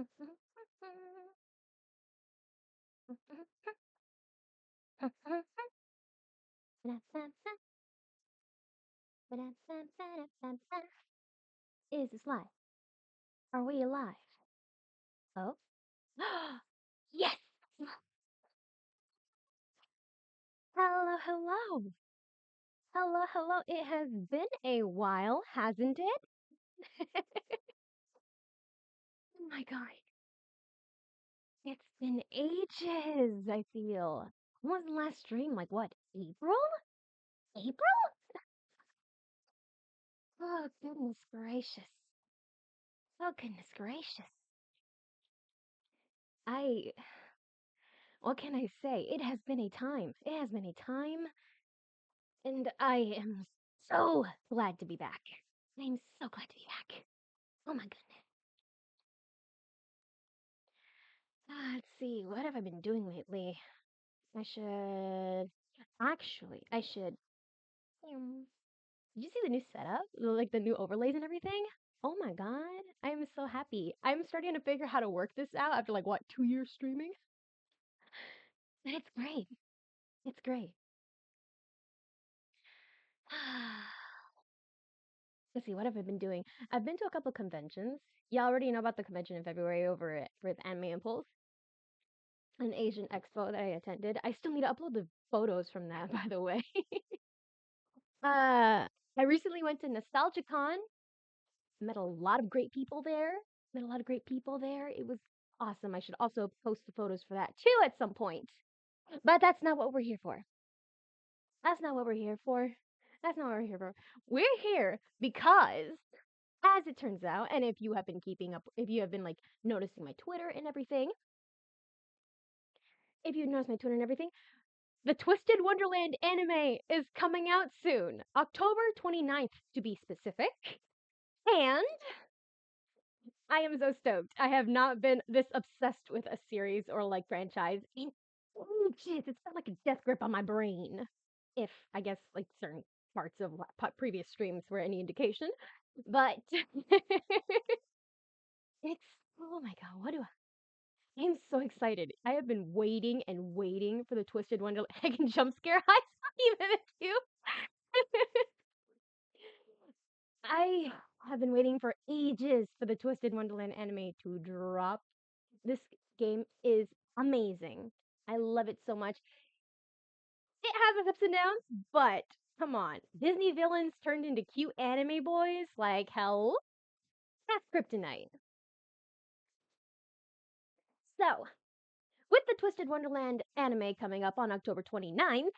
Is this live? Are we alive? Oh, yes! Hello, hello. Hello, hello. It has been a while, hasn't it? Oh my god. It's been ages, I feel. When was the last stream? Like what? April? April? Oh, goodness gracious. Oh, goodness gracious. I. What can I say? It has been a time. It has been a time. And I am so glad to be back. I'm so glad to be back. Oh my goodness. Let's see. What have I been doing lately? I should. Actually, I should. Did you see the new setup? Like the new overlays and everything? Oh my god. I'm so happy. I'm starting to figure how to work this out after like what, 2 years streaming? And it's great. It's great. Let's see, what have I been doing? I've been to a couple conventions. You already know about the convention in February over at with Anime Impulse, an Asian expo that I attended. I still need to upload the photos from that, by the way. I recently went to NostalgiaCon, met a lot of great people there. Met a lot of great people there. It was awesome. I should also post the photos for that too at some point. But that's not what we're here for. That's not what we're here for. That's not what we're here for. We're here because, as it turns out, and if you have been keeping up, if you have been like noticing my Twitter and everything, if you notice my Twitter and everything, the Twisted Wonderland anime is coming out soon, October 29th to be specific. And I am so stoked. I have not been this obsessed with a series or like franchise in ages. It's felt like a death grip on my brain. If I guess like certain parts of previous streams were any indication. But it's, oh my god, what do I'm so excited. I have been waiting and waiting for the Twisted Wonderland. I can jump scare eyes even if you. I have been waiting for ages for the Twisted Wonderland anime to drop. This game is amazing. I love it so much. It has its ups and downs, but come on. Disney villains turned into cute anime boys? Like, hell, that's kryptonite. So, with the Twisted Wonderland anime coming up on October 29th,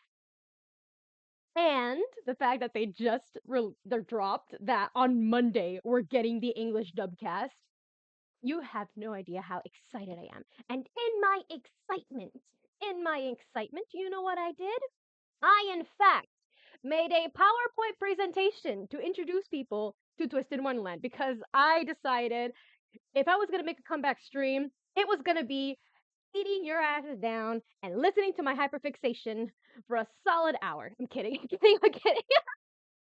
and the fact that they just they're dropped that on Monday we're getting the English dubcast, you have no idea how excited I am. And in my excitement, you know what I did? I, in fact, made a PowerPoint presentation to introduce people to Twisted Wonderland because I decided if I was going to make a comeback stream, it was going to be beating your asses down and listening to my hyperfixation for a solid hour. I'm kidding. I'm kidding. I'm kidding.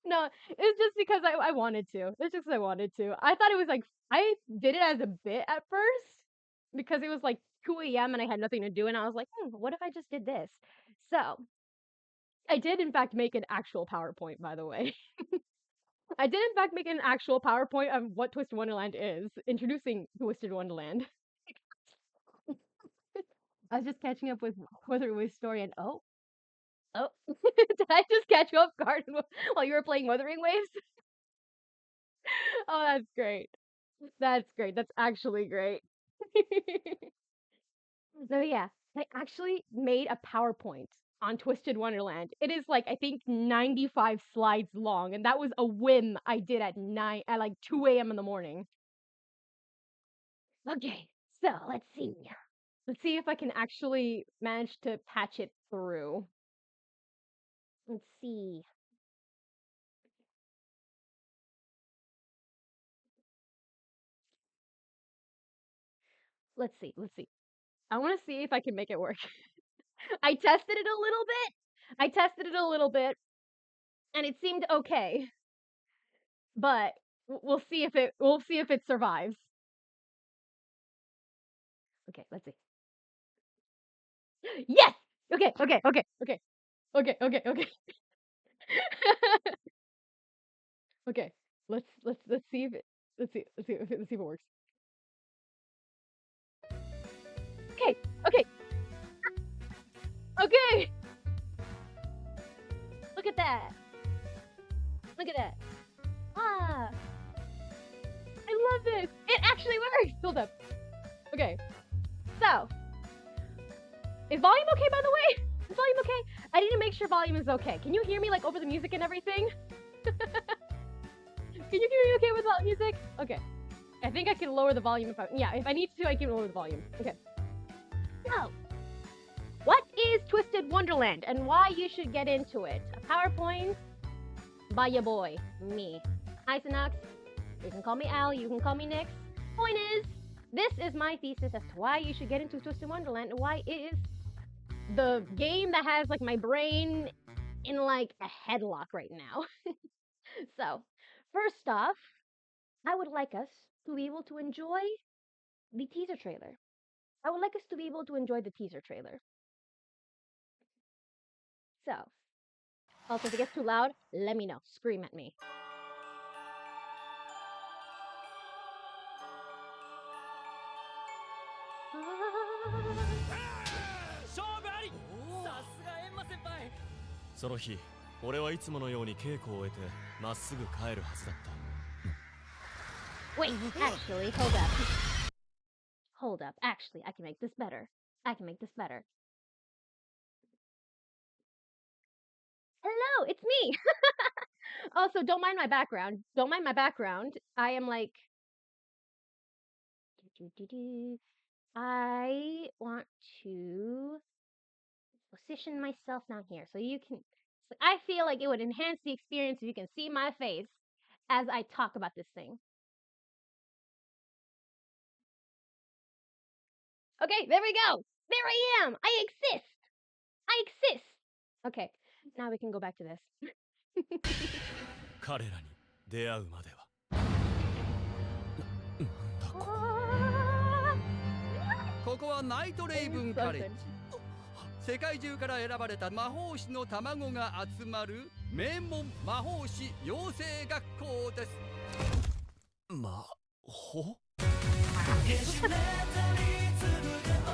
No, it's just because I wanted to. It's just 'cause I wanted to. I thought it was like, I did it as a bit at first because it was like 2 a.m. and I had nothing to do. And I was like, what if I just did this? So I did, in fact, make an actual PowerPoint, by the way. I did, in fact, make an actual PowerPoint of what Twisted Wonderland is, introducing Twisted Wonderland. I was just catching up with Wuthering Story, and oh, did I just catch you off guard while you were playing Wuthering Waves? Oh, that's great. That's great. That's actually great. So yeah, I actually made a PowerPoint on Twisted Wonderland. It is like I think 95 slides long, and that was a whim I did at like 2 a.m. in the morning. Okay, so let's see. Let's see if I can actually manage to patch it through. Let's see. Let's see. Let's see. I want to see if I can make it work. I tested it a little bit. I tested it a little bit, and it seemed okay. But we'll see if it survives. Okay, let's see. Yes! Okay. Okay. Let's see if it let's see if it works. Okay. Okay. Okay. Look at that. Look at that. Ah, I love this. It actually works. Hold up. Okay. So, is volume okay, by the way? Is volume okay? I need to make sure volume is okay. Can you hear me like over the music and everything? Can you hear me okay without music? Okay. I think I can lower the volume if I need to, I can lower the volume. Okay. So, what is Twisted Wonderland and why you should get into it? A PowerPoint by your boy, me. iicynox. You can call me Al, you can call me Nix. Point is, this is my thesis as to why you should get into Twisted Wonderland and why it is the game that has like my brain in like a headlock right now. So, first off, I would like us to be able to enjoy the teaser trailer. I would like us to be able to enjoy the teaser trailer. So, also if it gets too loud, let me know. Scream at me. Wait, actually, hold up. Hold up. Actually, I can make this better. Hello, it's me. Also, don't mind my background. I am like I want to position myself down here so you can. I feel like it would enhance the experience if you can see my face as I talk about this thing. Okay, there we go. There I am. I exist. Okay, now we can go back to this. 彼らに出会うまでは。ここはナイトレイブンカレッジ。世界中から選ばれた魔法師の卵が集まる名門魔法師養成学校です。魔法？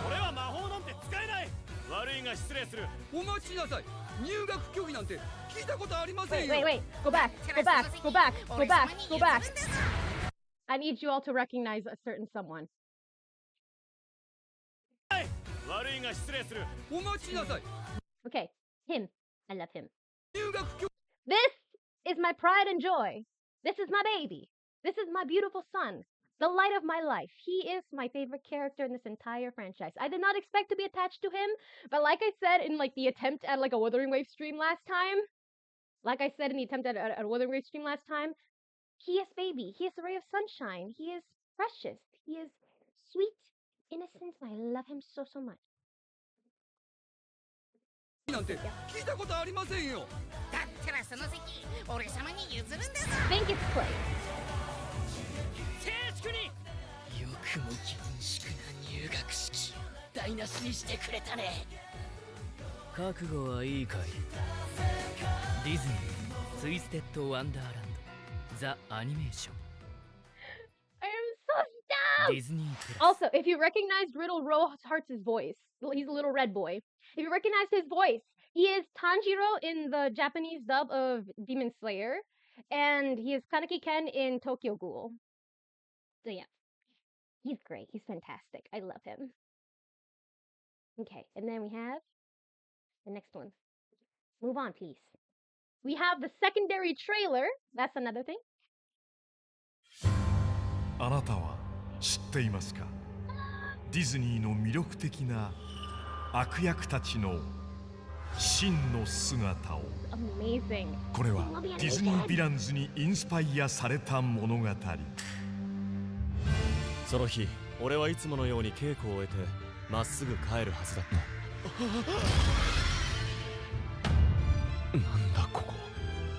俺は魔法なんて使えない。悪いが失礼する。お待ちなさい。入学拒否なんて聞いたことありませんよ。Wait. Go back. I need you all to recognize a certain someone. 悪いが失礼する。お待ちなさい。Okay, him. I love him. 入学拒否。This is my pride and joy. This is my baby. This is my beautiful son. The light of my life. He is my favorite character in this entire franchise. I did not expect to be attached to him, but like I said in like the attempt at like a Wuthering Wave stream last time, he is baby. He is a ray of sunshine. He is precious. He is sweet, innocent, and I love him so much. なんて聞いたことありませんよ。だったらその席俺様に譲るんだぞ。 Think it's play. 静粛に。よくも厳粛な入学式台無しにしてくれたね。覚悟はいいかい。ディズニーツイステッドワンダーランドザ・アニメーション。 I am so stoked! ディズニープラス。 Also, if you recognized Riddle Rohart's voice, he's a little red boy. If you recognized his voice, he is Tanjiro in the Japanese dub of Demon Slayer, and he is Kaneki Ken in Tokyo Ghoul. So yeah, he's great. He's fantastic. I love him. Okay, and then we have the next one. Move on, please. We have the secondary trailer. That's another thing. あなたは知っていますか？ディズニーの魅力的な悪役たちの真の姿を。Amazing. これはディズニーヴィランズにインスパイアされた物語。その日、俺はいつものように稽古を終えてまっすぐ帰るはずだった。なんだここ。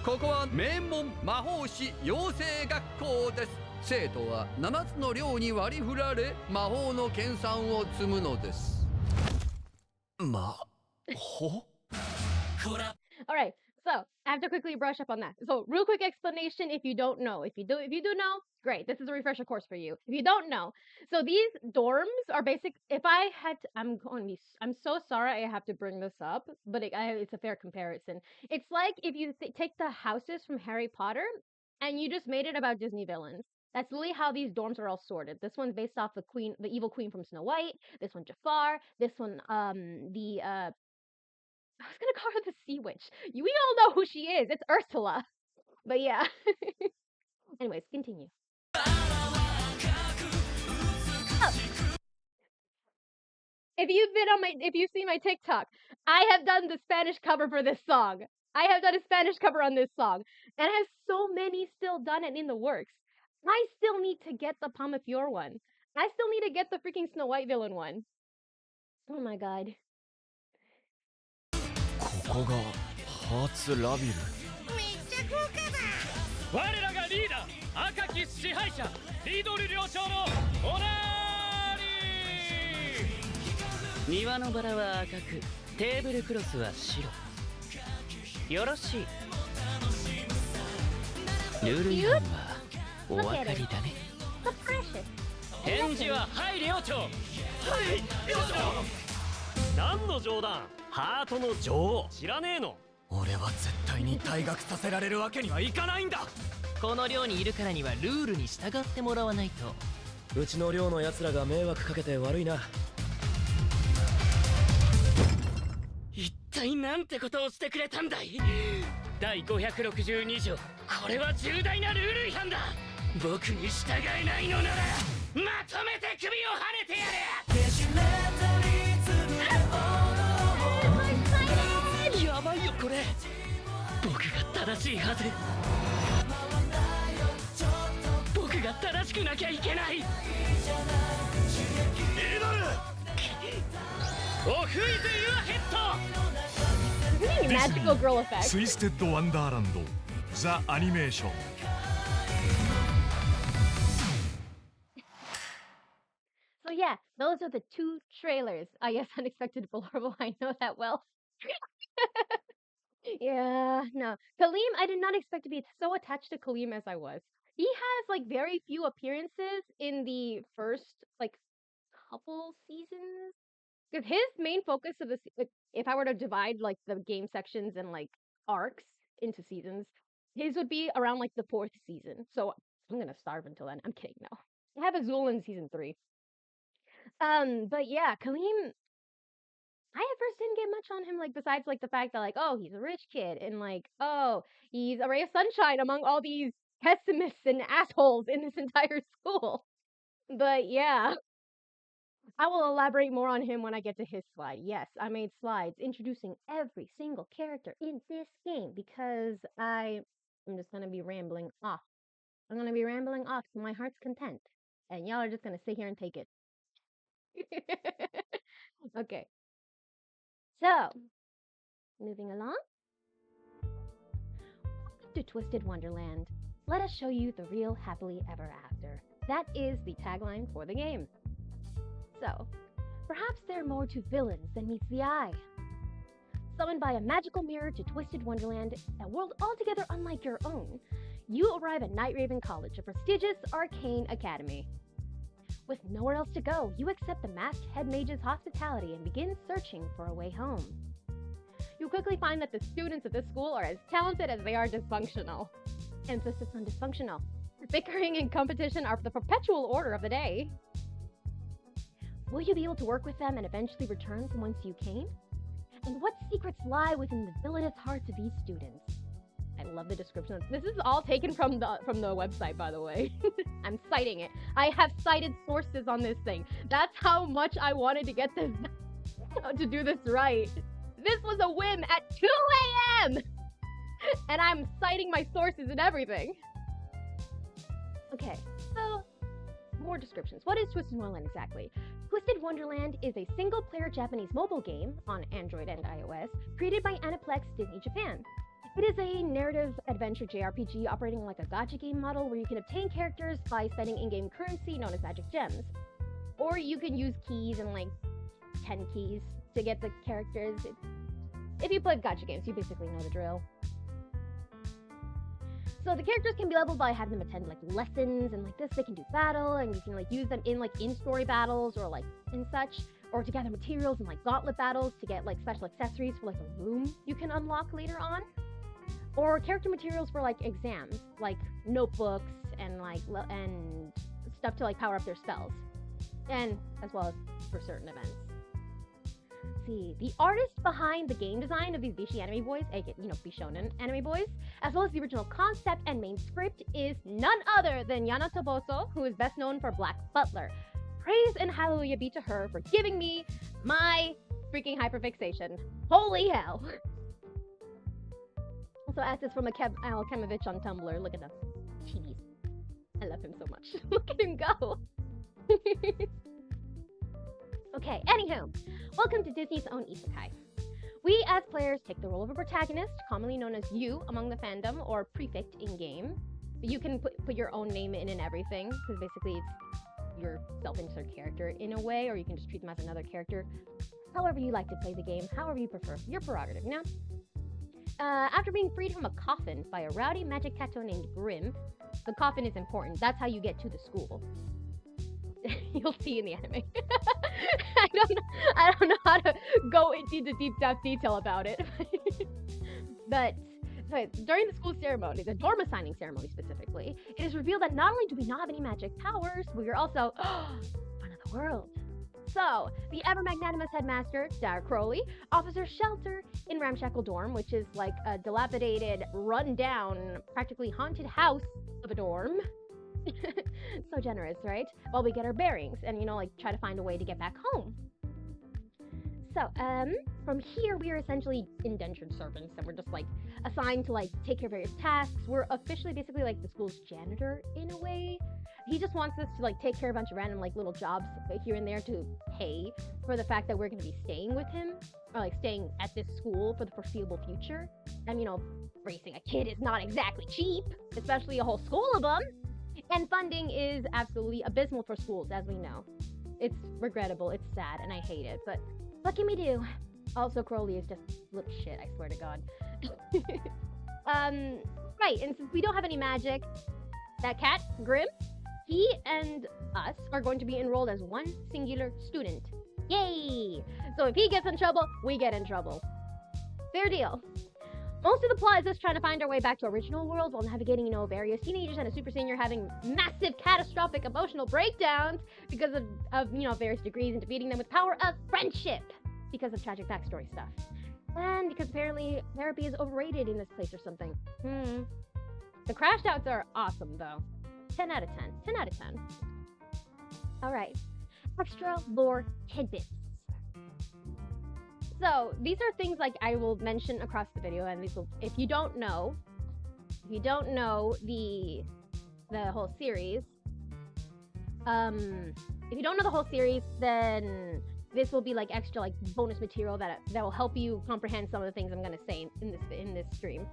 ここは名門魔法師養成学校です。生徒は7つの寮に割り振られ魔法の研鑽を積むのです。魔法 All right, so I have to quickly brush up on that. So, real quick explanation if you don't know. If you do know, great. This is a refresher course for you. If you don't know, so these dorms are basic. If I had, I'm so sorry I have to bring this up, but it's a fair comparison. It's like if you take the houses from Harry Potter and you just made it about Disney villains. That's literally how these dorms are all sorted. This one's based off the evil queen from Snow White. This one Jafar. This one, I was gonna call her the Sea Witch. We all know who she is. It's Ursula. But yeah. Anyways, continue. Oh. If you've seen my TikTok, I have done the Spanish cover for this song. I have done a Spanish cover on this song, and I have so many still done and in the works. I still need to get the Pomafiore one. I still need to get the freaking Snow White villain one. Oh my god. ここがハーツラビル。我らがリーダー赤き支配者リドル寮長のオナーリー。庭のバラは赤くテーブルクロスは白。よろしい。ルール違反はお分かりだね。返事ははい寮長。はい寮長。何の冗談。ハートの女王知らねえの。俺は絶対に退学させられるわけにはいかないんだ。この寮にいるからにはルールに従ってもらわないと。うちの寮のやつらが迷惑かけて悪いな。一体なんてことをしてくれたんだい。第562条、これは重大なルール違反だ。僕に従えないのならまとめて首をはねてやれ。やばいよこれ。僕が正しいはず。僕が正しくなきゃいけない。リドルオフイズユアヘッド。Magical girl effect. ツイステッドワンダーランドザ・アニメーション。 So yeah, those are the two trailers. Yes, unexpected vulnerable. I know that well. Yeah, no. Kaleem, I did not expect to be so attached to Kaleem as I was. He has like very few appearances in the first like couple seasons. Because his main focus of if I were to divide like the game sections and like arcs into seasons, his would be around like the 4th season. So I'm gonna starve until then. I'm kidding, no. I have Azul in season 3. But yeah, Kaleem, I at first didn't get much on him, like, besides, like, the fact that, like, oh, he's a rich kid, and, like, oh, he's a ray of sunshine among all these pessimists and assholes in this entire school. But, yeah. I will elaborate more on him when I get to his slide. Yes, I made slides introducing every single character in this game, because I'm just gonna be rambling off. I'm gonna be rambling off to my heart's content, and y'all are just gonna sit here and take it. Okay. So, moving along. Welcome to Twisted Wonderland. Let us show you the real happily ever after. That is the tagline for the game. So, perhaps there are more to villains than meets the eye. Summoned by a magical mirror to Twisted Wonderland, a world altogether unlike your own, you arrive at Night Raven College, a prestigious arcane academy. With nowhere else to go, you accept the masked head mage's hospitality and begin searching for a way home. You quickly find that the students at this school are as talented as they are dysfunctional. Emphasis on dysfunctional. Bickering and competition are the perpetual order of the day. Will you be able to work with them and eventually return from whence you came? And what secrets lie within the villainous hearts of these students? I love the description. This is all taken from the website, by the way. I'm citing it. I have cited sources on this thing. That's how much I wanted to get this to do this right. This was a whim at 2 a.m. and I'm citing my sources and everything. Okay, so more descriptions. What is Twisted Wonderland exactly? Twisted Wonderland is a single-player Japanese mobile game on Android and iOS created by Aniplex Disney Japan. It is a narrative adventure JRPG operating like a gacha game model where you can obtain characters by spending in-game currency known as magic gems. Or you can use keys and like 10 keys to get the characters. If you play gacha games, you basically know the drill. So the characters can be leveled by having them attend like lessons and like this. They can do battle and you can like use them in like in-story battles or like in such. Or to gather materials and like gauntlet battles to get like special accessories for like a room you can unlock later on. Or character materials for like exams, like notebooks and like and stuff to like power up their spells. And as well as for certain events. Let's see, the artist behind the game design of these Bishi anime boys, aka, Bishonen anime boys, as well as the original concept and main script is none other than Yana Toboso, who is best known for Black Butler. Praise and hallelujah be to her for giving me my freaking hyperfixation. Holy hell! Also, asked this from a Al Kemovich on Tumblr. Look at that cheese. I love him so much. Look at him go! Okay, anywho, welcome to Disney's own isekai. We as players take the role of a protagonist, commonly known as you among the fandom, or prefect in-game. You can put your own name in and everything, because basically it's your self-insert character in a way, or you can just treat them as another character. However you like to play the game, however you prefer. Your prerogative, you know? After being freed from a coffin by a rowdy magic kato named Grim, the coffin is important. That's how you get to the school. You'll see in the anime. I don't know how to go into the deep depth detail about it. But during the school ceremony, the dorm assigning ceremony specifically, it is revealed that not only do we not have any magic powers, we are also one of the world. So, the ever-magnanimous headmaster, Dara Crowley, offers her shelter in Ramshackle Dorm, which is like a dilapidated, run-down, practically haunted house of a dorm. So generous, right? While we get our bearings and, try to find a way to get back home. So, from here, we are essentially indentured servants, and we're just, assigned to, take care of various tasks. We're officially basically, the school's janitor, in a way. He just wants us to, take care of a bunch of random, little jobs here and there to pay for the fact that we're going to be staying with him, or, staying at this school for the foreseeable future. And, raising a kid is not exactly cheap, especially a whole school of them. And funding is absolutely abysmal for schools, as we know. It's regrettable, it's sad, and I hate it, but what can we do? Also, Crowley is just little shit, I swear to God. Right, and since we don't have any magic, that cat, Grim, he and us are going to be enrolled as one singular student. Yay! So if he gets in trouble, we get in trouble. Fair deal. Most of the plot is us trying to find our way back to original world while navigating, various teenagers and a super senior having massive catastrophic emotional breakdowns because of various degrees and defeating them with power of friendship because of tragic backstory stuff. And because apparently therapy is overrated in this place or something. The crash outs are awesome though. 10 out of 10. 10 out of 10. Alright. Extra lore tidbits. So, these are things I will mention across the video, and these will, if you don't know the whole series, then this will be extra bonus material that will help you comprehend some of the things I'm gonna say in this stream.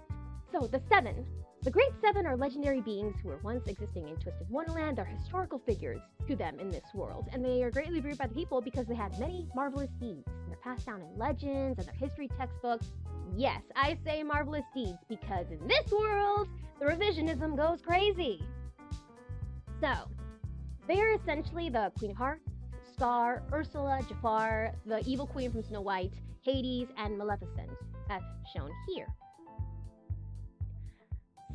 So, the Seven. The Great Seven are legendary beings who were once existing in Twisted Wonderland. They're historical figures to them in this world, and they are greatly revered by the people because they had many marvelous deeds. And they're passed down in legends and their history textbooks. Yes, I say marvelous deeds because in this world, the revisionism goes crazy. So, they are essentially the Queen of Hearts, Scar, Ursula, Jafar, the evil queen from Snow White, Hades, and Maleficent, as shown here.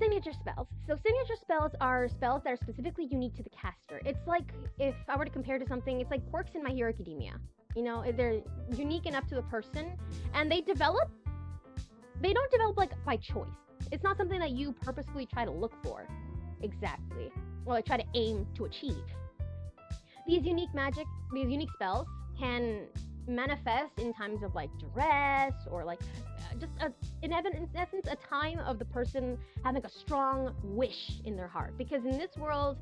Signature spells. So signature spells are spells that are specifically unique to the caster. It's like, if I were to compare to something, it's like quirks in My Hero Academia. They're unique enough to the person, and they don't develop by choice. It's not something that you purposefully try to look for. Exactly. Or try to aim to achieve. These unique spells can manifest in times of duress or in essence a time of the person having a strong wish in their heart, because in this world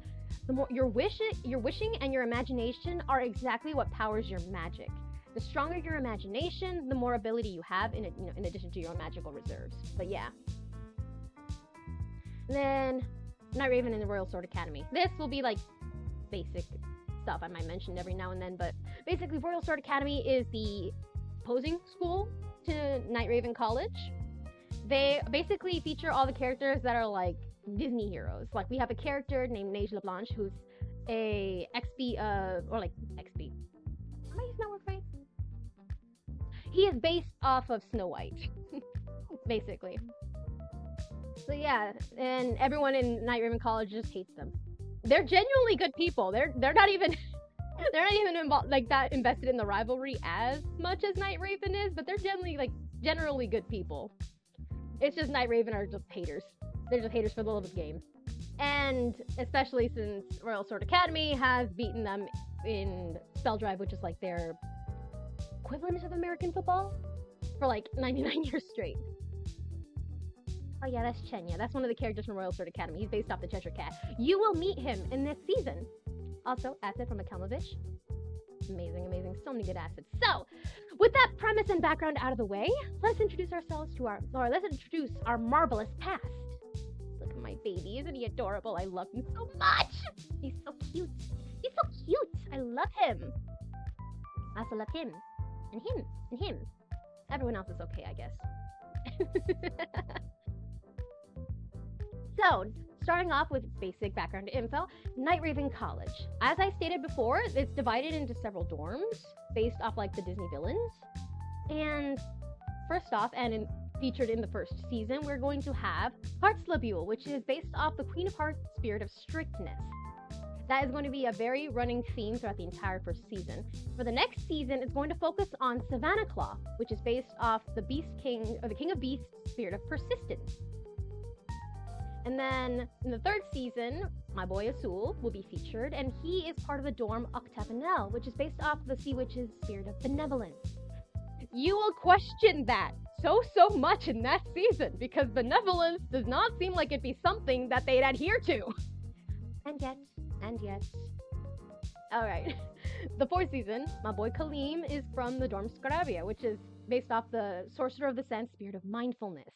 the more your wishing and your imagination are exactly what powers your magic. The stronger your imagination, the more ability you have in addition to your own magical reserves. But yeah, Then Night Raven and the Royal Sword Academy. This will be like basic stuff I might mention every now and then, but basically Royal Sword Academy is the opposing school to Night Raven College. They basically feature all the characters that are like Disney heroes. Like we have a character named Neige LeBlanche who's a XP or like XP. Am I using that word right? He is based off of Snow White, basically. So yeah, and everyone in Night Raven College just hates them. They're genuinely good people. They're not even like that invested in the rivalry as much as Night Raven is, but they're generally good people. It's just Night Raven are just haters. They're just haters for the love of the game. And especially since Royal Sword Academy has beaten them in Spell Drive, which is like their equivalent of American football, for like 99 years straight. Oh yeah, that's Chenya. That's one of the characters from Royal Sword Academy. He's based off the Cheshire Cat. You will meet him in this season. Also, asset from Akelmovich. Amazing, amazing. So many good assets. So, with that premise and background out of the way, let's introduce our marvelous cast. Look at my baby. Isn't he adorable? I love him so much. He's so cute. He's so cute. I love him. I also love him. And him. And him. Everyone else is okay, I guess. So, starting off with basic background info, Night Raven College. As I stated before, it's divided into several dorms based off like the Disney villains. And first off, featured in the first season, we're going to have Heartslabule, which is based off the Queen of Hearts' spirit of strictness. That is going to be a very running theme throughout the entire first season. For the next season, it's going to focus on Savannah Claw, which is based off the Beast King, or the King of Beasts' spirit of persistence. And then in the third season, my boy Azul will be featured, and he is part of the dorm Octagonelle, which is based off the Sea Witch's spirit of benevolence. You will question that so much in that season, because benevolence does not seem like it'd be something that they'd adhere to. And yet. Alright. The fourth season, my boy Kaleem is from the dorm Scarabia, which is based off the Sorcerer of the Sense spirit of mindfulness.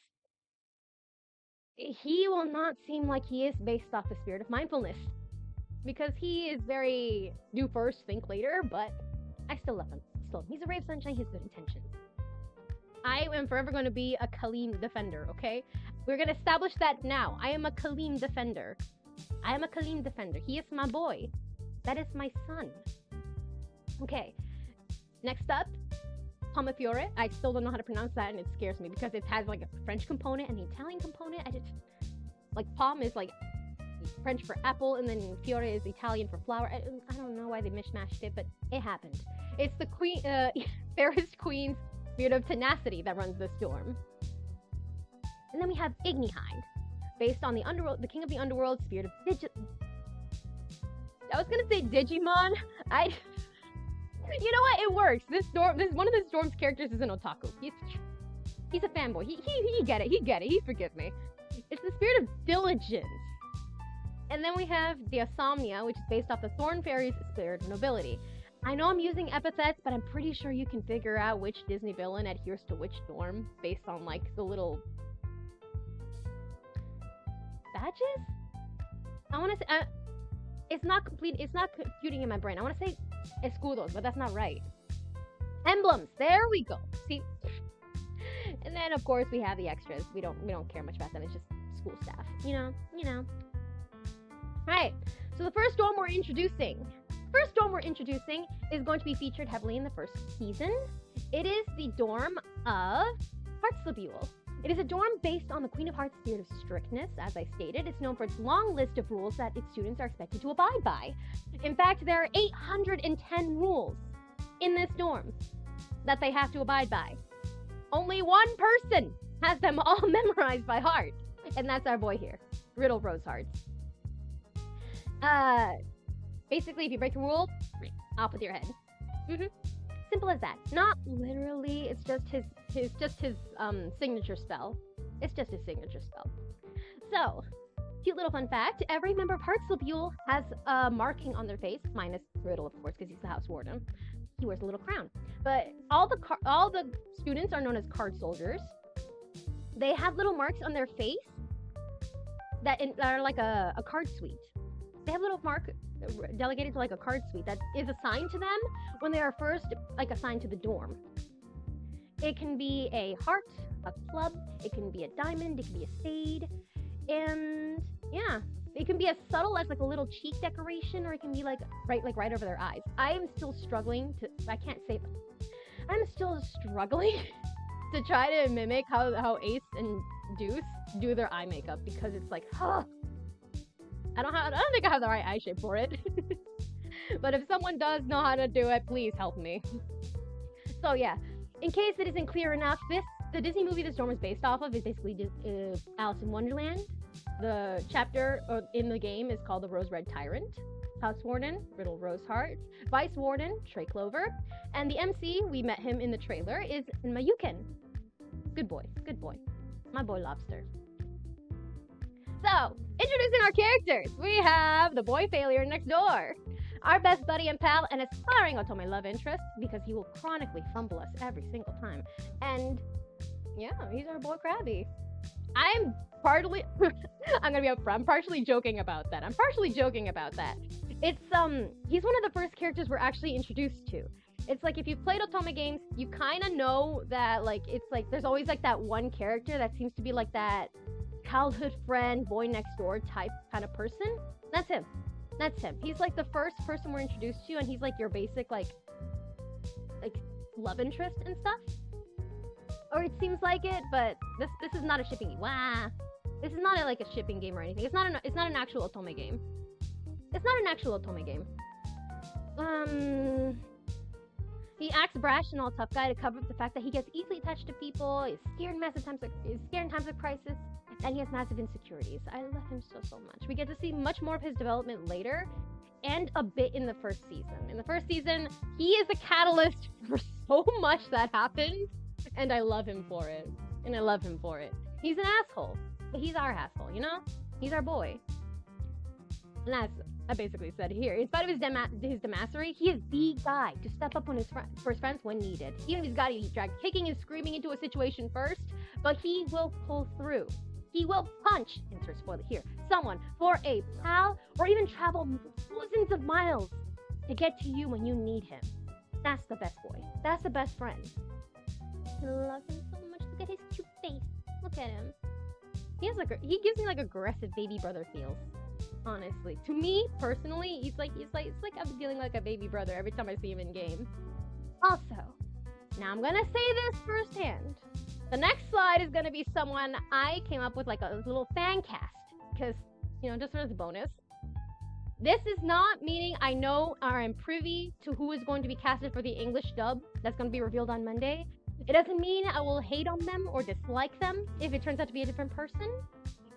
He will not seem like he is based off the spirit of mindfulness, because he is very do first, think later, but I still love him. He's a ray of sunshine, he has good intentions. I am forever going to be a Kaleem defender, okay? We're going to establish that now. I am a Kaleem defender. He is my boy. That is my son. Okay, next up, Pomafiore. I still don't know how to pronounce that, and it scares me because it has like a French component and an Italian component. Like Pom is like French for apple, and then Fiore is Italian for flower. I don't know why they mishmashed it, but it happened. It's the queen, fairest queen's spirit of tenacity that runs this dorm. And then we have Ignihide, based on the underworld, the king of the underworld, spirit of I was gonna say Digimon. You know what? It works. One of this dorm's characters is an otaku. He's a fanboy. He get it. He forgive me. It's the spirit of diligence. And then we have the Asomnia, which is based off the Thorn Fairy's spirit of nobility. I know I'm using epithets, but I'm pretty sure you can figure out which Disney villain adheres to which dorm based on like the little badges. I want to say it's not computing in my brain. I want to say escudos, but that's not right. Emblems. There we go. See. And then of course we have the extras. We don't care much about them. It's just school staff. You know. Right. So the first dorm we're introducing is going to be featured heavily in the first season. It is the dorm of Heartslabule. It is a dorm based on the Queen of Hearts' spirit of strictness, as I stated. It's known for its long list of rules that its students are expected to abide by. In fact, there are 810 rules in this dorm that they have to abide by. Only one person has them all memorized by heart, and that's our boy here, Riddle Rosehearts. Basically, if you break a rule, off with your head. Simple as that. Not literally. It's just his signature spell. It's just his signature spell. So, cute little fun fact: every member of Heartslabule has a marking on their face, minus Riddle, of course, because he's the house warden. He wears a little crown. But all the students are known as card soldiers. They have little marks on their face that are like a card suite. They have a little mark delegated to like a card suite that is assigned to them when they are first like assigned to the dorm. It can be a heart, a club, it can be a diamond, it can be a spade, and yeah, it can be as subtle as like a little cheek decoration, or it can be like right over their eyes. I am still struggling to. I can't say. I'm still struggling to try to mimic how Ace and Deuce do their eye makeup, because it's like, huh. I don't think I have the right eye shape for it. But if someone does know how to do it, please help me. So yeah, in case it isn't clear enough, the Disney movie this dorm is based off of is basically Alice in Wonderland. The chapter in the game is called the Rose Red Tyrant. House Warden, Riddle Roseheart. Vice Warden, Trey Clover. And the MC, we met him in the trailer, is Mayukin. Good boy. My boy Lobster. So, introducing our characters, we have the boy failure next door, our best buddy and pal, and aspiring Otome love interest, because he will chronically fumble us every single time. And yeah, he's our boy Krabby. I'm gonna be upfront, I'm partially joking about that. It's he's one of the first characters we're actually introduced to. It's like if you've played Otome games, you kind of know that like it's like there's always like that one character that seems to be like that childhood friend, boy next door type kind of person. That's him. He's like the first person we're introduced to, and he's like your basic like love interest and stuff. Or it seems like it, but this is not a shipping game. Wow. This is not like a shipping game or anything. It's not an actual Otome game. He acts brash and all tough guy to cover up the fact that he gets easily attached to people, is scared in times of crisis, and he has massive insecurities. I love him so much. We get to see much more of his development later, and a bit in the first season. In the first season, he is the catalyst for so much that happens, and I love him for it. He's an asshole, but he's our asshole, you know? He's our boy. And that's, I basically said here. In spite of his dumbassery, he is the guy to step up for his friends when needed. Even if he's got to be dragged kicking and screaming into a situation first, but he will pull through. He will punch, insert spoiler here, someone for a pal, or even travel dozens of miles to get to you when you need him. That's the best boy. That's the best friend. I love him so much. Look at his cute face. Look at him. He gives me like aggressive baby brother feels. Honestly, to me personally, it's like I'm feeling like a baby brother every time I see him in game. Also, now I'm gonna say this firsthand. The next slide is gonna be someone I came up with like a little fan cast, because just for the bonus. This is not meaning I know or am privy to who is going to be casted for the English dub that's going to be revealed on Monday. It doesn't mean I will hate on them or dislike them if it turns out to be a different person,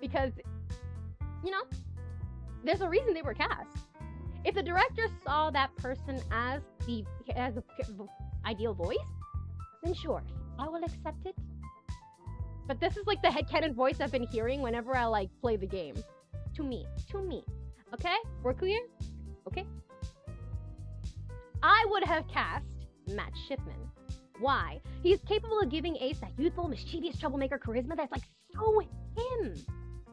because, there's a reason they were cast. If the director saw that person as the ideal voice, then sure, I will accept it. But this is like the headcanon voice I've been hearing whenever I like play the game. To me. Okay? We're clear? Okay? I would have cast Matt Shipman. Why? He's capable of giving Ace that youthful, mischievous troublemaker charisma that's like so him.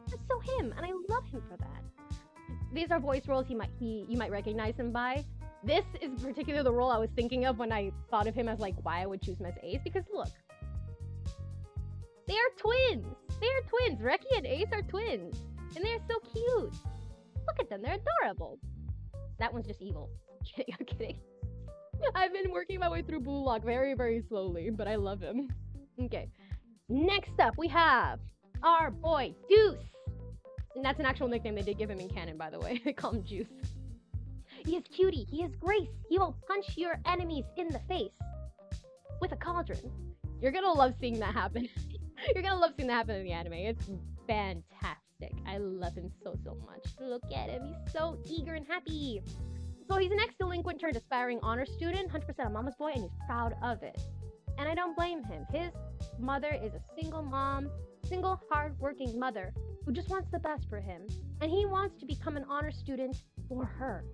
That's so him, and I love him for that. These are voice roles you might recognize him by. This is particularly the role I was thinking of when I thought of him as like why I would choose him as Ace, because look. They are twins. Reki and Ace are twins. And they're so cute. Look at them, they're adorable. That one's just evil. I'm kidding. I've been working my way through Bullock very, very slowly, but I love him. Okay. Next up, we have our boy, Deuce. And that's an actual nickname they did give him in canon, by the way. They call him Juice. He is cutie. He is grace. He will punch your enemies in the face with a cauldron. You're gonna love seeing that happen. You're gonna love seeing that happen in the anime. It's fantastic. I love him so much. Look at him. He's so eager and happy. So he's an ex-delinquent turned aspiring honor student, 100% a mama's boy, and he's proud of it. And I don't blame him. His mother is a single mom, single hard-working mother who just wants the best for him. And he wants to become an honor student for her.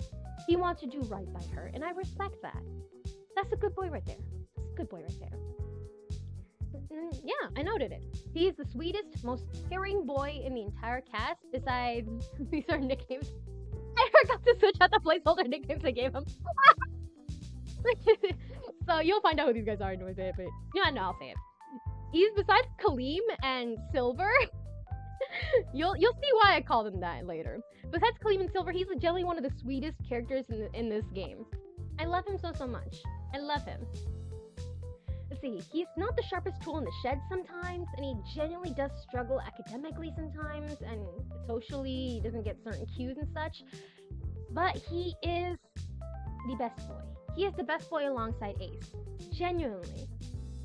He wants to do right by her, and I respect that. That's a good boy right there. Yeah, I noted it. He's the sweetest, most caring boy in the entire cast. Besides, these are nicknames. I forgot to switch out the placeholder nicknames I gave him. So you'll find out who these guys are in a bit, but yeah, no, I'll say it. He's besides Kaleem and Silver. You'll see why I called him that later. Besides Kaleem and Silver, he's generally one of the sweetest characters in this game. I love him so much. I love him. Let's see, he's not the sharpest tool in the shed sometimes, and he genuinely does struggle academically sometimes, and socially, he doesn't get certain cues and such. But he is the best boy. He is the best boy alongside Ace. Genuinely.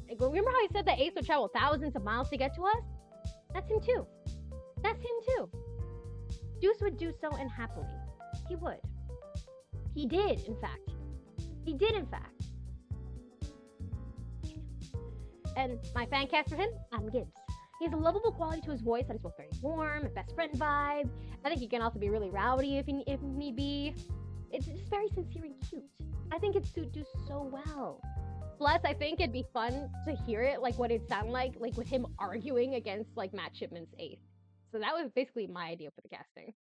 Like, remember how I said that Ace would travel thousands of miles to get to us? That's him too. That's him too. Deuce would do so, and happily. He would. He did, in fact. He did, in fact. And my fan cast for him, Adam Gibbs. He has a lovable quality to his voice that is both very warm, a best friend vibe. I think he can also be really rowdy if need be. It's just very sincere and cute. I think it'd suit Deuce so well. Plus, I think it'd be fun to hear it, like what it'd sound like with him arguing against like Matt Shipman's Ace. So that was basically my idea for the casting.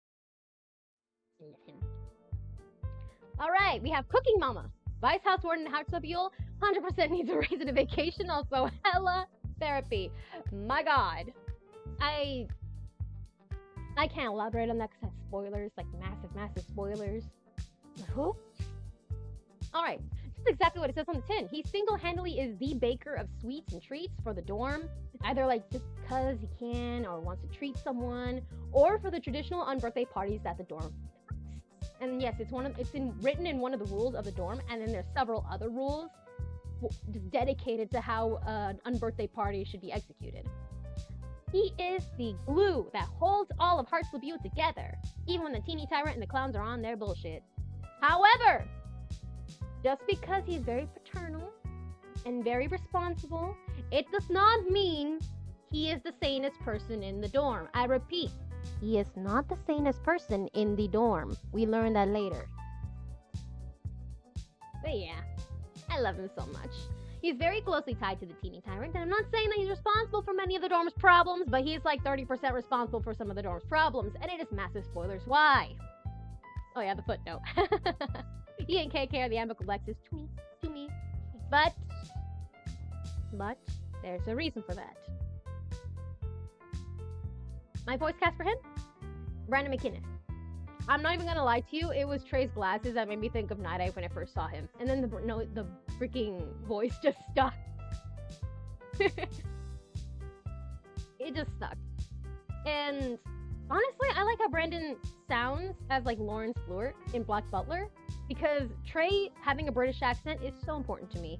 All right, we have Cooking Mama, Vice House Warden Hartzabule. 100% needs a reason to vacation. Also, hella therapy. My God, I can't elaborate on that because that's spoilers, like massive spoilers. Who? All right. This is exactly what it says on the tin. He single-handedly is the baker of sweets and treats for the dorm, either like just because he can or wants to treat someone, or for the traditional unbirthday parties at the dorm. And yes, it's written in one of the rules of the dorm, and then there's several other rules just dedicated to how an unbirthday party should be executed. He is the glue that holds all of Hearts Labute together, even when the teeny tyrant and the clowns are on their bullshit. However, just because he's very paternal and very responsible, it does not mean he is the sanest person in the dorm. I repeat, he is not the sanest person in the dorm. We learn that later. But yeah, I love him so much. He's very closely tied to the teeny tyrant, and I'm not saying that he's responsible for many of the dorm's problems, but he's like 30% responsible for some of the dorm's problems, and it is massive spoilers why. Oh yeah, the footnote. He and KK are the amicable Lexus to me. But there's a reason for that. My voice cast for him? Brandon McInnes. I'm not even gonna lie to you, it was Trey's glasses that made me think of Night Eye when I first saw him. And then the freaking voice just stuck. It just stuck. And honestly, I like how Brandon sounds as like Lawrence Blewett in Black Butler, because Trey having a British accent is so important to me.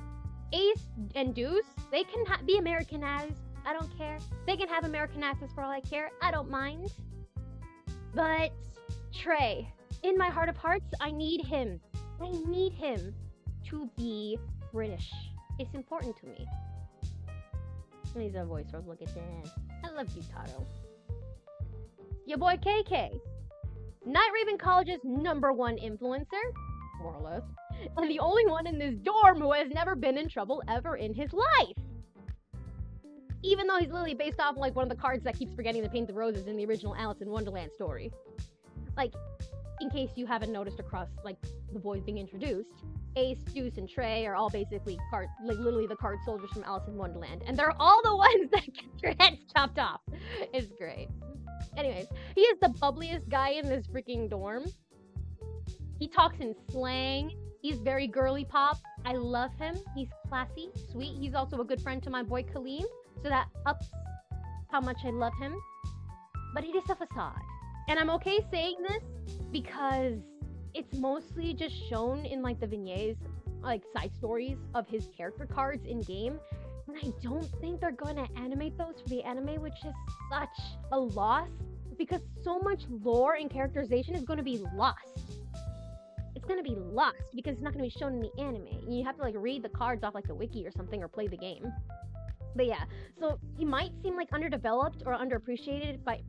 Ace and Deuce, they can be Americanized. I don't care. They can have American accents for all I care. I don't mind. But Trey, in my heart of hearts, I need him. I need him to be British. It's important to me. He's a voice from Look at That. I love you, Tato. Your boy KK. Night Raven College's #1 influencer, more or less, and the only one in this dorm who has never been in trouble ever in his life. Even though he's literally based off like one of the cards that keeps forgetting to paint the roses in the original Alice in Wonderland story. Like, in case you haven't noticed across like the boys being introduced, Ace, Deuce, and Trey are all basically literally the card soldiers from Alice in Wonderland, and they're all the ones that get their heads chopped off. It's great. Anyways, he is the bubbliest guy in this freaking dorm. He talks in slang. He's very girly pop. I love him. He's classy, sweet. He's also a good friend to my boy Kaleem, so that ups how much I love him. But it is a facade. And I'm okay saying this because it's mostly just shown in like the vignettes, like side stories of his character cards in game. And I don't think they're going to animate those for the anime, which is such a loss because so much lore and characterization is going to be lost. It's going to be lost because it's not going to be shown in the anime. You have to like read the cards off like the wiki or something or play the game. But yeah, so he might seem like underdeveloped or underappreciated by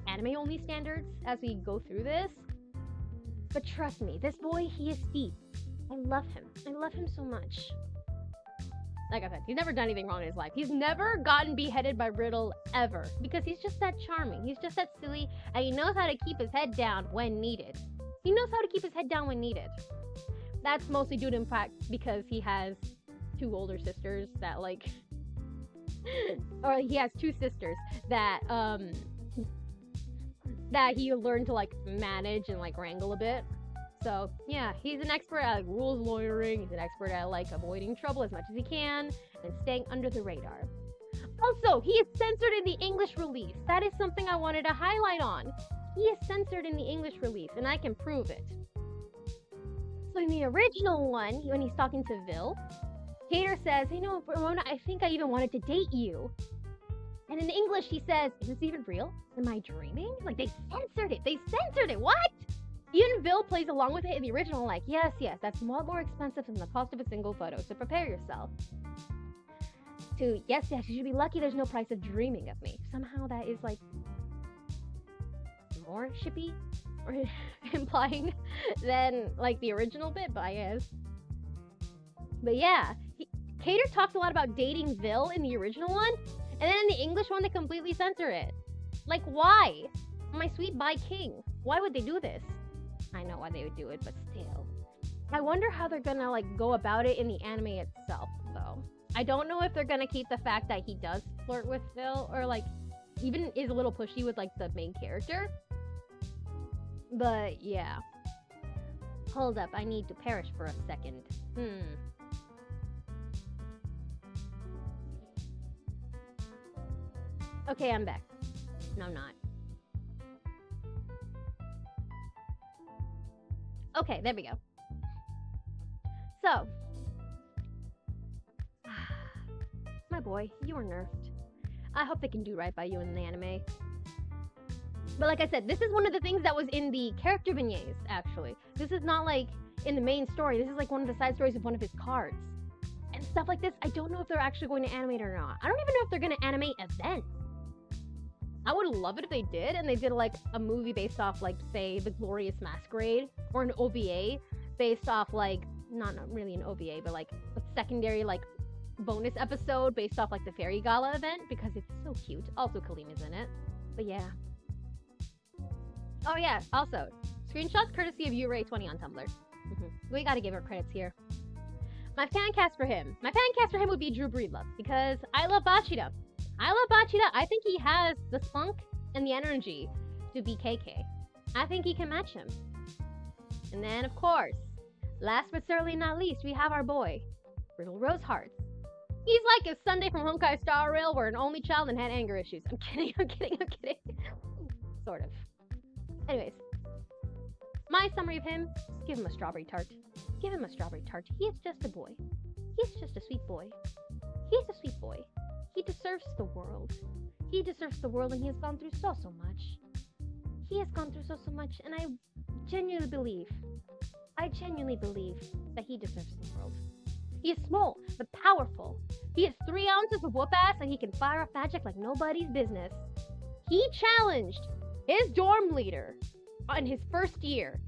anime-only standards as we go through this. But trust me, this boy, he is deep. I love him. I love him so much. Like I said, he's never done anything wrong in his life. He's never gotten beheaded by Riddle ever because he's just that charming. He's just that silly, and he knows how to keep his head down when needed. He knows how to keep his head down when needed. That's mostly due to, in fact, because he has 2 older sisters that, like, or he has 2 sisters that, that he learned to, like, manage and, like, wrangle a bit. So, yeah, he's an expert at, like, rules lawyering. He's an expert at, like, avoiding trouble as much as he can and staying under the radar. Also, he is censored in the English release. That is something I wanted to highlight on. He is censored in the English release, and I can prove it. So in the original one, when he's talking to Vil, Cater says, you know, Ramona, I think I even wanted to date you. And in English, he says, is this even real? Am I dreaming? Like, they censored it. They censored it. What? Even Vil plays along with it in the original, like, yes, that's a lot more expensive than the cost of a single photo, so prepare yourself. To, yes, you should be lucky there's no price of dreaming of me. Somehow that is, like, more shippy or implying than, like, the original bit, but I guess. But yeah, Cater talks a lot about dating Vil in the original one, and then in the English one, they completely censor it. Like, why? My sweet bi king. Why would they do this? I know why they would do it, but still. I wonder how they're gonna, like, go about it in the anime itself, though. I don't know if they're gonna keep the fact that he does flirt with Vil, or, like, even is a little pushy with, like, the main character. But, yeah. Hold up, I need to perish for a second. Okay, I'm back. No, I'm not. Okay, there we go. So. My boy, you were nerfed. I hope they can do right by you in the anime. But like I said, this is one of the things that was in the character vignettes, actually. This is not like in the main story. This is like one of the side stories of one of his cards. And stuff like this, I don't know if they're actually going to animate or not. I don't even know if they're going to animate events. I would love it if they did, and they did like a movie based off, like, say, The Glorious Masquerade, or an OVA based off, like, not really an OVA, but like a secondary, like, bonus episode based off, like, the Fairy Gala event, because it's so cute. Also, Kalima's in it. But yeah. Oh yeah, also, screenshots courtesy of Uray20 on Tumblr. We gotta give her credits here. My fan cast for him. My fan cast for him would be Drew Breedlove, because I love Bachida. I think he has the spunk and the energy to be KK. I think he can match him. And then, of course, last but certainly not least, we have our boy, Riddle Roseheart. He's like if Sunday from Honkai Star Rail were an only child and had anger issues. I'm kidding. Sort of. Anyways, my summary of him, give him a strawberry tart. Give him a strawberry tart. He is just a boy. He's just a sweet boy. He's a sweet boy. He deserves the world. He deserves the world, and he has gone through so much. He has gone through so much, and I genuinely believe that he deserves the world. He is small, but powerful. He has 3 ounces of whoop-ass, and he can fire off magic like nobody's business. He challenged his dorm leader in his first year.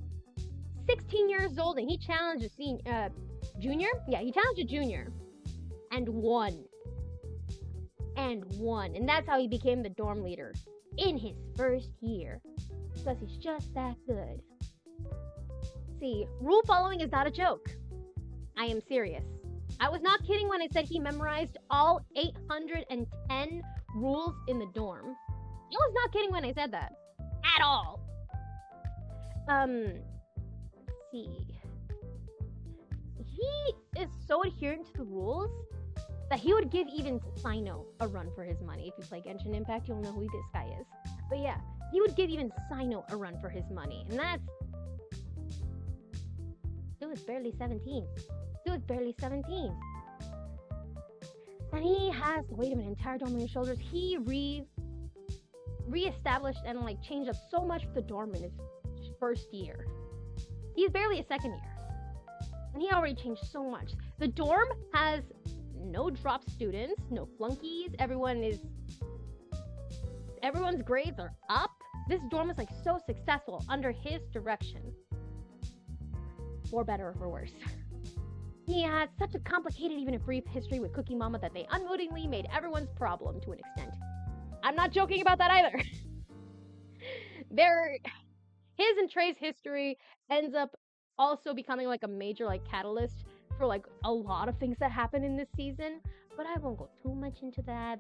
16 years old, and he challenged a junior? Yeah, he challenged a junior. And won. And that's how he became the dorm leader in his first year. Because he's just that good. See, rule following is not a joke. I am serious. I was not kidding when I said he memorized all 810 rules in the dorm. I was not kidding when I said that. At all. Let's see. He is so adherent to the rules that he would give even Sino a run for his money. If you play Genshin Impact, you'll know who this guy is. But yeah, he would give even Sino a run for his money. And that's... Dude was barely 17. And he has the weight of an entire dorm on his shoulders. He re-established and, like, changed up so much for the dorm in his first year. He's barely a second year. And he already changed so much. The dorm has no drop students, no flunkies. Everyone's grades are up. This dorm is, like, so successful under his direction. For better or for worse. He had such a complicated, even a brief history with Cookie Mama that they unwittingly made everyone's problem to an extent. I'm not joking about that either. His and Trey's history ends up also becoming like a major like catalyst for like a lot of things that happen in this season, but I won't go too much into that.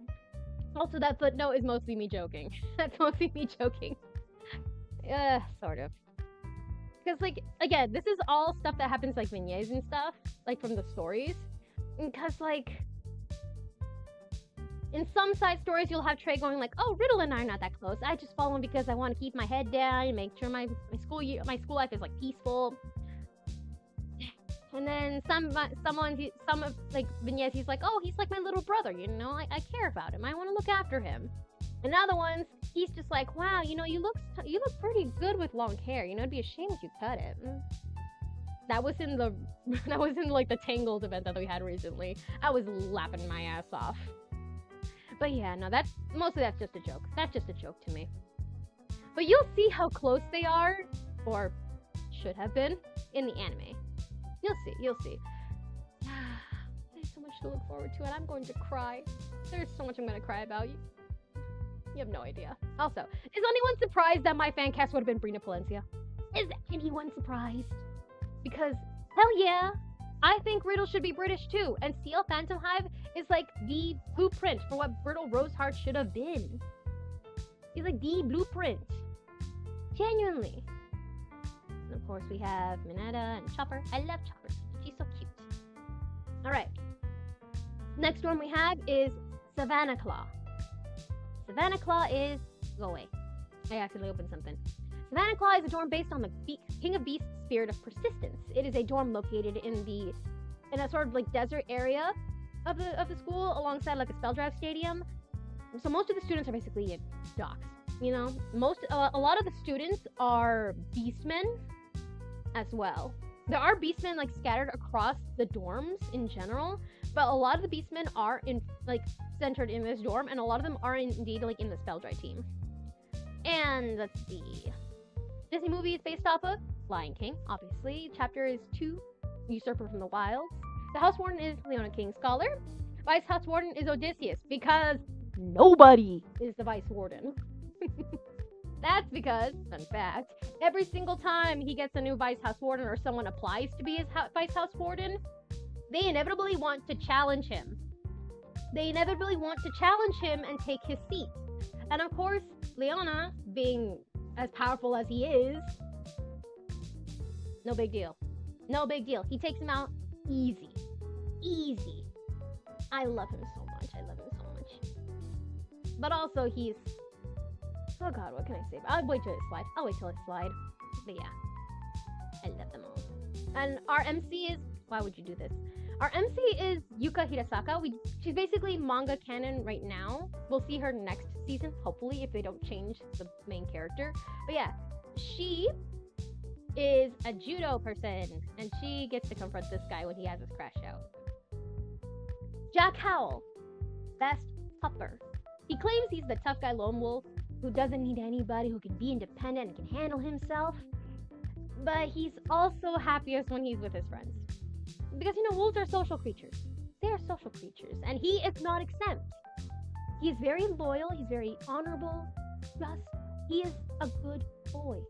Also, that footnote is mostly me joking. That's mostly me joking. Sort of. Because, like, again, this is all stuff that happens, like, vignettes and stuff, like, from the stories. Because, like, in some side stories, you'll have Trey going, like, oh, Riddle and I are not that close. I just follow him because I want to keep my head down and make sure my school life is, like, peaceful. And then some of, like, vignettes, he's like, oh, he's like my little brother, you know? I care about him. I want to look after him. And other ones, he's just like, wow, you know, you look pretty good with long hair. You know, it'd be a shame if you cut it. That was in like the Tangled event that we had recently. I was laughing my ass off. But yeah, no, that's just a joke. That's just a joke to me. But you'll see how close they are, or should have been, in the anime. You'll see. There's so much to look forward to, and I'm going to cry. There's so much I'm going to cry about. You have no idea. Also, is anyone surprised that my fan cast would have been Brina Palencia? Is anyone surprised? Because, hell yeah, I think Riddle should be British too, and Seal Phantom Hive is like the blueprint for what Brittle Roseheart should have been. He's like the blueprint. Genuinely. And of course we have Mineta and Chopper. I love Chopper. She's so cute. Alright. Next one we have is Savannah Claw. Savannah Claw is... Go away. I accidentally opened something. Savannah Claw is a dorm based on the King of Beasts' spirit of persistence. It is a dorm located in a sort of like desert area of the school, alongside like a spell drive stadium. So most of the students are basically in docks. You know, a lot of the students are beastmen as well. There are beastmen like scattered across the dorms in general, but a lot of the beastmen are centered in this dorm, and a lot of them are indeed like in the spell drive team. And let's see. Disney movie is based off of Lion King, obviously. Chapter is 2, Usurper from the Wilds. The House Warden is Leona King Scholar. Vice House Warden is Odysseus, because nobody is the Vice Warden. That's because, fun fact, every single time he gets a new Vice House Warden or someone applies to be his Vice House Warden, they inevitably want to challenge him. They inevitably want to challenge him and take his seat. And of course, Leona, being as powerful as he is, no big deal. No big deal. He takes him out easy. Easy. I love him so much. But also he's... Oh god, what can I say? I'll wait till it slide. But yeah. I love them all. And our MC is... Why would you do this? Our MC is Yuka Hirasaka. She's basically manga canon right now. We'll see her next season, hopefully, if they don't change the main character. But yeah, she is a judo person, and she gets to confront this guy when he has his crash out. Jack Howell, best pupper. He claims he's the tough guy lone wolf who doesn't need anybody, who can be independent and can handle himself. But he's also happiest when he's with his friends. Because, you know, wolves are social creatures. They are social creatures, and he is not exempt. He is very loyal, he's very honorable, just, he is a good boy.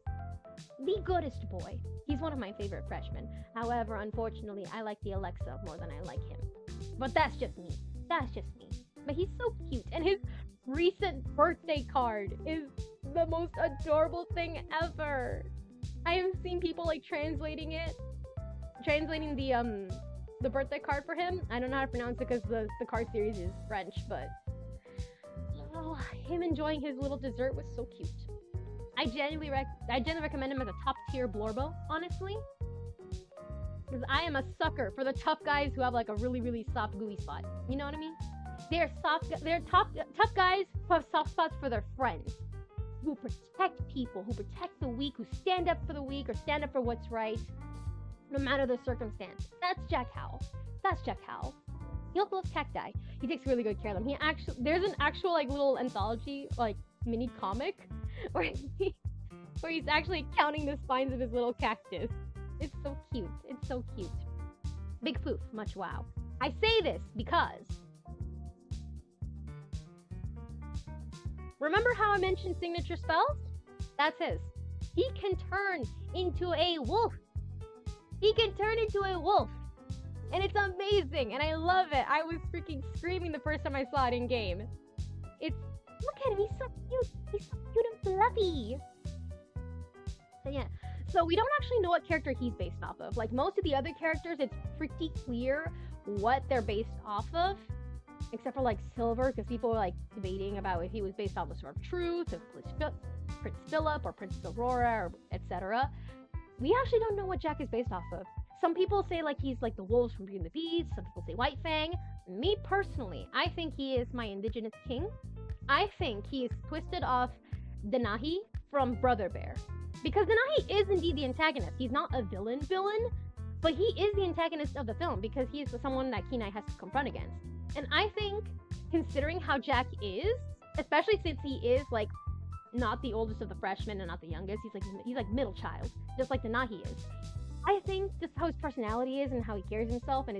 The goodest boy. He's one of my favorite freshmen. However, unfortunately, I like the Alexa more than I like him. But that's just me. But he's so cute, and his recent birthday card is the most adorable thing ever. I have seen people, like, translating the birthday card for him. I don't know how to pronounce it because the card series is French, but him enjoying his little dessert was so cute. I genuinely recommend him as a top tier Blorbo, honestly, because I am a sucker for the tough guys who have like a really, really soft gooey spot. You know what I mean? They're tough guys who have soft spots for their friends, who protect people, who protect the weak, who stand up for the weak or stand up for what's right, no matter the circumstance. That's Jack Howell. He also loves cacti. He takes really good care of them. There's an actual like little anthology, like mini comic, where he's actually counting the spines of his little cactus. It's so cute. Big poof, much wow. I say this because remember how I mentioned signature spells? That's his. He can turn into a wolf. He can turn into a wolf. And it's amazing, and I love it. I was freaking screaming the first time I saw it in game. Look at him, he's so cute. He's so cute and fluffy. So yeah, so we don't actually know what character he's based off of. Like most of the other characters, it's pretty clear what they're based off of. Except for like Silver, because people were like debating about if he was based off the Sword of Truth, of Prince Philip, or Princess Aurora, or etc. We actually don't know what Jack is based off of. Some people say like he's like the wolves from Beauty and the Beast. Some people say White Fang. Me personally, I think he is my indigenous king. I think he is twisted off Denahi from Brother Bear. Because Denahi is indeed the antagonist. He's not a villain, but he is the antagonist of the film because he is someone that Kenai has to confront against. And I think, considering how Jack is, especially since he is like not the oldest of the freshmen and not the youngest, he's like middle child, just like Denahi is. I think just how his personality is and how he carries himself and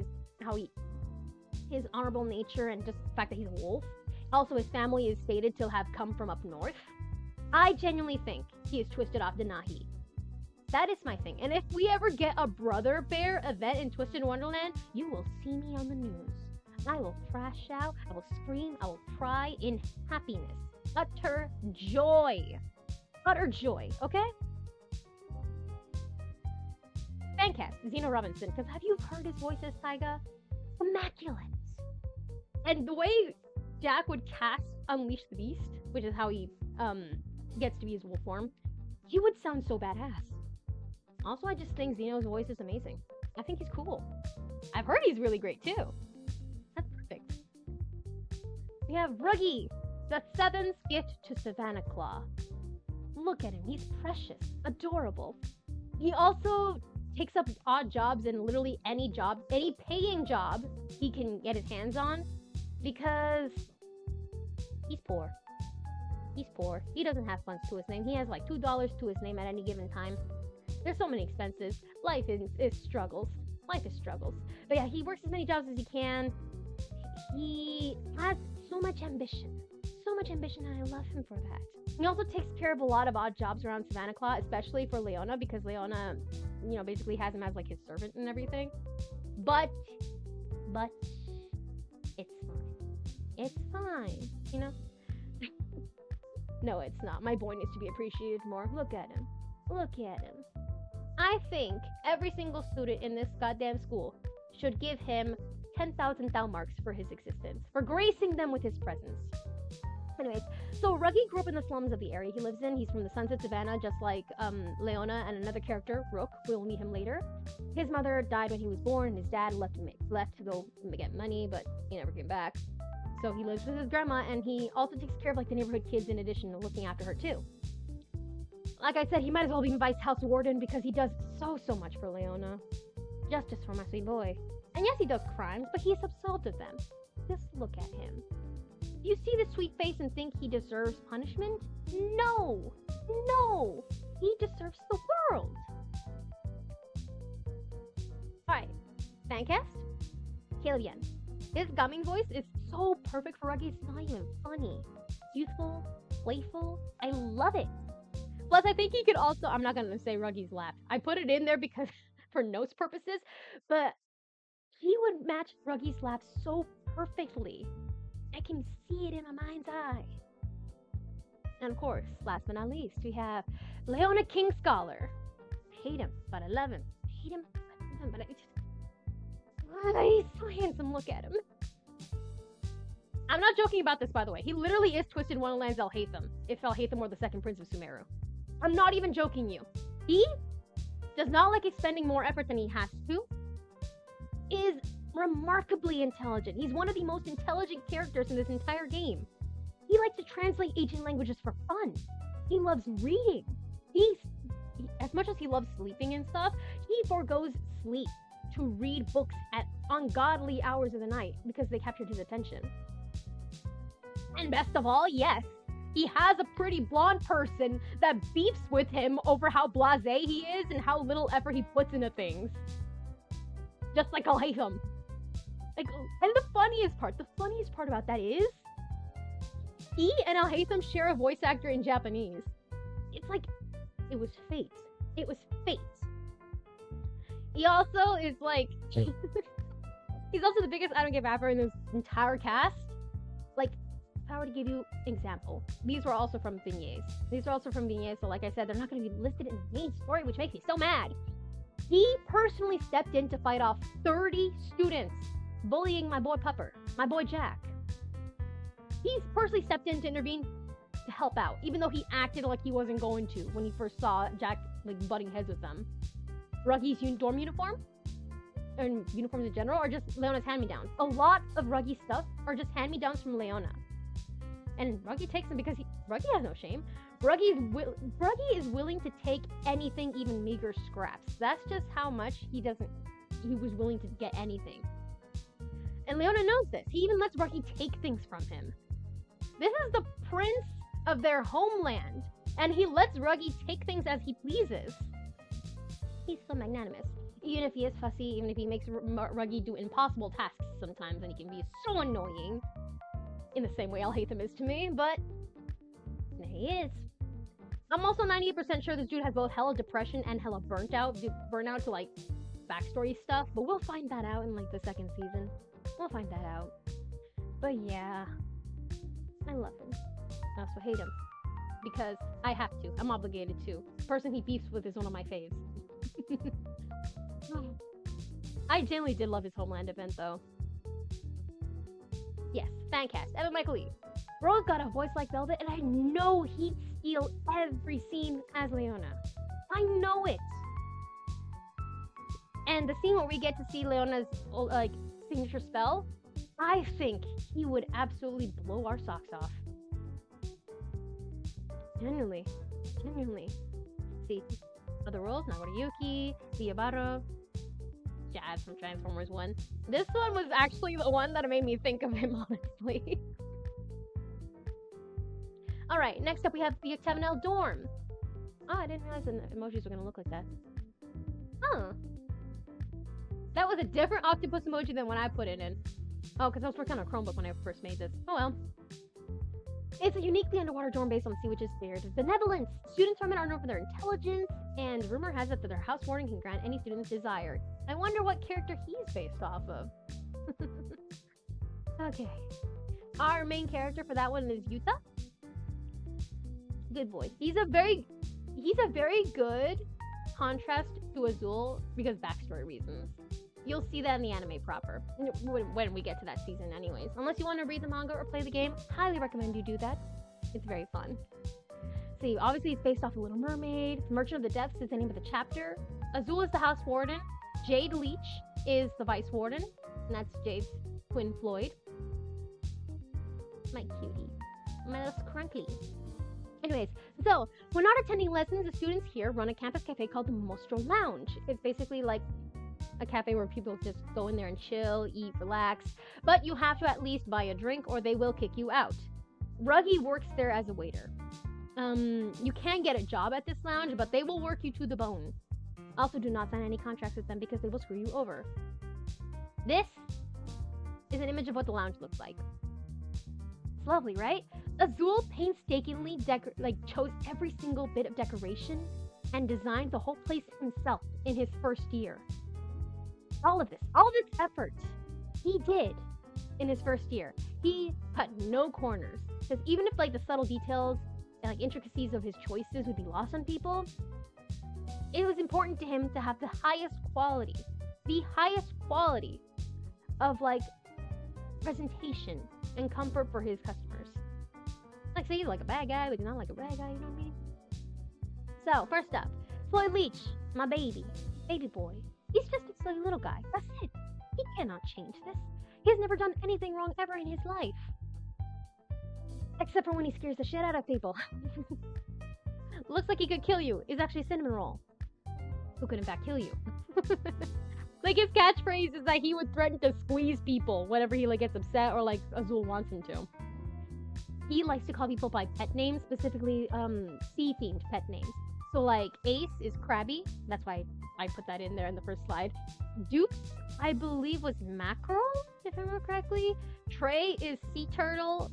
his honorable nature and just the fact that he's a wolf. Also, his family is stated to have come from up north. I genuinely think he is twisted off Denahi. That is my thing. And if we ever get a Brother Bear event in Twisted Wonderland, you will see me on the news. I will thrash out, I will scream, I will cry in happiness. Utter joy. Utter joy, okay? Fancast, Zeno Robinson, because have you heard his voice as Taiga? Immaculate. And the way Jack would cast Unleash the Beast, which is how he gets to be his wolf form, he would sound so badass. Also, I just think Zeno's voice is amazing. I think he's cool. I've heard he's really great too. That's perfect. We have Ruggy, the seventh gift to Savannah Claw. Look at him, he's precious, adorable. He also takes up odd jobs in literally any job, any paying job he can get his hands on because he's poor. He's poor. He doesn't have funds to his name. He has like $2 to his name at any given time. There's so many expenses. Life is struggles. Life is struggles. But yeah, he works as many jobs as he can. He has so much ambition. So much ambition, and I love him for that. He also takes care of a lot of odd jobs around Savannah Claw, especially for Leona, because Leona, basically has him as like his servant and everything. But it's fine. It's fine, you know? No, it's not. My boy needs to be appreciated more. Look at him. Look at him. I think every single student in this goddamn school should give him 10,000 thou marks for his existence, for gracing them with his presence. Anyways, so Ruggy grew up in the slums of the area he lives in. He's from the Sunset Savannah, just like Leona and another character, Rook. We'll meet him later. His mother died when he was born, and his dad left to go get money, but he never came back. So he lives with his grandma, and he also takes care of like the neighborhood kids in addition to looking after her too. Like I said, he might as well be Vice House Warden because he does so much for Leona. Justice for my sweet boy. And yes, he does crimes, but he's absolved of them. Just look at him. You see the sweet face and think he deserves punishment? No! No! He deserves the world! Alright, Fancast? Caleb Yen. His gumming voice is so perfect for Ruggy, it's not even funny. It's youthful, playful, I love it. Plus, I think he could also, I'm not gonna say Ruggy's laugh. I put it in there because, for notes purposes, but he would match Ruggy's laugh so perfectly. I can see it in my mind's eye. And of course, last but not least, we have Leona King Scholar. I hate him, but I love him. I hate him, but I just... he's so handsome, look at him. I'm not joking about this, by the way. He literally is Twisted Wonderland's Alhaitham, if Alhaitham were the second prince of Sumeru. I'm not even joking you. He does not like expending more effort than he has to, is remarkably intelligent. He's one of the most intelligent characters in this entire game. He likes to translate ancient languages for fun. He loves reading. As much as he loves sleeping and stuff, he forgoes sleep to read books at ungodly hours of the night because they captured his attention. And best of all, yes, he has a pretty blonde person that beefs with him over how blasé he is and how little effort he puts into things. just like I'll hate him. Like, and the funniest part about that is he and Al Haytham share a voice actor in Japanese. It's like, it was fate. It was fate. He also is like, he's also the biggest I don't give after in this entire cast. Like, if I were to give you an example, these were also from beignets. So like I said, they're not going to be listed in the main story, which makes me so mad. He personally stepped in to fight off 30 students bullying my boy Pupper, my boy Jack. He's personally stepped in to intervene to help out, even though he acted like he wasn't going to when he first saw Jack like butting heads with them. Ruggy's dorm uniform and uniforms in general are just Leona's hand-me-downs. A lot of Ruggy's stuff are just hand-me-downs from Leona. And Ruggy takes them because Ruggy has no shame. Ruggy is willing to take anything, even meager scraps. That's just how much he was willing to get anything. And Leona knows this. He even lets Ruggy take things from him. This is the prince of their homeland, and he lets Ruggy take things as he pleases. He's so magnanimous. Even if he is fussy, even if he makes Ruggy do impossible tasks sometimes, and he can be so annoying. In the same way Al Haytham is to me, but there he is. I'm also 98% sure this dude has both hella depression and hella burnout to like backstory stuff, but we'll find that out in like the second season. We'll find that out. But yeah, I love him. I also hate him because I have to. I'm obligated to. The person he beefs with is one of my faves. I genuinely did love his Homeland event though. Yes, fan cast. Evan Michael Lee. Bro's got a voice like Velvet, and I know he'd steal every scene as Leona. I know it. And the scene where we get to see Leona's like signature spell, I think he would absolutely blow our socks off. Genuinely. See, other roles: Nagoriyuki, Diabara, Jazz from Transformers 1. This one was actually the one that made me think of him, honestly. Alright, next up we have the Octagonal Dorm. Oh, I didn't realize the emojis were gonna look like that. Huh. That was a different octopus emoji than when I put it in. Oh, because I was working on a Chromebook when I first made this. Oh well. It's a uniquely underwater dorm based on Sea Witch's spirit of benevolence. Students from it are known for their intelligence, and rumor has it that their house warden can grant any student's desire. I wonder what character he's based off of. Okay. Our main character for that one is Yuta. Good boy. He's a very good contrast to Azul because backstory reasons. You'll see that in the anime proper when we get to that season anyways. Unless you want to read the manga or play the game, highly recommend you do that. It's very fun. See, obviously it's based off of Little Mermaid. Merchant of the Depths is the name of the chapter. Azul is the house warden. Jade Leech is the vice warden. And that's Jade's twin Floyd. My cutie. My little scrunkly. Anyways, so when not attending lessons, the students here run a campus cafe called the Mostro Lounge. It's basically like a cafe where people just go in there and chill, eat, relax, but you have to at least buy a drink or they will kick you out. Ruggy works there as a waiter. You can get a job at this lounge, but they will work you to the bone. Also, do not sign any contracts with them because they will screw you over. This is an image of what the lounge looks like. It's lovely, right? Azul painstakingly chose every single bit of decoration and designed the whole place himself in his first year. All of this effort he did in his first year. He cut no corners. Because even if like the subtle details and like intricacies of his choices would be lost on people, it was important to him to have the highest quality of like presentation and comfort for his customers. Like say he's like a bad guy, but he's not like a bad guy, you know what I mean? So first up, Floyd Leach, my baby boy. He's just a silly little guy. That's it. He cannot change this. He's never done anything wrong ever in his life. Except for when he scares the shit out of people. Looks like he could kill you. Is actually a cinnamon roll. Who could in fact kill you? Like his catchphrase is that he would threaten to squeeze people whenever he like gets upset or like Azul wants him to. He likes to call people by pet names, specifically sea-themed pet names. So like Ace is Krabby. That's why I put that in there in the first slide. Duke, I believe, was mackerel, if I remember correctly. Trey is sea turtle.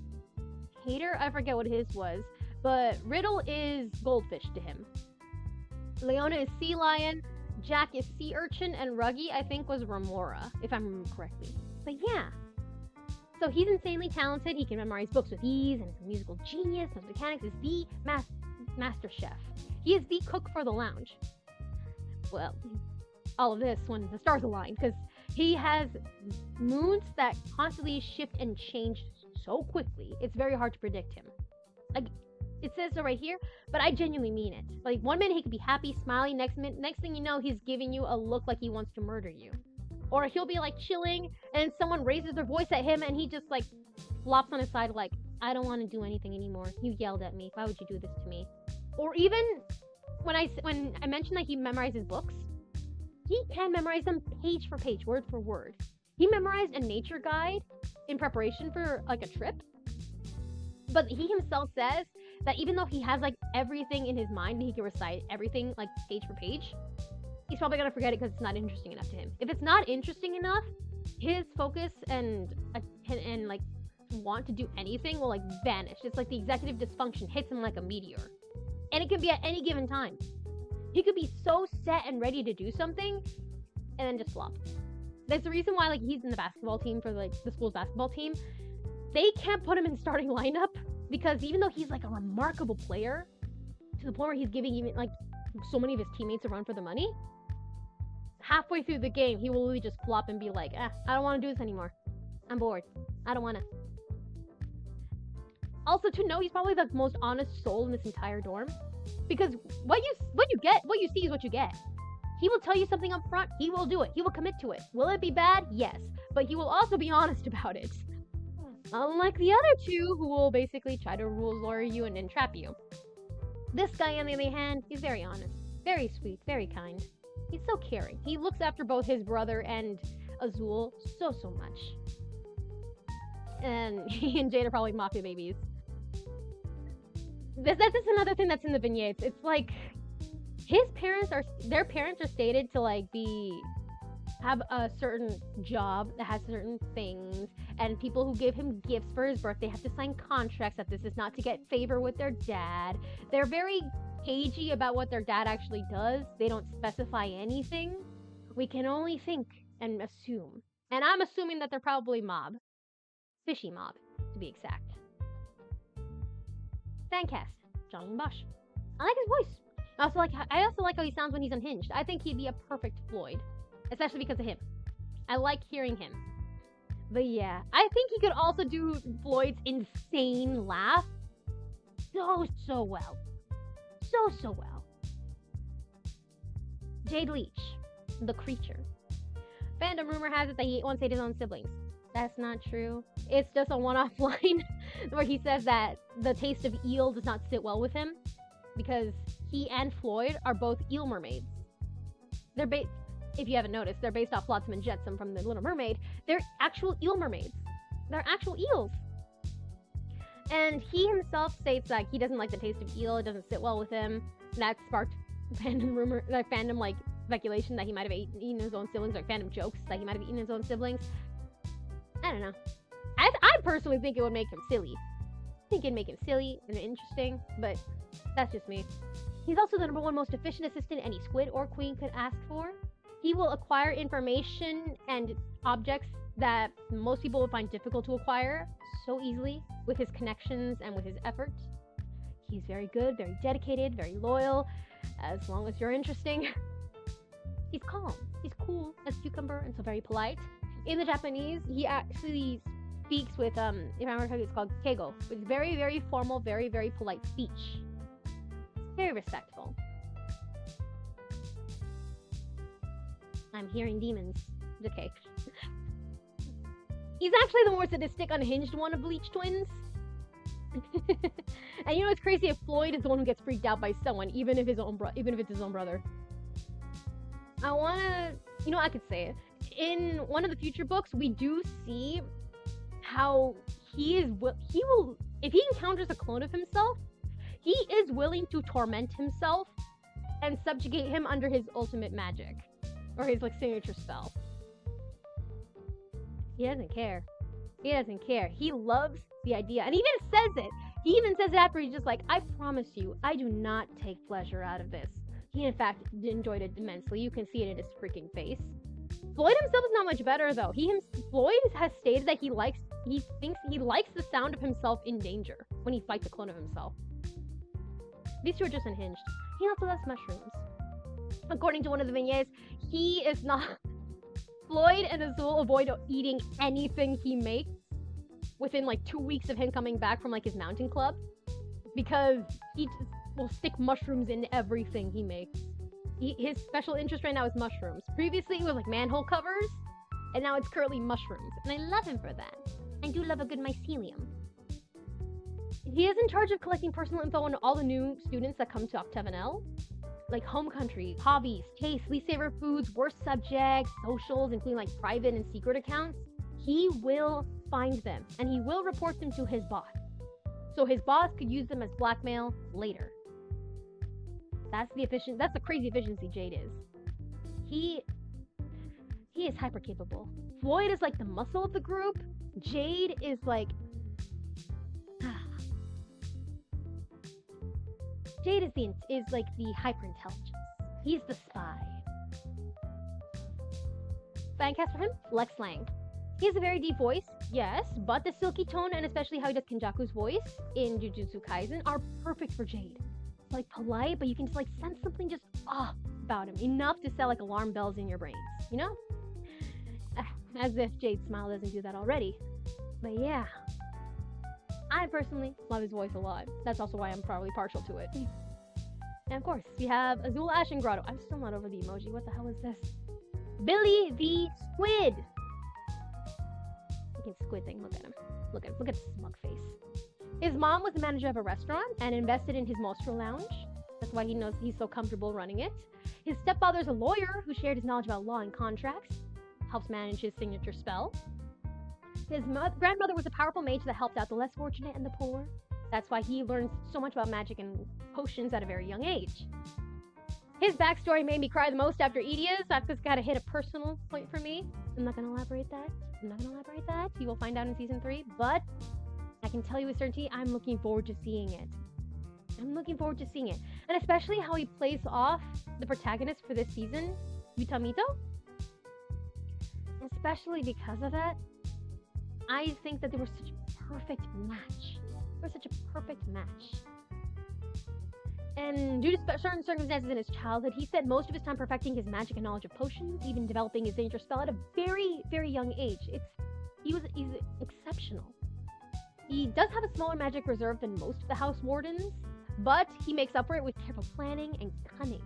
Hater, I forget what his was. But Riddle is goldfish to him. Leona is sea lion. Jack is sea urchin. And Ruggy, I think, was remora, if I remember correctly. But yeah. So he's insanely talented. He can memorize books with ease and is a musical genius. His mechanics is the master chef. He is the cook for the lounge. Well, all of this when the stars align, because he has moons that constantly shift and change so quickly. It's very hard to predict him. Like, it says so right here, but I genuinely mean it. Like, one minute he could be happy, smiling, next thing you know, he's giving you a look like he wants to murder you. Or he'll be like chilling, and someone raises their voice at him, and he just like flops on his side like, I don't want to do anything anymore. You yelled at me. Why would you do this to me? Or even when I mentioned that he memorizes books, he can memorize them page for page, word for word. He memorized a nature guide in preparation for like a trip. But he himself says that even though he has like everything in his mind and he can recite everything like page for page, he's probably gonna forget it because it's not interesting enough to him. If it's not interesting enough, his focus and like want to do anything will like vanish. It's like the executive dysfunction hits him like a meteor. And it can be at any given time. He could be so set and ready to do something and then just flop. That's the reason why like he's in the basketball team for like the school's basketball team. They can't put him in starting lineup because even though he's like a remarkable player to the point where he's giving even like so many of his teammates a run for the money, halfway through the game he will literally just flop and be like, I don't want to do this anymore. I'm bored. I don't want to. Also, to know he's probably the most honest soul in this entire dorm, because what you see is what you get. He will tell you something up front, he will do it. He will commit to it. Will it be bad? Yes. But he will also be honest about it. Unlike the other two, who will basically try to rule lawyer you and entrap you. This guy, on the other hand, he's very honest, very sweet, very kind. He's so caring. He looks after both his brother and Azul so much. And he and Jade are probably mafia babies. That's just another thing that's in the vignettes. It's like their parents are stated to like have a certain job that has certain things, and people who give him gifts for his birthday have to sign contracts that this is not to get favor with their dad. They're very cagey about what their dad actually does. They don't specify anything. We can only think and assume. And I'm assuming that they're probably mob. Fishy mob, to be exact. Fancast, John Bosch. I like his voice. I also like how he sounds when he's unhinged. I think he'd be a perfect Floyd, especially because of him. I like hearing him. But yeah, I think he could also do Floyd's insane laugh so well. So well. Jade Leach, the creature. Fandom rumor has it that he once ate his own siblings. That's not true. It's just a one-off line where he says that the taste of eel does not sit well with him because he and Floyd are both eel mermaids. They're if you haven't noticed, they're based off Flotsam and Jetsam from The Little Mermaid. They're actual eel mermaids. They're actual eels. And he himself states that he doesn't like the taste of eel. It doesn't sit well with him. That sparked fandom like speculation that he might have eaten his own siblings, like fandom jokes that he might have eaten his own siblings. I don't know. I personally think it would make him silly. I think it'd make him silly and interesting, but that's just me. He's also the #1 most efficient assistant any squid or queen could ask for. He will acquire information and objects that most people would find difficult to acquire so easily with his connections and with his efforts. He's very good, very dedicated, very loyal, as long as you're interesting. He's calm, he's cool as cucumber, and so very polite. In the Japanese, he actually speaks with, if I remember correctly, it's called keigo. It's very, very formal, very, very polite speech. Very respectful. I'm hearing demons. Okay. He's actually the more sadistic, unhinged one of Bleach twins. And you know what's crazy? If Floyd is the one who gets freaked out by someone, even if it's his own brother. I could say it. In one of the future books, we do see how he will, if he encounters a clone of himself, he is willing to torment himself and subjugate him under his ultimate magic. Or his, like, signature spell. He doesn't care. He doesn't care. He loves the idea. And he even says it. He even says it after he's just like, I promise you, I do not take pleasure out of this. He, in fact, enjoyed it immensely. You can see it in his freaking face. Floyd himself is not much better, though. Floyd has stated that he thinks he likes the sound of himself in danger when he fights a clone of himself. These two are just unhinged. He also loves mushrooms. According to one of the vignettes, he is not... Floyd and Azul avoid eating anything he makes within, like, 2 weeks of him coming back from, like, his mountain club. Because he just will stick mushrooms in everything he makes. His special interest right now is mushrooms. Previously, it was, like, manhole covers. And now it's currently mushrooms. And I love him for that. I do love a good mycelium. He is in charge of collecting personal info on all the new students that come to Octagonal. Like home country, hobbies, tastes, least favorite foods, worst subjects, socials, including like private and secret accounts. He will find them and he will report them to his boss. So his boss could use them as blackmail later. That's the crazy efficiency Jade is. He is hyper capable. Floyd is like the muscle of the group. Jade is like Jade is like the hyper intelligence. He's the spy. Fan cast for him, Lex Lang. He has a very deep voice, yes, but the silky tone and especially how he does Kenjaku's voice in Jujutsu Kaisen are perfect for Jade. It's like polite, but you can just like sense something just about him, enough to set like alarm bells in your brains, you know? As if Jade's smile doesn't do that already. But yeah. I personally love his voice a lot. That's also why I'm probably partial to it. And of course, we have Azul Ash and Grotto. I'm still not over the emoji. What the hell is this? Billy the Squid. Looking squid thing. Look at him. Look at his smug face. His mom was the manager of a restaurant and invested in his Mostro Lounge. That's why he knows he's so comfortable running it. His stepfather's a lawyer who shared his knowledge about law and contracts. Helps manage his signature spell. His grandmother was a powerful mage that helped out the less fortunate and the poor. That's why he learns so much about magic and potions at a very young age. His backstory made me cry the most after Edia's. I've just got to hit a personal point for me. I'm not going to elaborate that. You will find out in season 3. But I can tell you with certainty, I'm looking forward to seeing it. And especially how he plays off the protagonist for this season, Yutamito. Especially because of that, I think that they were such a perfect match. And due to certain circumstances in his childhood, he spent most of his time perfecting his magic and knowledge of potions, even developing his signature spell at a very, very young age. He's exceptional. He does have a smaller magic reserve than most of the House Wardens, but he makes up for it with careful planning and cunning.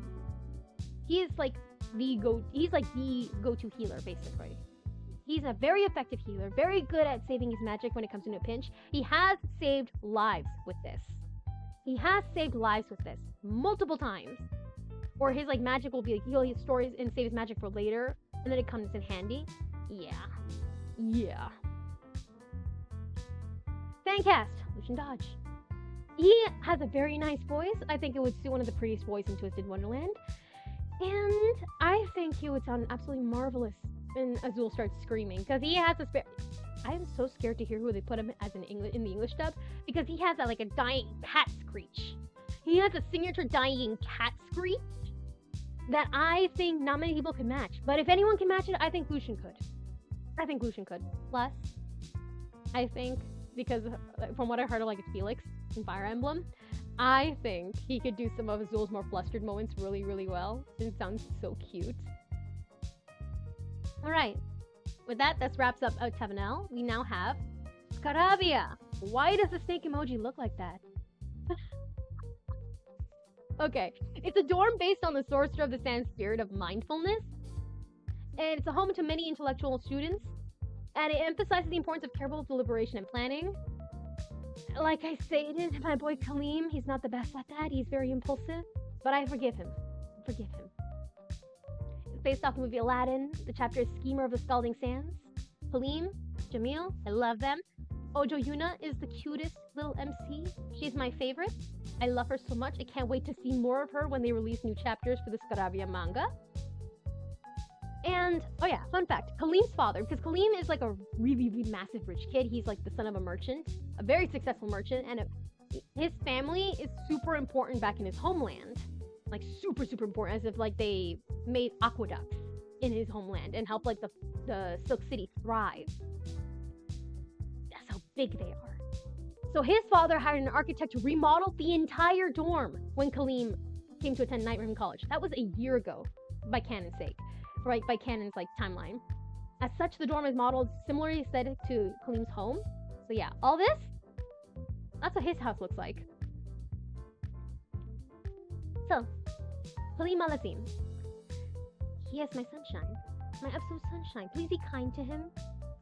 He's like the go-to healer, basically. He's a very effective healer, very good at saving his magic when it comes into a pinch. He has saved lives with this. Multiple times. Or his like magic will be like heal his stories and save his magic for later, and then it comes in handy. Yeah. Fan cast, Lucian Dodge. He has a very nice voice. I think it would suit one of the prettiest voices in Twisted Wonderland. And I think he would sound absolutely marvelous when Azul starts screaming, because he has a I am so scared to hear who they put him as in the English dub, because he has that like a dying cat screech. He has a signature dying cat screech that I think not many people can match. But if anyone can match it, I think Lucian could. Plus, I think, because from what I heard of like Felix in Fire Emblem, I think he could do some of Azul's more flustered moments really, really well. It sounds so cute. Alright, with that wraps up Octagonal. We now have Scarabia. Why does the snake emoji look like that? Okay, it's a dorm based on the Sorcerer of the Sand spirit of mindfulness. And it's a home to many intellectual students. And it emphasizes the importance of careful deliberation and planning. Like I stated, my boy Kaleem, he's not the best at that. He's very impulsive. But I forgive him. It's based off the movie Aladdin. The chapter is Schemer of the Scalding Sands. Kaleem, Jamil, I love them. Ojo Yuna is the cutest little MC. She's my favorite. I love her so much. I can't wait to see more of her when they release new chapters for the Scaravia manga. And, oh yeah, fun fact, Kalim's father, because Kalim is like a really, really massive rich kid. He's like the son of a merchant, a very successful merchant, and his family is super important back in his homeland. Like super, super important, as if like they made aqueducts in his homeland and helped like the Silk City thrive. That's how big they are. So his father hired an architect to remodel the entire dorm when Kalim came to attend Night Raven College. That was a year ago, by canon's sake. Right, by canon's like timeline. As such, the dorm is modeled similarly aesthetic to Kalim's home. So yeah, all this, that's what his house looks like. So, Kalim Malazim. He is my sunshine. My absolute sunshine. Please be kind to him.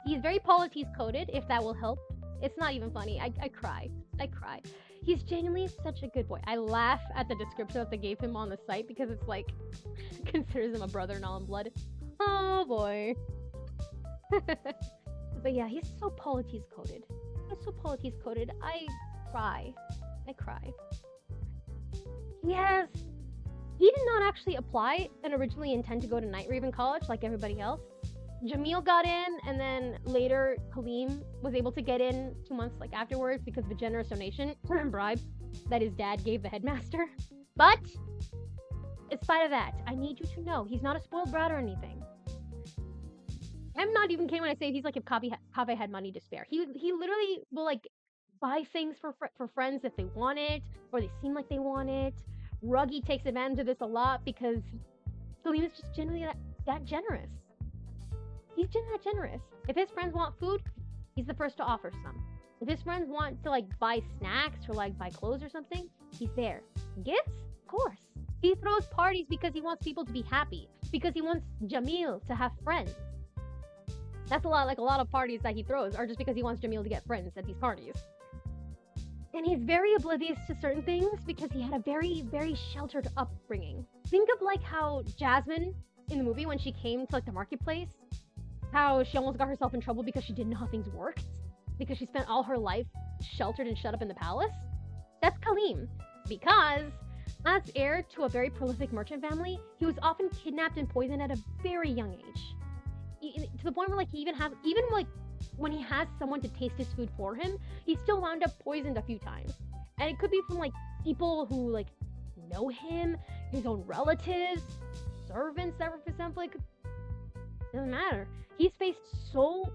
He's very polities coded, if that will help. It's not even funny. I cry. I cry. He's genuinely such a good boy. I laugh at the description that they gave him on the site because it's like, considers him a brother in all in blood. Oh boy. But yeah, he's so polities coded. He's so polities coded. I cry. I cry. Yes. He did not actually apply and originally intend to go to Night Raven College like everybody else. Jamil got in, and then later Kalim was able to get in 2 months like afterwards because of a generous donation bribe that his dad gave the headmaster. But in spite of that, I need you to know he's not a spoiled brat or anything. I'm not even kidding when I say he's like if Kaveh had money to spare. He literally will like buy things for friends if they want it or they seem like they want it. Ruggy takes advantage of this a lot because Kalim is just genuinely that generous. He's just that generous. If his friends want food, he's the first to offer some. If his friends want to like buy snacks or like buy clothes or something, he's there. Gifts? Of course. He throws parties because he wants people to be happy. Because he wants Jamil to have friends. That's a lot of parties that he throws are just because he wants Jamil to get friends at these parties. And he's very oblivious to certain things because he had a very, very sheltered upbringing. Think of like how Jasmine in the movie when she came to like the marketplace, how she almost got herself in trouble because she didn't know how things worked, because she spent all her life sheltered and shut up in the palace. That's Kalim, because as heir to a very prolific merchant family, he was often kidnapped and poisoned at a very young age, to the point where like even when he has someone to taste his food for him, he still wound up poisoned a few times. And it could be from like people who like know him, his own relatives, servants that represent like, doesn't matter. He's faced so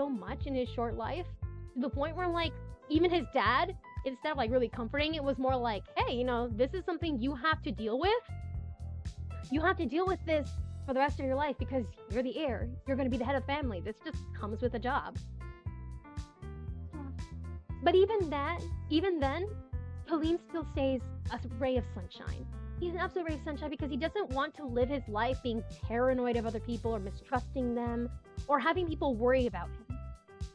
much in his short life to the point where like even his dad, instead of like really comforting, it was more like, hey, you know, this is something you have to deal with. You have to deal with this for the rest of your life because you're the heir. You're going to be the head of the family. This just comes with a job. But even then, Kalim still stays a ray of sunshine. He's an absolute ray of sunshine because he doesn't want to live his life being paranoid of other people or mistrusting them or having people worry about him.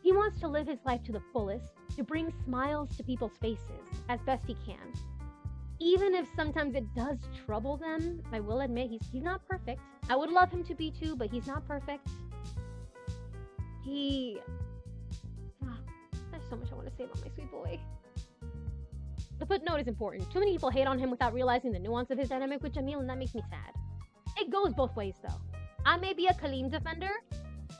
He wants to live his life to the fullest, to bring smiles to people's faces as best he can. Even if sometimes it does trouble them, I will admit he's not perfect. I would love him to be too, but he's not perfect. There's so much I want to say about my sweet boy. The footnote is important. Too many people hate on him without realizing the nuance of his dynamic with Jamil, and that makes me sad. It goes both ways, though. I may be a Kalim defender,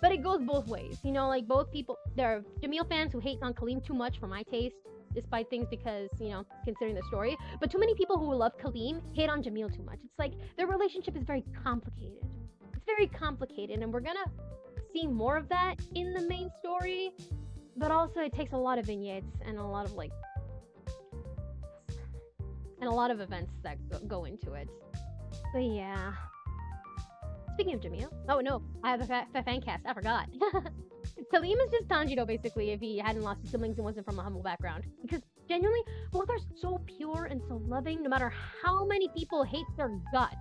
but it goes both ways. You know, like both people, there are Jamil fans who hate on Kalim too much for my taste, despite things because, you know, considering the story. But too many people who love Kalim hate on Jamil too much. It's like their relationship is very complicated. It's very complicated, and we're gonna see more of that in the main story. But also, it takes a lot of vignettes and a lot of like, and a lot of events that go into it. But yeah. Speaking of Jamil, oh no, I have a fan cast. I forgot. Kalim is just Tanjiro basically if he hadn't lost his siblings and wasn't from a humble background. Because genuinely, both are so pure and so loving no matter how many people hate their guts.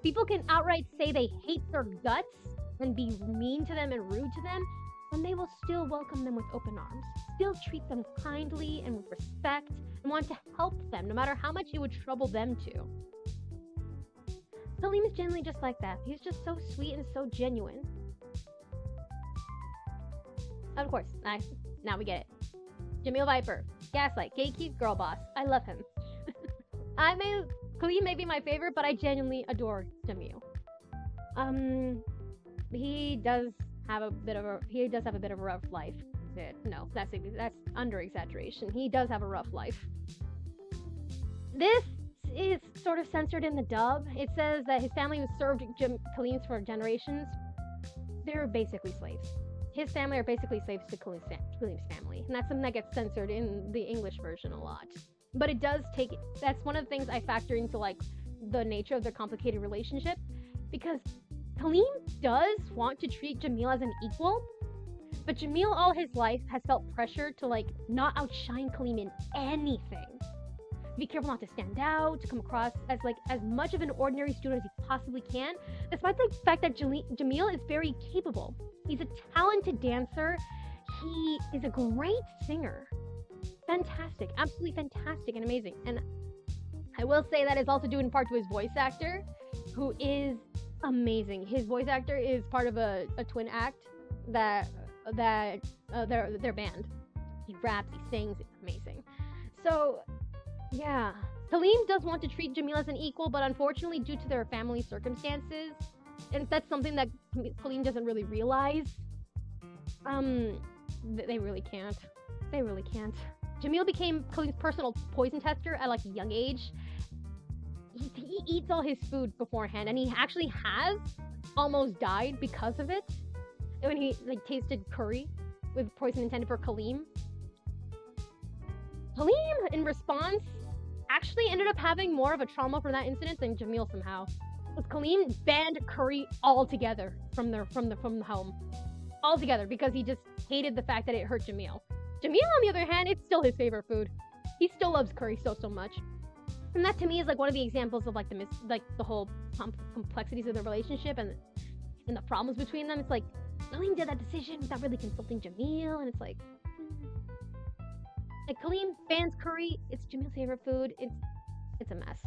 People can outright say they hate their guts and be mean to them and rude to them, and they will still welcome them with open arms, still treat them kindly and with respect, and want to help them no matter how much it would trouble them to. Kalim is genuinely just like that. He's just so sweet and so genuine. Of course, now we get it. Jamil Viper, Gaslight, Gatekeep, Girl Boss. I love him. Khalid may be my favorite, but I genuinely adore Jamil. He does have a bit of a rough life. No, that's under exaggeration. He does have a rough life. This is sort of censored in the dub. It says that his family was served Kaleem's for generations. They're basically slaves. His family are basically slaves to Kaleem's family. And that's something that gets censored in the English version a lot. But it does that's one of the things I factor into, like, the nature of their complicated relationship. Because Kaleem does want to treat Jamil as an equal, but Jamil all his life has felt pressure to, like, not outshine Kaleem in anything. Be careful not to stand out, to come across as much of an ordinary student as he possibly can, despite the fact that Jamil is very capable. He's a talented dancer. He is a great singer. Fantastic, absolutely fantastic and amazing. And I will say that is also due in part to his voice actor, who is amazing. His voice actor is part of a twin act that their band. He raps, he sings, it's amazing. So yeah, Kaleem does want to treat Jamil as an equal, but unfortunately, due to their family circumstances, and that's something that Kaleem doesn't really realize, they really can't. They really can't. Jamil became Kaleem's personal poison tester at, like, a young age. He eats all his food beforehand, and he actually has almost died because of it. When he, like, tasted curry with poison intended for Kaleem. Kaleem, in response, actually ended up having more of a trauma from that incident than Jamil somehow. Because Kaleem banned curry altogether from the home. Altogether, because he just hated the fact that it hurt Jamil. Jamil, on the other hand, it's still his favorite food. He still loves curry so much. And that, to me, is, like, one of the examples of, like, the whole complexities of the relationship and the problems between them. It's like, Kaleem did that decision without really consulting Jamil, and it's like Kaleem bans curry. It's Jamil's favorite food. It's a mess.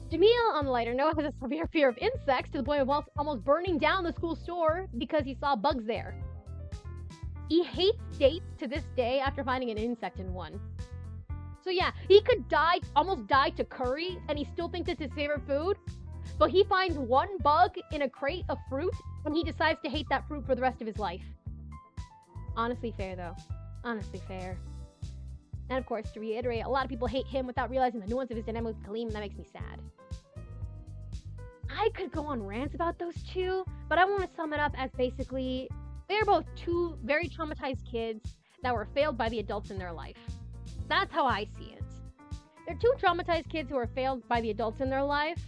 Jamil, on the lighter note, has a severe fear of insects to the point of almost burning down the school store because he saw bugs there. He hates dates to this day after finding an insect in one. So yeah, he could almost die to curry, and he still thinks it's his favorite food, but he finds one bug in a crate of fruit, and he decides to hate that fruit for the rest of his life. Honestly fair, though. Honestly fair. And of course, to reiterate, a lot of people hate him without realizing the nuance of his dynamic with Kaleem, and that makes me sad. I could go on rants about those two, but I want to sum it up as basically, they're both two very traumatized kids that were failed by the adults in their life. That's how I see it. They're two traumatized kids who are failed by the adults in their life.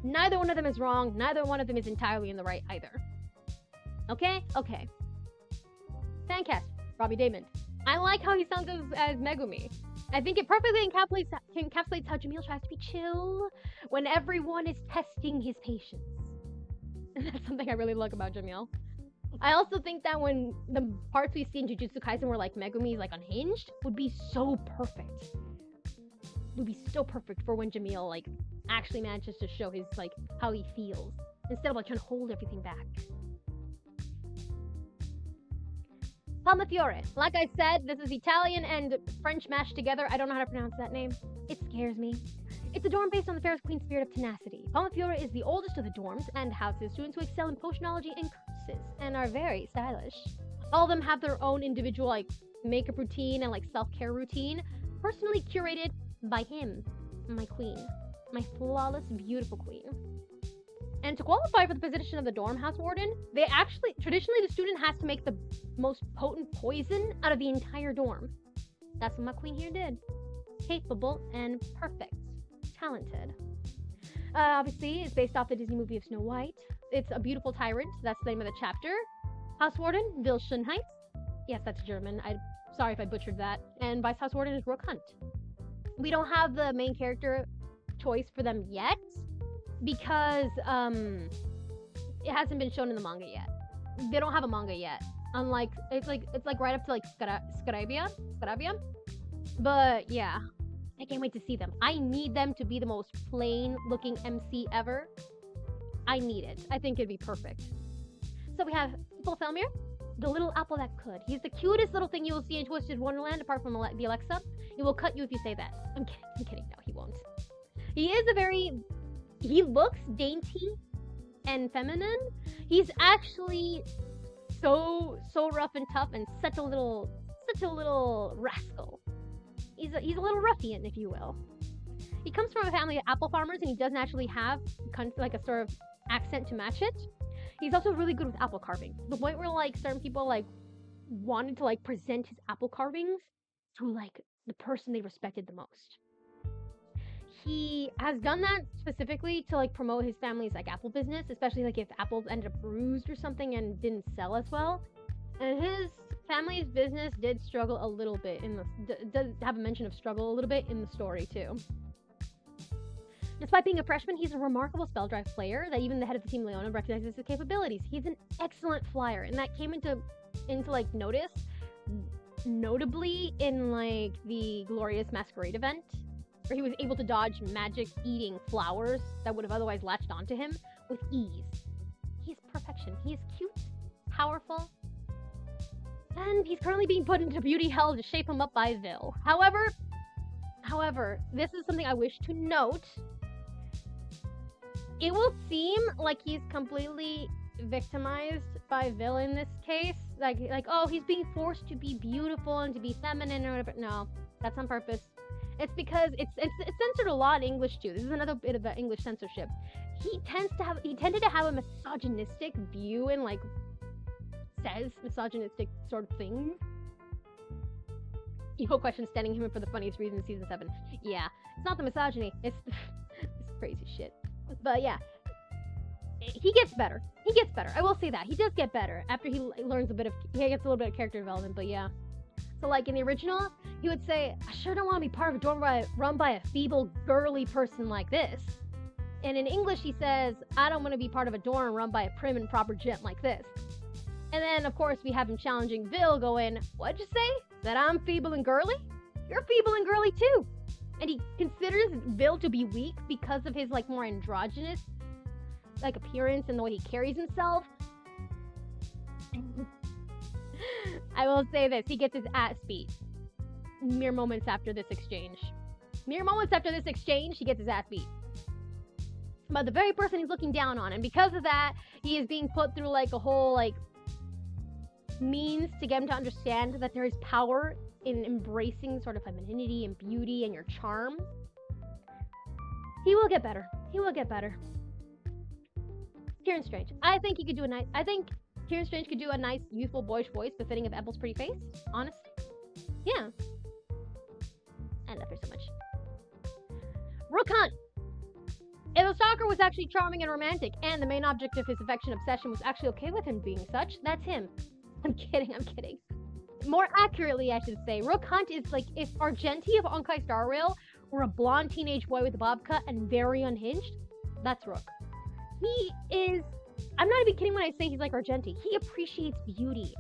Neither one of them is wrong. Neither one of them is entirely in the right either. Okay? Okay. Fancast, Robbie Damon. I like how he sounds as Megumi. I think it perfectly encapsulates how Jamil tries to be chill when everyone is testing his patience. And that's something I really like about Jamil. I also think that when the parts we see in Jujutsu Kaisen were like Megumi's like unhinged would be so perfect. Would be so perfect for when Jamil like actually manages to show his like how he feels instead of like trying to hold everything back. Palmafiore. Like I said, this is Italian and French mashed together. I don't know how to pronounce that name. It scares me. It's a dorm based on the Ferris Queen spirit of tenacity. Palmafiore is the oldest of the dorms and houses students who excel in potionology and curses and are very stylish. All of them have their own individual like makeup routine and like self-care routine, personally curated by him, my queen, my flawless, beautiful queen. And to qualify for the position of the dorm house warden, traditionally the student has to make the most potent poison out of the entire dorm. That's what my queen here did. Capable and perfect. Talented. Obviously, it's based off the Disney movie of Snow White. It's a beautiful tyrant. That's the name of the chapter. House warden, Wilschenheit. Yes, that's German. Sorry if I butchered that. And vice house warden is Rook Hunt. We don't have the main character choice for them yet because it hasn't been shown in the manga yet. They don't have a manga yet. Unlike it's like right up to like Scarabia. But yeah, I can't wait to see them. I need them to be the most plain looking MC ever. I need it. I think it'd be perfect. So we have Paul Felmir, the little apple that could. He's the cutest little thing you will see in Twisted Wonderland, apart from the Alexa. He will cut you if you say that. I'm kidding. No, he won't. He looks dainty and feminine. He's actually so rough and tough and such a little rascal. He's a little ruffian, if you will. He comes from a family of apple farmers, and he doesn't actually have like a sort of accent to match it. He's also really good with apple carving. The point where like certain people like wanted to like present his apple carvings to like the person they respected the most. He has done that specifically to like promote his family's like apple business, especially like if apples ended up bruised or something and didn't sell as well. And his family's business did struggle a little bit does have a mention of struggle a little bit in the story too. Despite being a freshman, he's a remarkable spell drive player that even the head of the team, Leona, recognizes his capabilities. He's an excellent flyer, and that came into like notice, notably in like the Glorious Masquerade event, where he was able to dodge magic-eating flowers that would have otherwise latched onto him with ease. He's perfection. He's cute, powerful, and he's currently being put into beauty hell to shape him up by Vil. However, this is something I wish to note. It will seem like he's completely victimized by Vil in this case. Like, oh, he's being forced to be beautiful and to be feminine or whatever. No, that's on purpose. It's because it's censored a lot in English too. This is another bit of the English censorship. He tended to have a misogynistic view and like says misogynistic sort of things. Evil Question standing him for the funniest reason in season 7. Yeah, it's not the misogyny. It's crazy shit. But yeah, he gets better. I will say that he does get better after he learns he gets a little bit of character development. But yeah, so like in the original, he would say, "I sure don't want to be part of a dorm run by a feeble, girly person like this." And in English, he says, "I don't want to be part of a dorm run by a prim and proper gent like this." And then, of course, we have him challenging Vil, going, "What'd you say? That I'm feeble and girly? You're feeble and girly too." And he considers Vil to be weak because of his like more androgynous like appearance and the way he carries himself. I will say this, he gets his ass beat mere moments after this exchange. He gets his ass beat by the very person he's looking down on, and because of that, he is being put through like a whole like means to get him to understand that there is power in embracing sort of femininity and beauty and your charm. He will get better. Kieran Strange. I think Kieran Strange could do a nice, youthful, boyish voice befitting of Apple's pretty face. Honestly. Yeah. I love her so much. Rook Hunt. If a stalker was actually charming and romantic, and the main object of his affection obsession was actually okay with him being such, that's him. I'm kidding. More accurately, I should say, Rook Hunt is like if Argenti of Onkai Star Rail were a blonde teenage boy with a bob cut and very unhinged. That's Rook. He is... I'm not even kidding when I say he's like Argenti. He appreciates beauty.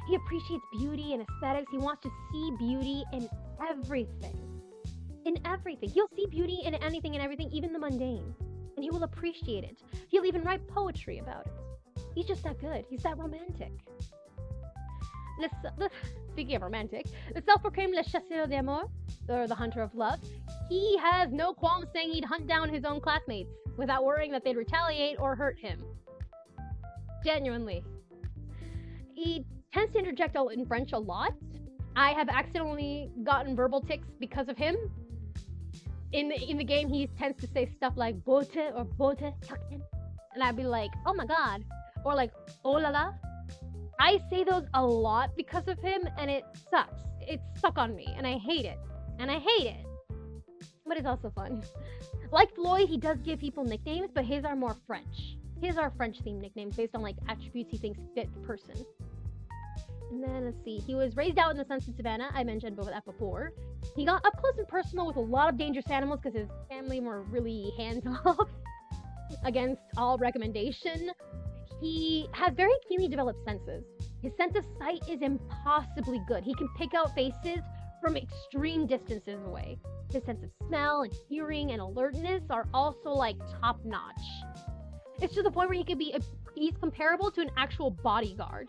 And aesthetics. He wants to see beauty in everything. He'll see beauty in anything and everything, even the mundane. And he will appreciate it. He'll even write poetry about it. He's just that good. He's that romantic. Speaking of romantic, the self-proclaimed Le Chasseur d'Amour, or the Hunter of Love, he has no qualms saying he'd hunt down his own classmates without worrying that they'd retaliate or hurt him. Genuinely. He tends to interject in French a lot. I have accidentally gotten verbal tics because of him. In the game, he tends to say stuff like "bote" or "bote captain," and I'd be like, "Oh my god," or like "oh la la." I say those a lot because of him, and it sucks. It's stuck on me, and I hate it. But it's also fun. Like Floyd, he does give people nicknames, but his are more French. His are French-themed nicknames based on like attributes he thinks fit the person. And then let's see, he was raised out in the Sunset Savannah. I mentioned that before. He got up close and personal with a lot of dangerous animals because his family were really hands-off against all recommendation. He has very keenly developed senses. His sense of sight is impossibly good. He can pick out faces from extreme distances away. His sense of smell and hearing and alertness are also like top-notch. It's to the point where he's comparable to an actual bodyguard.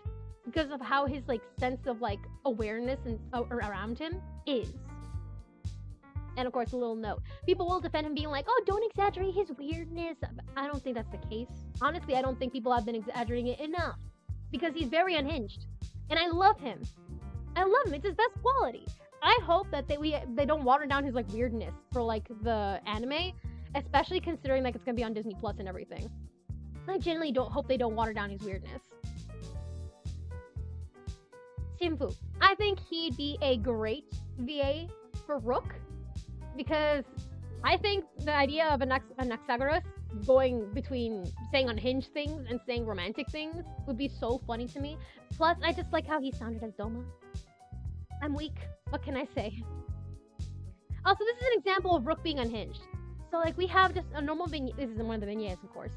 because of how his like sense of like awareness and around him is. And of course, a little note. People will defend him being like, oh, don't exaggerate his weirdness. I don't think that's the case. Honestly, I don't think people have been exaggerating it enough. Because he's very unhinged. And I love him. I love him. It's his best quality. I hope that they don't water down his like weirdness for like the anime. Especially considering like it's going to be on Disney Plus and everything. I genuinely hope they don't water down his weirdness. Simfu. I think he'd be a great VA for Rook. Because I think the idea of an Anaxagoras going between saying unhinged things and saying romantic things would be so funny to me. Plus, I just like how he sounded as Doma. I'm weak. What can I say? Also, this is an example of Rook being unhinged. So, like, we have just a normal vignette. This isn't one of the vignettes, of course.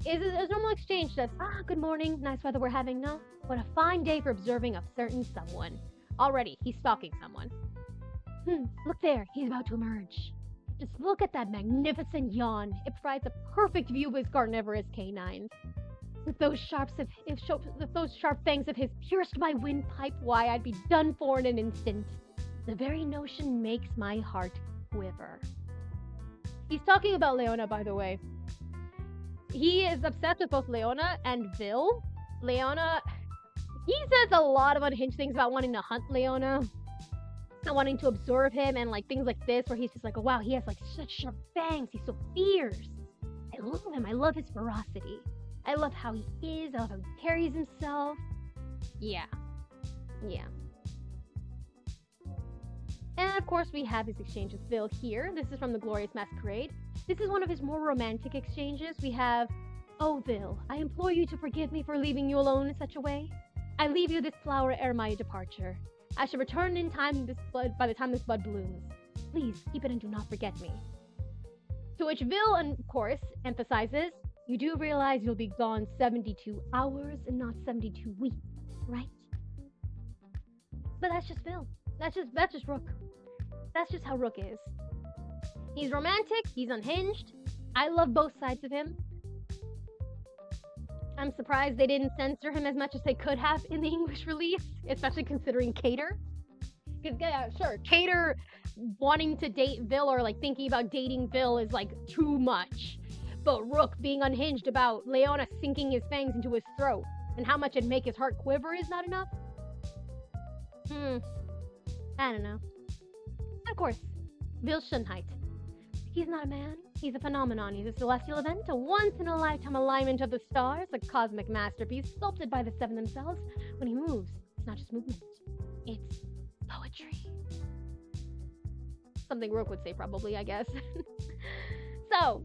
It's a normal exchange that's, good morning, nice weather we're having. No, what a fine day for observing a certain someone. Already, he's stalking someone. Look there, he's about to emerge. Just look at that magnificent yawn. It provides a perfect view of his carnivorous canines. If those sharp fangs of his pierced my windpipe, why, I'd be done for in an instant. The very notion makes my heart quiver. He's talking about Leona, by the way. He is obsessed with both Leona and Vil. Leona, he says a lot of unhinged things about wanting to hunt Leona. And wanting to observe him and like things like this where he's just like, oh wow, he has like such sharp fangs, he's so fierce. I love him, I love his ferocity. I love how he is, I love how he carries himself. Yeah. And of course we have his exchange with Vil here. This is from the Glorious Masquerade. This is one of his more romantic exchanges. We have, oh Vil, I implore you to forgive me for leaving you alone in such a way. I leave you this flower ere my departure. I shall return in time by the time this bud blooms. Please, keep it and do not forget me. To which Vil, of course, emphasizes, you do realize you'll be gone 72 hours and not 72 weeks, right? But that's just Vil. That's just Rook. That's just how Rook is. He's romantic, he's unhinged. I love both sides of him. I'm surprised they didn't censor him as much as they could have in the English release, especially considering Cater. Because, yeah, sure, Cater wanting to date Vil or, like, thinking about dating Vil is, like, too much. But Rook being unhinged about Leona sinking his fangs into his throat and how much it'd make his heart quiver is not enough? I don't know. Of course, Vil Schönheit. He's not a man. He's a phenomenon. He's a celestial event, a once-in-a-lifetime alignment of the stars, a cosmic masterpiece sculpted by the seven themselves. When he moves, it's not just movement. It's poetry. Something Rook would say probably, I guess. So,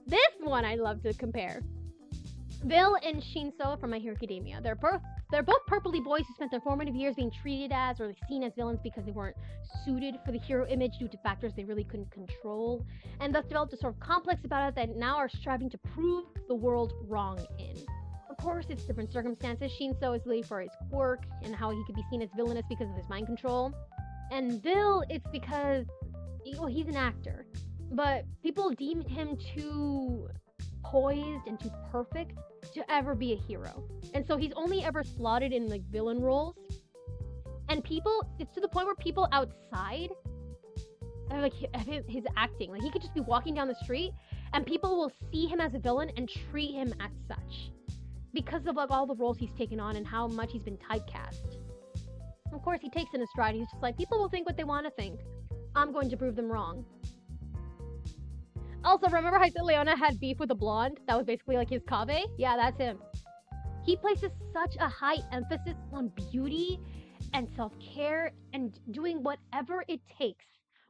this one I love to compare. Vil and Shinso from My Hero Academia. They're both purpley boys who spent their formative years being treated as or seen as villains because they weren't suited for the hero image due to factors they really couldn't control, and thus developed a sort of complex about it that now are striving to prove the world wrong in. Of course, it's different circumstances. Shinso is really for his quirk and how he could be seen as villainous because of his mind control. And Vil, it's because, well, he's an actor, but people deem him too poised and too perfect to ever be a hero. And so he's only ever slotted in like villain roles. And it's to the point where people outside are like his acting. Like he could just be walking down the street and people will see him as a villain and treat him as such. Because of like all the roles he's taken on and how much he's been typecast. Of course he takes it in stride. He's just like, people will think what they want to think. I'm going to prove them wrong. Also, remember how I said Leona had beef with a blonde? That was basically like his Kave? Yeah, that's him. He places such a high emphasis on beauty and self-care and doing whatever it takes,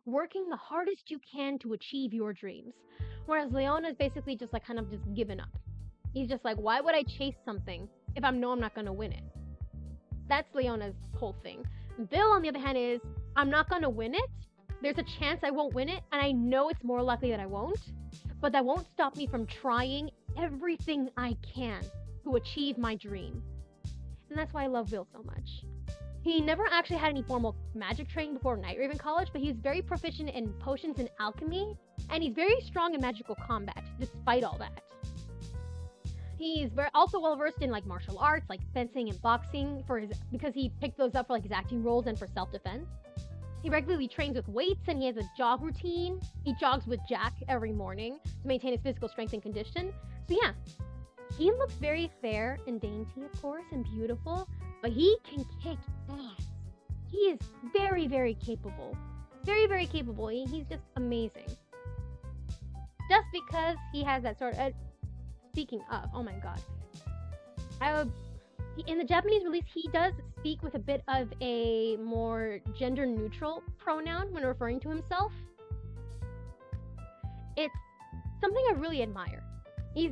working the hardest you can to achieve your dreams. Whereas Leona is basically just like kind of just given up. He's just like, why would I chase something if I know I'm not going to win it? That's Leona's whole thing. Vil, on the other hand, is I'm not going to win it. There's a chance I won't win it, and I know it's more likely that I won't, but that won't stop me from trying everything I can to achieve my dream. And that's why I love Vil so much. He never actually had any formal magic training before Night Raven College, but he's very proficient in potions and alchemy, and he's very strong in magical combat, despite all that. He's also well versed in like martial arts, like fencing and boxing, because he picked those up for like his acting roles and for self-defense. He regularly trains with weights and he has a jog routine. He jogs with Jack every morning to maintain his physical strength and condition. So yeah, he looks very fair and dainty, of course, and beautiful, but he can kick ass. He is very, very capable. Very, very capable. He's just amazing. Just because he has that sort of... Speaking of, oh my god. In the Japanese release, he does speak with a bit of a more gender-neutral pronoun when referring to himself. It's something I really admire. He's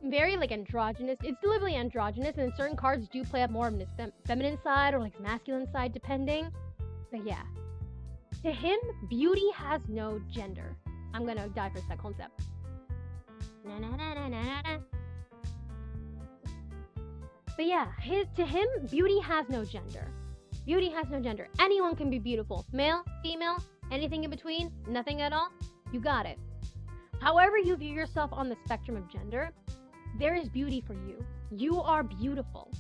very like androgynous. It's deliberately androgynous, and certain cards do play up more of his feminine side or like his masculine side, depending. But yeah, to him, beauty has no gender. I'm gonna die for that concept. Na, na, na, na, na, na. But yeah, to him, beauty has no gender. Beauty has no gender. Anyone can be beautiful. Male, female, anything in between, nothing at all. You got it. However you view yourself on the spectrum of gender, there is beauty for you. You are beautiful.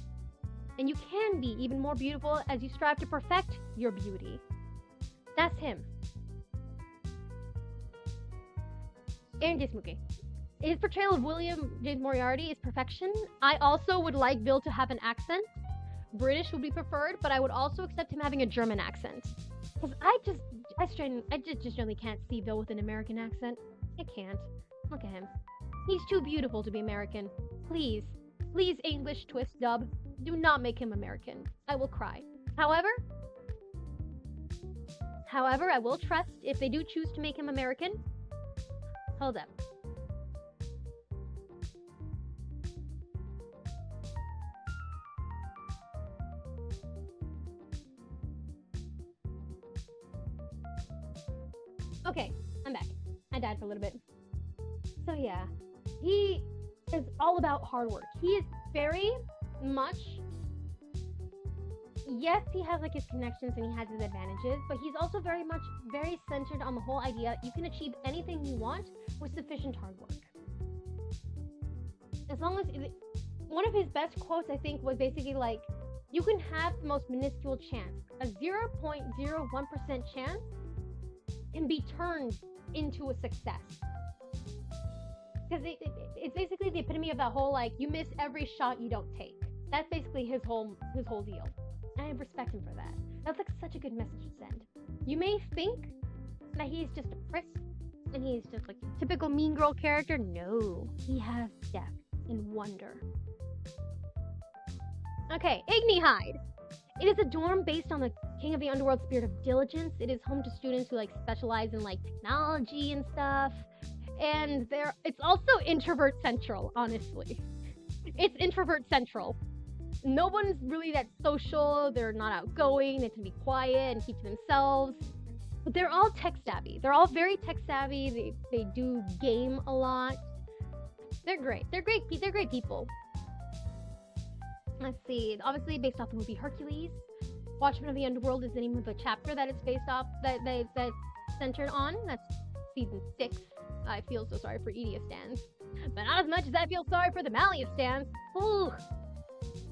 And you can be even more beautiful as you strive to perfect your beauty. That's him. Aaron Dismuke. His portrayal of William James Moriarty is perfection. I also would like Bill to have an accent. British would be preferred, but I would also accept him having a German accent. Because I just generally can't see Bill with an American accent. I can't. Look at him. He's too beautiful to be American. Please, English twist dub, do not make him American. I will cry. However, I will trust if they do choose to make him American. Hold up. Okay, I'm back. I died for a little bit. So yeah, he is all about hard work. He is very much... Yes, he has like his connections and he has his advantages, but he's also very centered on the whole idea you can achieve anything you want with sufficient hard work. As long as... One of his best quotes, I think, was basically like, you can have the most minuscule chance. A 0.01% chance can be turned into a success. Because it's basically the epitome of that whole, like, you miss every shot you don't take. That's basically his whole deal. I respect him for that. That's like such a good message to send. You may think that he's just a prick and he's just like a typical mean girl character. No, he has depth and wonder. Okay, Ignihyde. It is a dorm based on the King of the Underworld spirit of diligence. It is home to students who like specialize in like technology and stuff. And it's also introvert central, honestly. It's introvert central. No one's really that social. They're not outgoing. They tend to be quiet and keep to themselves. But they're all tech savvy. They're all very tech savvy. They do game a lot. They're great. They're great people. Let's see. Obviously based off the movie Hercules. Watchmen of the Underworld is the name of the chapter that it's based off, that's centered on. That's season 6. I feel so sorry for Edia stans. But not as much as I feel sorry for the Malia stans. Ooh.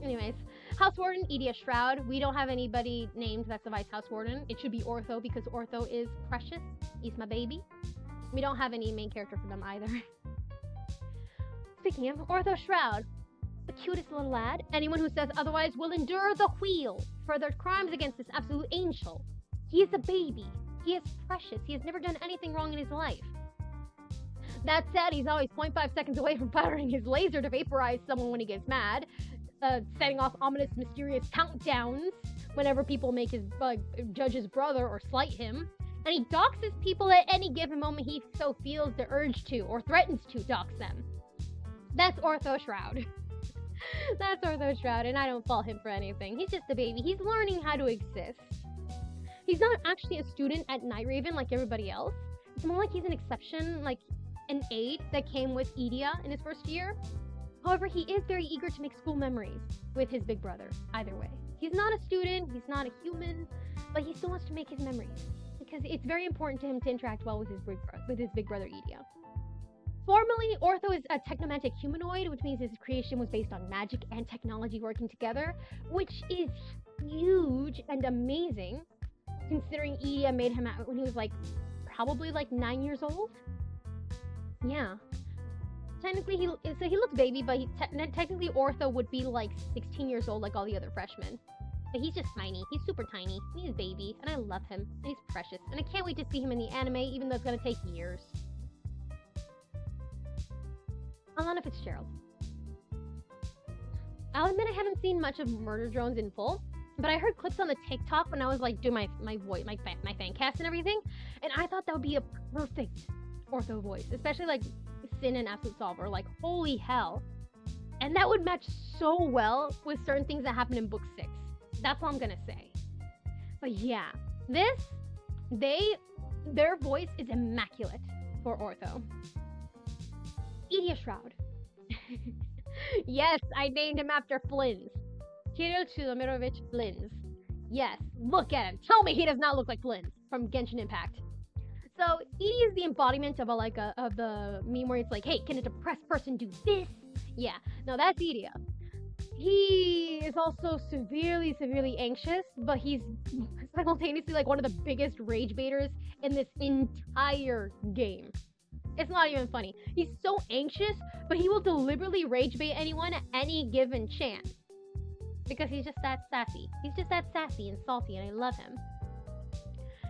Anyways, House Warden, Edia Shroud. We don't have anybody named that's the Vice House Warden. It should be Ortho because Ortho is precious. He's my baby. We don't have any main character for them either. Speaking of Ortho Shroud, the cutest little lad. Anyone who says otherwise will endure the wheel for their crimes against this absolute angel. He is a baby. He is precious. He has never done anything wrong in his life. That said, he's always 0.5 seconds away from firing his laser to vaporize someone when he gets mad, setting off ominous, mysterious countdowns whenever people make judge his brother or slight him. And he doxes people at any given moment he so feels the urge to, or threatens to dox them. That's Ortho Shroud. That's Ortho Shroud, and I don't fault him for anything. He's just a baby. He's learning how to exist. He's not actually a student at Night Raven like everybody else. It's more like he's an exception, like an aide that came with Edia in his first year. However, he is very eager to make school memories with his big brother, either way. He's not a student, he's not a human, but he still wants to make his memories because it's very important to him to interact well with his big brother Edia. Formally, Ortho is a technomantic humanoid, which means his creation was based on magic and technology working together, which is huge and amazing, considering Edea made him out when he was like probably like 9 years old. Yeah. Technically, he looks baby, but technically Ortho would be like 16 years old, like all the other freshmen. But he's just tiny. He's super tiny. He's a baby, and I love him. And he's precious. And I can't wait to see him in the anime, even though it's gonna take years. Alana Fitzgerald. I'll admit I haven't seen much of Murder Drones in full, but I heard clips on the TikTok when I was like doing my voice, my fan cast and everything, and I thought that would be a perfect Ortho voice, especially like Sin and Absolute Solver. Like, holy hell. And that would match so well with certain things that happen in book 6. That's all I'm gonna say. But yeah, their voice is immaculate for Ortho. Edea Shroud. Yes, I named him after Flynn's. Kirill Chudomirovich Flynn's. Yes, look at him. Tell me he does not look like Flynn's from Genshin Impact. So Edea is the embodiment of the meme where it's like, hey, can a depressed person do this? Yeah, no, that's Edea. He is also severely anxious, but he's simultaneously like one of the biggest rage baiters in this entire game. It's not even funny. He's so anxious, but he will deliberately rage bait anyone at any given chance. Because he's just that sassy. He's just that sassy and salty, and I love him.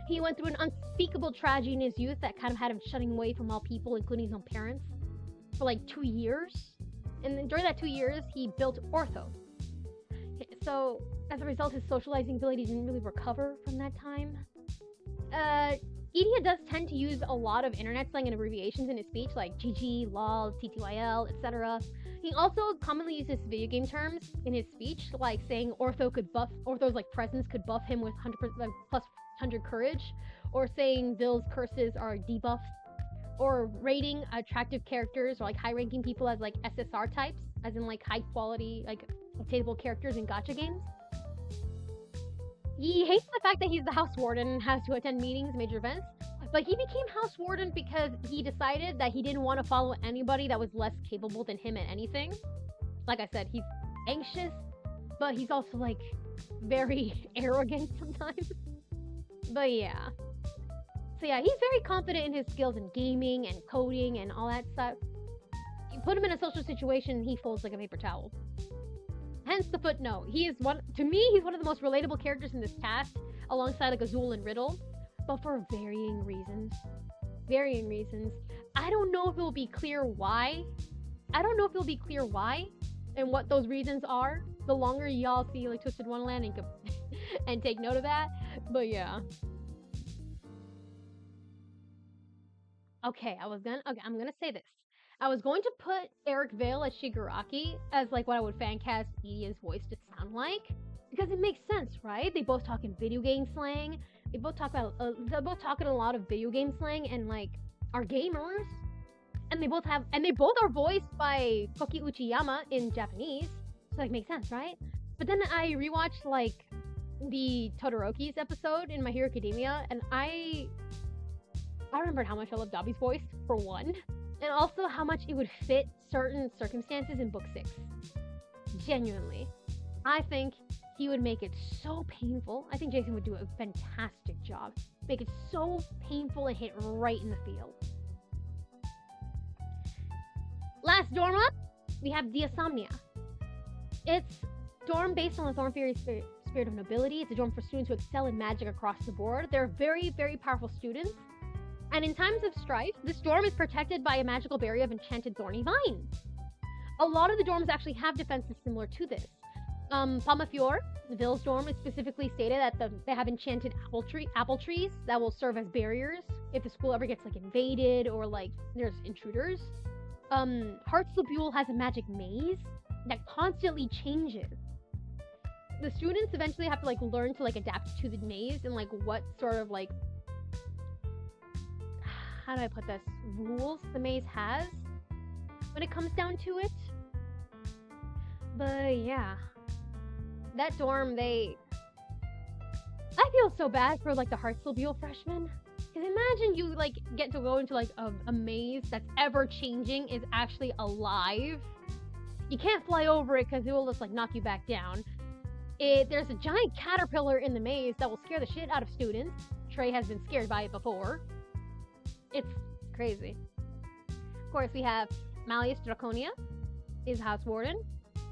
He went through an unspeakable tragedy in his youth that kind of had him shutting away from all people, including his own parents, for like 2 years. And then during that 2 years, he built Ortho. So, as a result, his socializing ability didn't really recover from that time. Edea does tend to use a lot of internet slang and abbreviations in his speech, like GG, LOL, TTYL, etc. He also commonly uses video game terms in his speech, like saying Ortho's like presence could buff him with 100% plus 100 courage, or saying Vill's curses are debuffs, or rating attractive characters or like high-ranking people as like SSR types, as in like high-quality, like obtainable characters in gacha games. He hates the fact that he's the House Warden and has to attend meetings, major events, but he became House Warden because he decided that he didn't want to follow anybody that was less capable than him at anything. Like I said, he's anxious, but he's also like very arrogant sometimes. But yeah. So yeah, he's very confident in his skills in gaming and coding and all that stuff. You put him in a social situation and he folds like a paper towel. Hence the footnote. He's one of the most relatable characters in this cast, alongside like Azul and Riddle, but for varying reasons. Varying reasons. I don't know if it will be clear why. And what those reasons are. The longer y'all see like Twisted Wonderland and take note of that. But yeah. Okay, I'm gonna say this. I was going to put Eric Vale as Shigaraki as like what I would fan cast Edea's voice to sound like, because it makes sense, right? They both talk in video game slang. They're both talking a lot of video game slang and like are gamers, and they both are voiced by Koki Uchiyama in Japanese, so like makes sense, right? But then I rewatched like the Todoroki's episode in My Hero Academia, and I remembered how much I love Dobby's voice, for one, and also how much it would fit certain circumstances in Book 6. Genuinely. I think he would make it so painful. I think Jason would do a fantastic job. Make it so painful and hit right in the field. Last dorm up, we have the Insomnia. It's dorm based on the Thorn Fairy Spirit of Nobility. It's a dorm for students who excel in magic across the board. They're very, very powerful students. And in times of strife, this dorm is protected by a magical barrier of enchanted thorny vine. A lot of the dorms actually have defenses similar to this. Palmafiore, Ville's dorm, is specifically stated that they have enchanted apple trees that will serve as barriers if the school ever gets like invaded or like there's intruders. Heartslebule has a magic maze that constantly changes. The students eventually have to like learn to like adapt to the maze and like what sort of like, how do I put this, rules the maze has when it comes down to it. But yeah, that dorm, I feel so bad for like the Heartslebule freshmen. Because imagine you like get to go into like a maze that's ever changing, is actually alive. You can't fly over it because it will just like knock you back down. There's a giant caterpillar in the maze that will scare the shit out of students. Trey has been scared by it before. It's crazy. Of course, we have Malleus Draconia, is House Warden.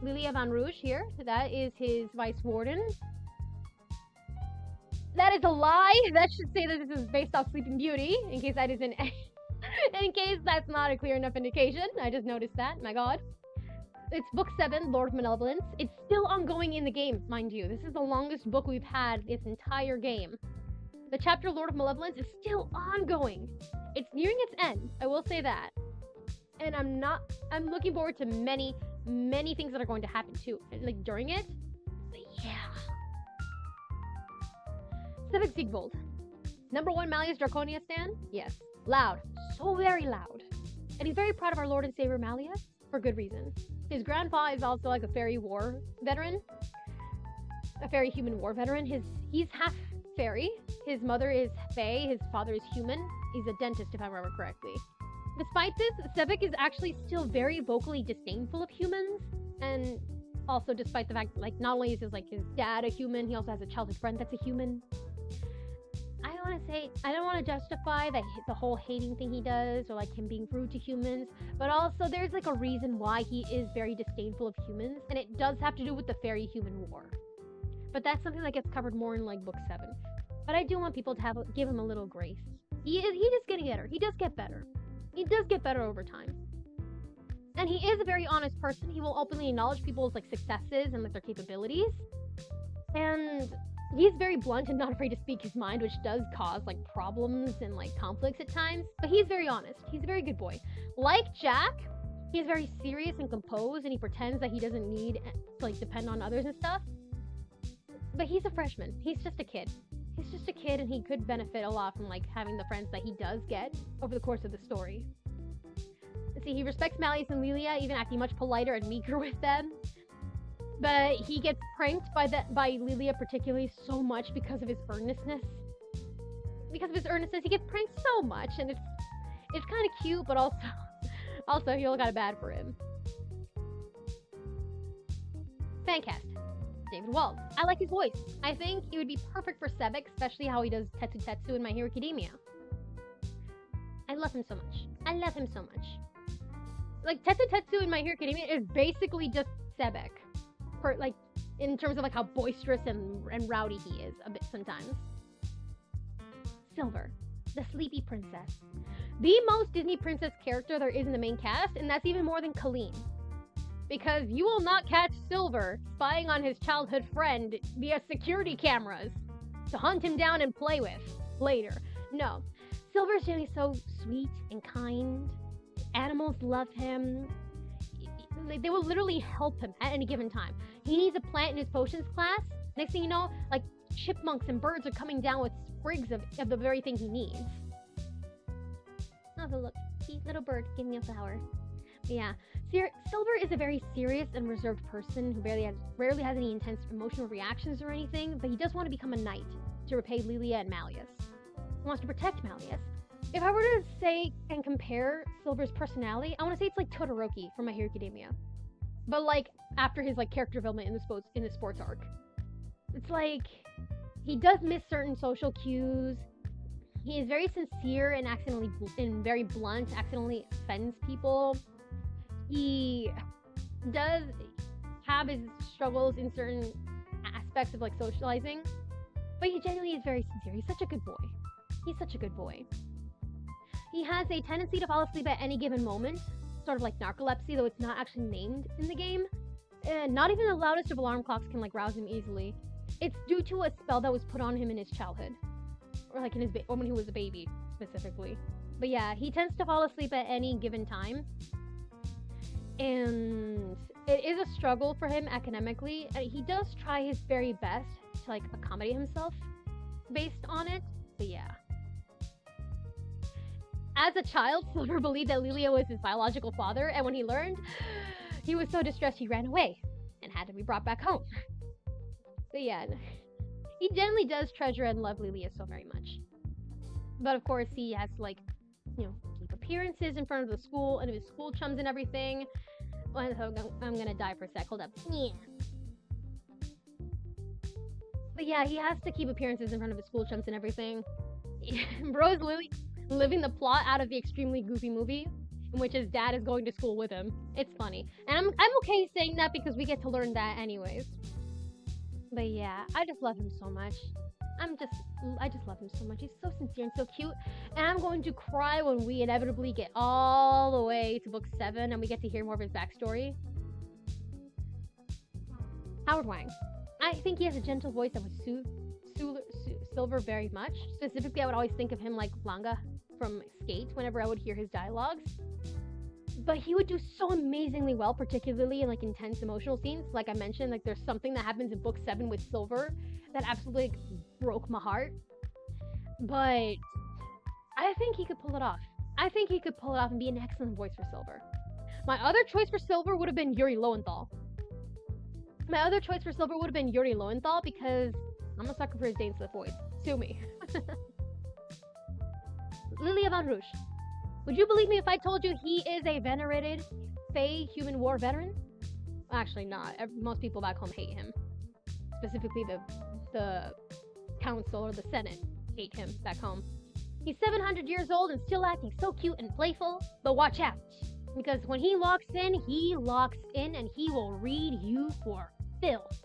Lilia Van Rouge here, that is his Vice Warden. That is a lie. That should say that this is based off Sleeping Beauty, in case that isn't, in case that's not a clear enough indication. I just noticed that. My God. It's book 7, Lord of Malevolence. It's still ongoing in the game, mind you. This is the longest book we've had this entire game. The chapter Lord of Malevolence is still ongoing. It's nearing its end. I will say that. And I'm looking forward to many things that are going to happen too, like during it. But yeah. Civic Siegvold. Number 1 Malleus Draconia stan? Yes. Loud. So very loud. And he's very proud of our Lord and Savior Malleus, for good reason. His grandpa is also like a fairy war veteran. A fairy human war veteran. He's half fairy. His mother is fae, his father is human. He's a dentist, if I remember correctly. Despite this, Civic is actually still very vocally disdainful of humans, and also despite the fact, like, not only is his dad a human, he also has a childhood friend that's a human. I don't want to justify that the whole hating thing he does, or like him being rude to humans, but also there's like a reason why he is very disdainful of humans, and it does have to do with the fairy human war. But that's something that gets covered more in like book 7. But I do want people to give him a little grace. He is getting better. He does get better. He does get better over time. And he is a very honest person. He will openly acknowledge people's like successes and like their capabilities. And he's very blunt and not afraid to speak his mind, which does cause like problems and like conflicts at times. But he's very honest. He's a very good boy. Like Jack, he's very serious and composed, and he pretends that he doesn't need to like depend on others and stuff. But he's a freshman. He's just a kid. He's just a kid, and he could benefit a lot from like having the friends that he does get over the course of the story. Let's see, he respects Malleus and Lilia, even acting much politer and meeker with them. But he gets pranked by Lilia particularly so much because of his earnestness. Because of his earnestness, he gets pranked so much, and it's kind of cute, but also he all got bad for him. Fancast. David Wald. I like his voice. I think he would be perfect for Sebek, especially how he does Tetsu Tetsu in My Hero Academia. I love him so much. I love him so much. Like, Tetsu Tetsu in My Hero Academia is basically just Sebek. Like, in terms of like how boisterous and rowdy he is a bit sometimes. Silver, the sleepy princess. The most Disney princess character there is in the main cast, and that's even more than Colleen. Because you will not catch Silver spying on his childhood friend via security cameras to hunt him down and play with later. No. Silver's generally so sweet and kind. Animals love him. They will literally help him at any given time. He needs a plant in his potions class. Next thing you know, like, chipmunks and birds are coming down with sprigs of the very thing he needs. Oh, look. Cute little bird, give me a flower. But yeah. Silver is a very serious and reserved person who rarely has any intense emotional reactions or anything, but he does want to become a knight to repay Lilia and Malleus. He wants to protect Malleus. If I were to say and compare Silver's personality, I want to say it's like Todoroki from My Hero Academia. But like after his like character development in the sports arc. It's like he does miss certain social cues. He is very sincere and very blunt, accidentally offends people. He does have his struggles in certain aspects of like socializing, but he genuinely is very sincere. He's such a good boy. He's such a good boy. He has a tendency to fall asleep at any given moment, sort of like narcolepsy, though it's not actually named in the game. And not even the loudest of alarm clocks can like rouse him easily. It's due to a spell that was put on him in his childhood, or like in or when he was a baby specifically. But yeah, he tends to fall asleep at any given time. And it is a struggle for him academically. He does try his very best to like accommodate himself based on it, but yeah. As a child, Silver believed that Lilia was his biological father, and when he learned, he was so distressed he ran away and had to be brought back home. But yeah, he generally does treasure and love Lilia so very much. But of course, he has to, like, keep appearances in front of the school and of his school chums and everything. Well, I'm gonna die for a sec. Hold up. Yeah. But yeah, he has to keep appearances in front of his school chums and everything. Bro is literally living the plot out of the extremely goofy movie in which his dad is going to school with him. It's funny. And I'm okay saying that because we get to learn that anyways. But yeah, I just love him so much. I just love him so much. He's so sincere and so cute. And I'm going to cry when we inevitably get all the way to book 7 and we get to hear more of his backstory. Howard Wang. I think he has a gentle voice that would soothe Silver very much. Specifically, I would always think of him like Langa from Skate whenever I would hear his dialogues. But he would do so amazingly well, particularly in like intense emotional scenes. Like I mentioned, like there's something that happens in book 7 with Silver that absolutely like, broke my heart. But I think he could pull it off. I think he could pull it off and be an excellent voice for Silver. My other choice for Silver would have been Yuri Lowenthal. Because I'm a sucker for his Dane Smith voice. Sue me. Lilia Von Rouge. Would you believe me if I told you he is a venerated Fey human war veteran? Actually not. Most people back home hate him. Specifically the council or the Senate hate him back home. He's 700 years old and still acting so cute and playful. But watch out. Because when he locks in and he will read you for filth.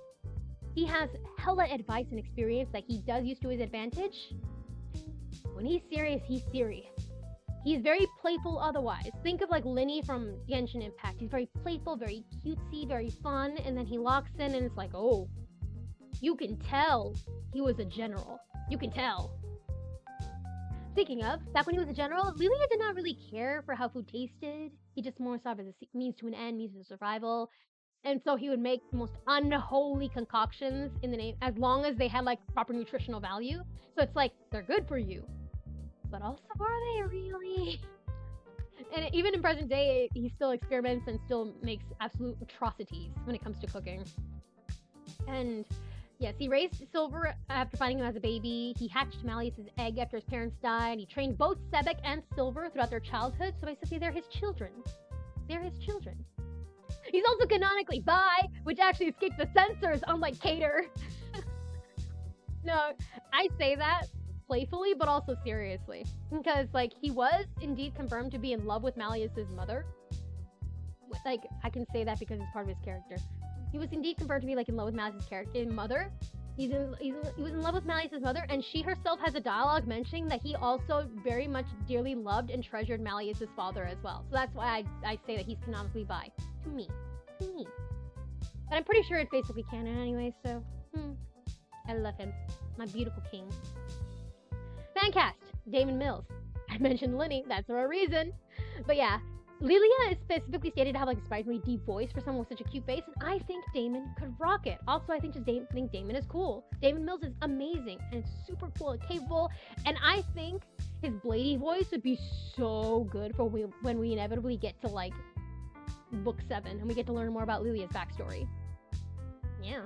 He has hella advice and experience that he does use to his advantage. When he's serious, he's serious. He's very playful otherwise. Think of like Linny from Genshin Impact. He's very playful, very cutesy, very fun, and then he locks in and it's like, oh, you can tell he was a general. You can tell. Speaking of, back when he was a general, Lilia did not really care for how food tasted. He just more saw it as a means to an end, means to survival. And so he would make the most unholy concoctions in the name, as long as they had like proper nutritional value. So it's like, they're good for you. But also, are they really? And even in present day, he still experiments and still makes absolute atrocities when it comes to cooking. And yes, he raised Silver after finding him as a baby. He hatched Malleus's egg after his parents died. He trained both Sebek and Silver throughout their childhood. So basically, they're his children. He's also canonically bi, which actually escaped the censors, unlike Cater. No, I say that playfully, but also seriously. Because, like, he was indeed confirmed to be in love with Malleus's mother. Like, I can say that because it's part of his character. He was indeed confirmed to be, like, in love with Malleus's mother. He was in love with Malleus's mother, and she herself has a dialogue mentioning that he also very much dearly loved and treasured Malleus's father as well. So that's why I say that he's canonically bi. To me. But I'm pretty sure it's basically canon anyway, so I love him. My beautiful king. Fancast, Damon Mills. I mentioned Linny, that's for a reason. But yeah, Lilia is specifically stated to have like a surprisingly deep voice for someone with such a cute face, and I think Damon could rock it. Also, I think think Damon is cool. Damon Mills is amazing and super cool and capable, and I think his Blady voice would be so good for when we inevitably get to like book 7 and we get to learn more about Lilia's backstory. Yeah.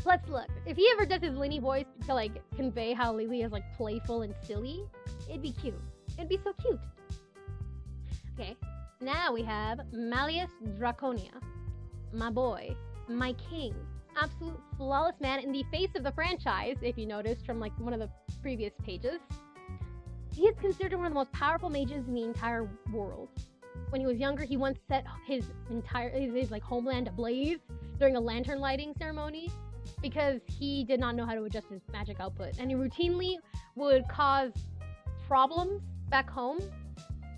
Let's look. If he ever does his Linny voice to like convey how Lilia is like playful and silly, it'd be cute. It'd be so cute. Okay, now we have Malleus Draconia. My boy, my king, absolute flawless man in the face of the franchise, if you noticed from like one of the previous pages. He is considered one of the most powerful mages in the entire world. When he was younger, he once set his like homeland ablaze during a lantern lighting ceremony because he did not know how to adjust his magic output, and he routinely would cause problems back home.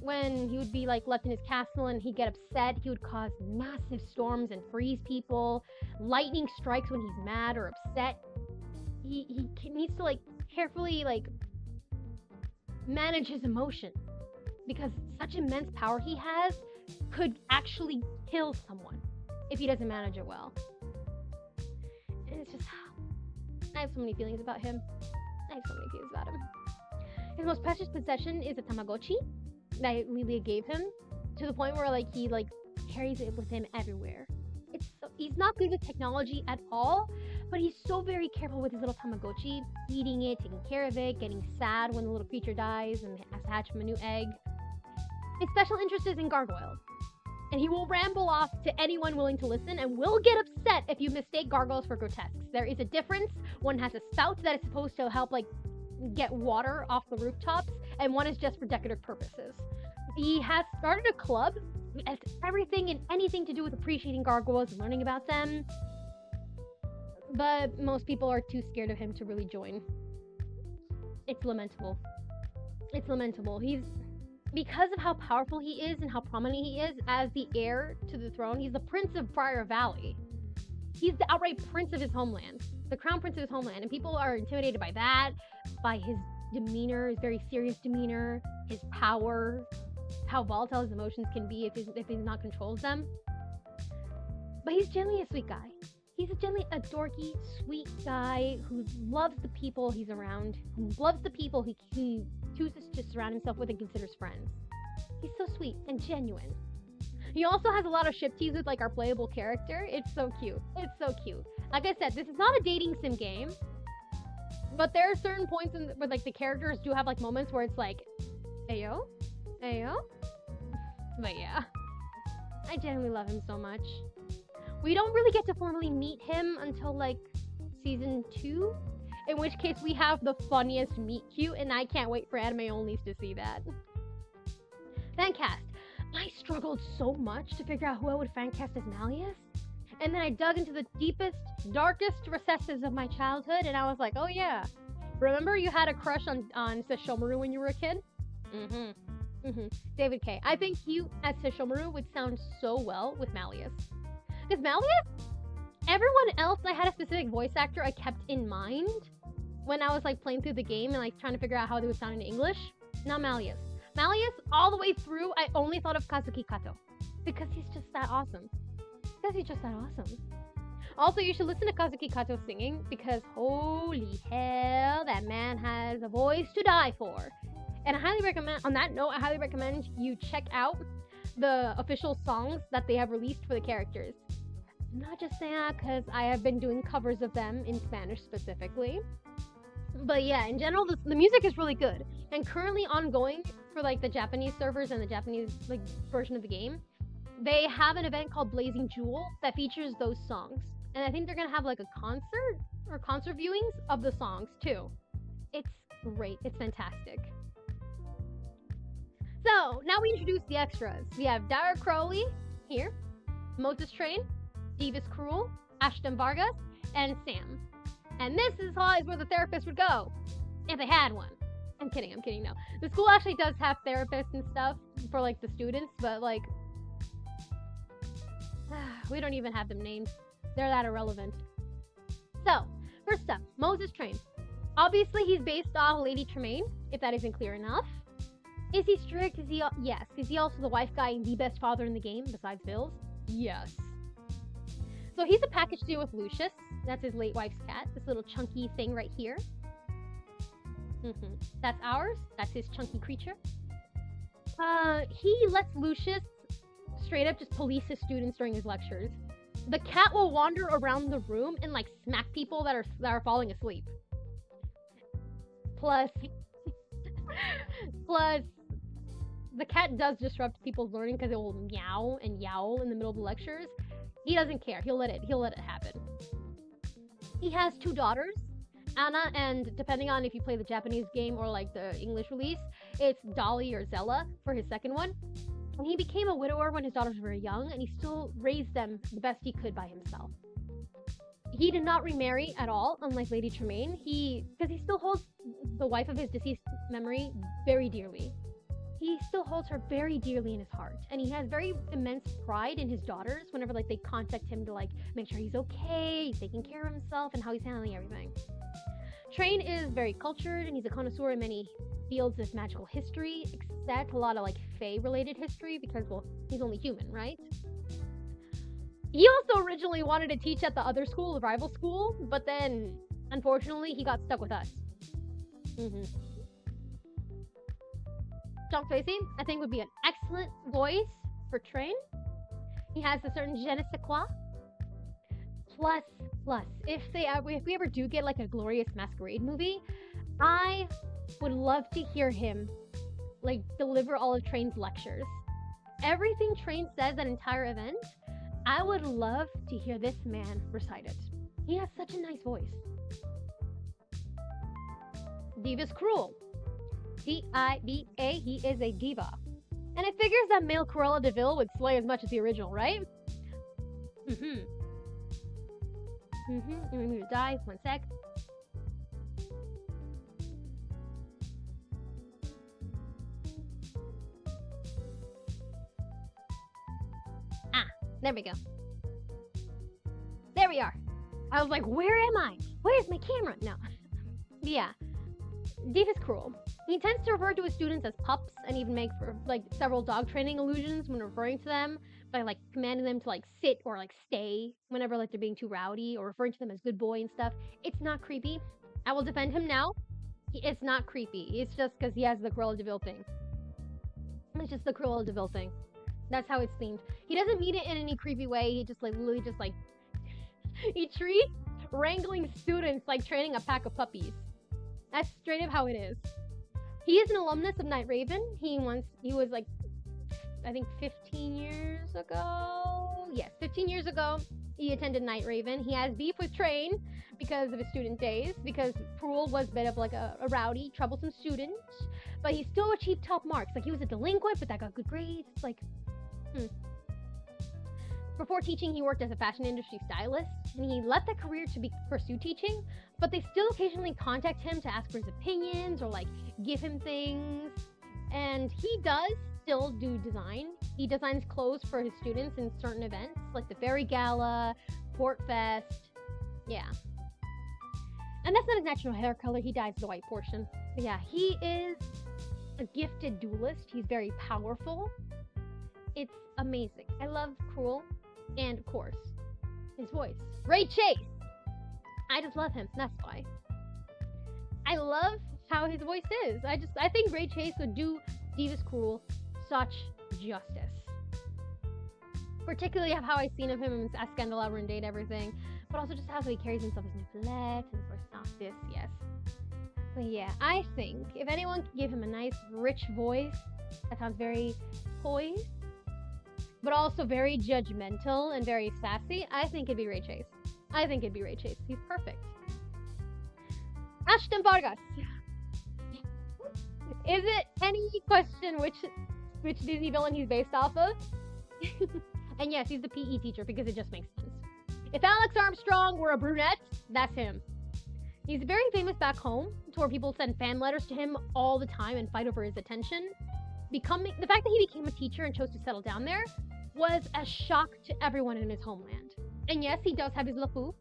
When he would be like left in his castle and he'd get upset, he would cause massive storms and freeze people. Lightning strikes when he's mad or upset. He needs to like carefully like manage his emotions, because such immense power he has could actually kill someone if he doesn't manage it well. And it's just, I have so many feelings about him. His most precious possession is a Tamagotchi that Lilia gave him, to the point where like he like carries it with him everywhere. He's not good with technology at all, But he's so very careful with his little Tamagotchi, feeding it, taking care of it, getting sad when the little creature dies and has to hatch him a new egg. His special interest is in gargoyles. And he will ramble off to anyone willing to listen and will get upset if you mistake gargoyles for grotesques. There is a difference. One has a spout that is supposed to help, like, get water off the rooftops, and one is just for decorative purposes. He has started a club. It has everything and anything to do with appreciating gargoyles and learning about them. But most people are too scared of him to really join. It's lamentable. It's lamentable. Because of how powerful he is and how prominent he is as the heir to the throne, he's the Prince of Briar Valley. He's the outright prince of his homeland, the crown prince of his homeland, and people are intimidated by that, by his demeanor, his very serious demeanor, his power, how volatile his emotions can be if he's not controls them. But he's generally a sweet guy. He's generally a dorky, sweet guy who loves the people he's around, who loves the people he chooses to surround himself with and considers friends. He's so sweet and genuine. He also has a lot of ship teas with, like, our playable character. It's so cute. It's so cute. Like I said, this is not a dating sim game, but there are certain points where, like, the characters do have, like, moments where it's like, ayo? Ayo? But yeah, I genuinely love him so much. We don't really get to formally meet him until, like, season 2, in which case we have the funniest meet cute, and I can't wait for anime onlys to see that. Fancast. I struggled so much to figure out who I would fancast as Malleus, and then I dug into the deepest, darkest recesses of my childhood, and I was like, oh yeah, remember you had a crush on Sesshomaru when you were a kid? David K. I think you as Sesshomaru would sound so well with Malleus. Because Malleus, everyone else, I had a specific voice actor I kept in mind when I was, like, playing through the game and, like, trying to figure out how they would sound in English. Not Malleus. Malleus, all the way through, I only thought of Kazuki Kato. Because he's just that awesome. Also, you should listen to Kazuki Kato singing, because holy hell, that man has a voice to die for. And I highly recommend, on that note, I highly recommend you check out the official songs that they have released for the characters. I'm not just saying that because I have been doing covers of them in Spanish specifically. But yeah, in general, the music is really good. And currently ongoing for, like, the Japanese servers and the Japanese, like, version of the game, they have an event called Blazing Jewel that features those songs. And I think they're gonna have, like, a concert or concert viewings of the songs too. It's great. It's fantastic. So, now we introduce the extras. We have Dara Crowley here, Moses Train, Divis Cruel, Ashton Vargas, and Sam. And this is always where the therapist would go, if they had one. I'm kidding, no. The school actually does have therapists and stuff for, like, the students, but, like, we don't even have them named. They're that irrelevant. So, first up, Moses Train. Obviously, he's based off Lady Tremaine, if that isn't clear enough. Is he strict? Yes. Is he also the wife guy and the best father in the game, besides Bill's? Yes. So he's a package deal with Lucius. That's his late wife's cat. This little chunky thing right here. That's ours. That's his chunky creature. He lets Lucius straight up just police his students during his lectures. The cat will wander around the room and, like, smack people that are falling asleep. Plus, the cat does disrupt people's learning because it will meow and yowl in the middle of the lectures. He doesn't care. He'll let it happen. He has 2 daughters, Anna, and depending on if you play the Japanese game or, like, the English release, it's Dolly or Zella for his second one. And he became a widower when his daughters were very young, and he still raised them the best he could by himself. He did not remarry at all, unlike Lady Tremaine, because he still holds the wife of his deceased memory very dearly. He still holds her very dearly in his heart, and he has very immense pride in his daughters whenever, like, they contact him to, like, make sure he's okay, he's taking care of himself, and how he's handling everything. Train is very cultured, and he's a connoisseur in many fields of magical history, except a lot of, like, Fae-related history, because, well, he's only human, right? He also originally wanted to teach at the other school, the rival school, but then, unfortunately, he got stuck with us. John Tracy, I think, would be an excellent voice for Train. He has a certain je ne sais quoi. Plus, if we ever do get like a Glorious Masquerade movie, I would love to hear him like deliver all of Train's lectures. Everything Train says that entire event, I would love to hear this man recite it. He has such a nice voice. Diva's cruel. D-I-V-A, he is a diva. And it figures that male Cruella de Vil would slay as much as the original, right? Let me to die. 1 sec. There we go. There we are. I was like, where am I? Where's my camera? No. Yeah. Diva's cruel. He tends to refer to his students as pups and even make like several dog training allusions when referring to them by like commanding them to like sit or like stay whenever like they're being too rowdy, or referring to them as good boy and stuff. It's not creepy. I will defend him now. It's not creepy. It's just because he has the Cruella de Vil thing. It's just the Cruella de Vil thing. That's how it's themed. He doesn't mean it in any creepy way. He just like literally just like he treats wrangling students like training a pack of puppies. That's straight up how it is. He is an alumnus of Night Raven. He was like, I think 15 years ago. Yes, 15 years ago, he attended Night Raven. He has beef with Train because of his student days, because Cruel was a bit of like a rowdy, troublesome student, but he still achieved top marks. Like he was a delinquent, but that got good grades. It's like, Before teaching, he worked as a fashion industry stylist, and he left that career to pursue teaching, but they still occasionally contact him to ask for his opinions or like give him things. And he does still do design. He designs clothes for his students in certain events, like the Fairy Gala, Port Fest. Yeah. And that's not his natural hair color. He dyes the white portion. But yeah, he is a gifted duelist. He's very powerful. It's amazing. I love Cruel. And of course, his voice. Ray Chase! I just love him. That's why. I love how his voice is. I think Ray Chase would do Diva's Cruel such justice. Particularly how I've seen of him as Scandalabra and Date Everything, but also just how he carries himself as Nicolette, and of course Noctis, yes. But yeah, I think if anyone could give him a nice, rich voice that sounds very poised, but also very judgmental and very sassy, I think it'd be Ray Chase. He's perfect. Ashton Vargas. Is it any question which Disney villain he's based off of? And yes, he's the PE teacher because it just makes sense. If Alex Armstrong were a brunette, that's him. He's very famous back home, to where people send fan letters to him all the time and fight over his attention. The fact that he became a teacher and chose to settle down there was a shock to everyone in his homeland. And yes, he does have his LeFou.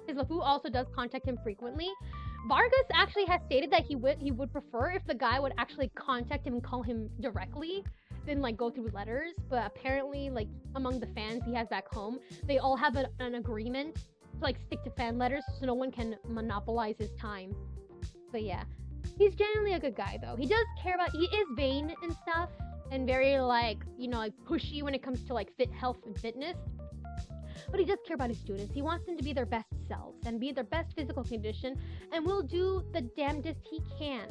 His LeFou also does contact him frequently. Vargas actually has stated that he would prefer if the guy would actually contact him and call him directly than like go through letters. But apparently, like among the fans he has back home, they all have an agreement to like stick to fan letters so no one can monopolize his time. But yeah, he's genuinely a good guy though. He does care about. He is vain and stuff, and very like like pushy when it comes to like health and fitness. But he does care about his students. He wants them to be their best selves and be in their best physical condition, and will do the damnedest he can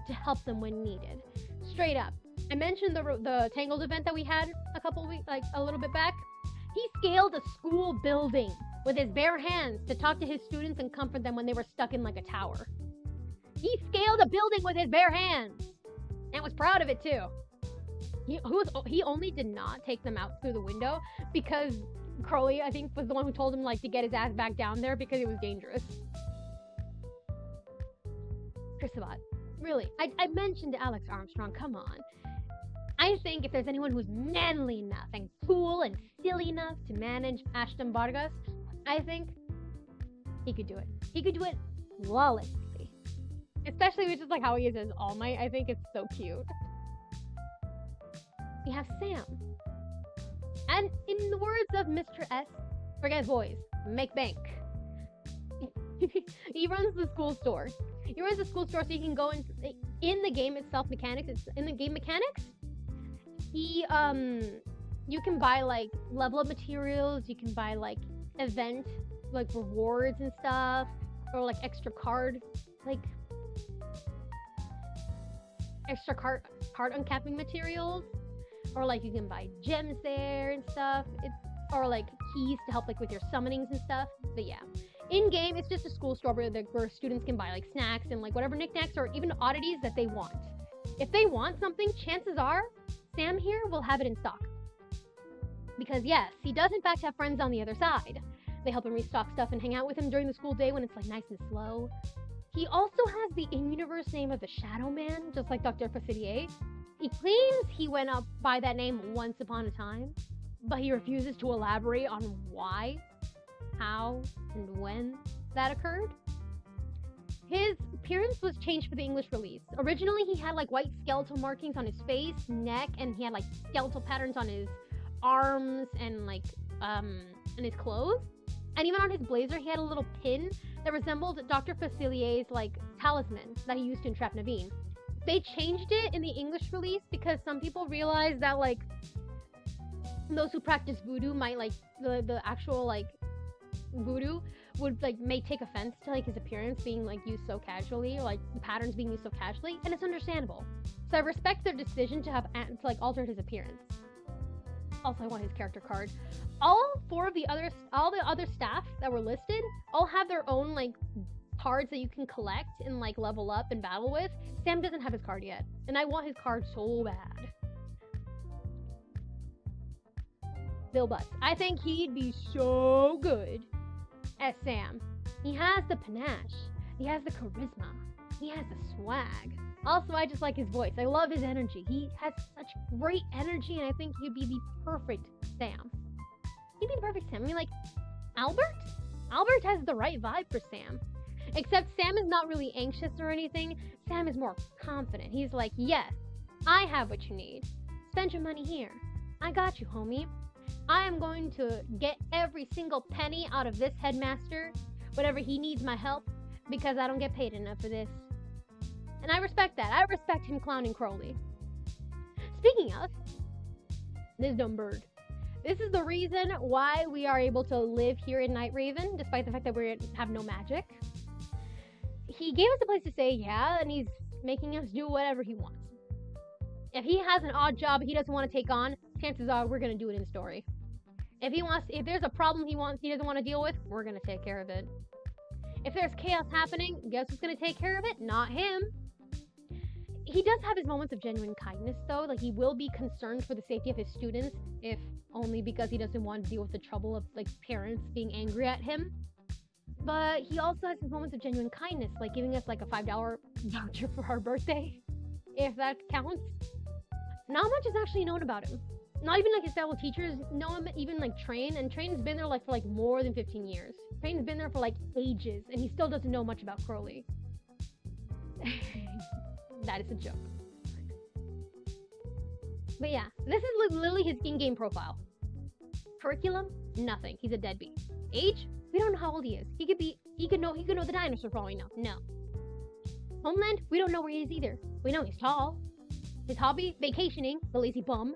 to help them when needed. Straight up. I mentioned the Tangled event that we had a little bit back. He scaled a school building with his bare hands to talk to his students and comfort them when they were stuck in like a tower. He scaled a building with his bare hands and was proud of it too. He only did not take them out through the window because Crowley, I think, was the one who told him like to get his ass back down there because it was dangerous. Chris Sabat. Really, I mentioned Alex Armstrong, come on. I think if there's anyone who's manly enough and cool and silly enough to manage Ashton Vargas, I think he could do it. He could do it flawlessly. Especially with just like how he is as All Might. I think it's so cute. We have Sam. And in the words of Mr. S, forget boys, make bank. He runs the school store. He runs the school store so you can go in the game itself mechanics. It's in the game mechanics. You can buy like level up materials. You can buy like event like rewards and stuff, or like extra card, like extra card uncapping materials, or like you can buy gems there and stuff. Or like keys to help like with your summonings and stuff. But yeah, in game it's just a school store where students can buy like snacks and like whatever knickknacks or even oddities that they want. If they want something, chances are Sam here will have it in stock. Because yes, he does in fact have friends on the other side. They help him restock stuff and hang out with him during the school day when it's like nice and slow. He also has the in-universe name of the Shadow Man, just like Dr. Facilier. He claims he went up by that name once upon a time, but he refuses to elaborate on why, how, and when that occurred. His appearance was changed for the English release. Originally, he had like white skeletal markings on his face, neck, and he had like skeletal patterns on his arms and like and his clothes. And even on his blazer, he had a little pin that resembled Dr. Facilier's like talisman that he used to entrap Naveen. They changed it in the English release because some people realized that like those who practice voodoo might like the actual like voodoo would like may take offense to like his appearance being like used so casually, or like the patterns being used so casually, and it's understandable. So I respect their decision to like alter his appearance. Also, I want his character card. All the other staff that were listed all have their own like cards that you can collect and like level up and battle with. Sam doesn't have his card yet, and I want his card so bad. Bill Butts. I think he'd be so good as Sam. He has the panache. He has the charisma. He has the swag. Also, I just like his voice. I love his energy. He has such great energy, and I think he'd be the perfect Sam. He'd be the perfect Sam. I mean, like, Albert? Albert has the right vibe for Sam. Except Sam is not really anxious or anything. Sam is more confident. He's like, yes, I have what you need. Spend your money here. I got you, homie. I am going to get every single penny out of this headmaster, whatever he needs my help, because I don't get paid enough for this. And I respect that. I respect him clowning Crowley. Speaking of, this dumb bird. This is the reason why we are able to live here in Night Raven, despite the fact that we have no magic. He gave us a place to stay, yeah, and he's making us do whatever he wants. If he has an odd job he doesn't want to take on, chances are we're gonna do it in story. If there's a problem he doesn't want to deal with, we're gonna take care of it. If there's chaos happening, guess who's gonna take care of it? Not him. He does have his moments of genuine kindness, though. Like, he will be concerned for the safety of his students, if only because he doesn't want to deal with the trouble of like parents being angry at him. But he also has his moments of genuine kindness, like giving us like a $5 voucher for our birthday, if that counts. Not much is actually known about him. Not even like his fellow teachers know him, even like Train, and Train's been there like for like more than 15 years. Train's been there for like ages, and he still doesn't know much about Crowley. That is a joke. But yeah, this is literally his in-game profile. Curriculum? Nothing. He's a deadbeat. Age? We don't know how old he is. He could know the dinosaur for all we know. No. Homeland? We don't know where he is either. We know he's tall. His hobby? Vacationing. The lazy bum.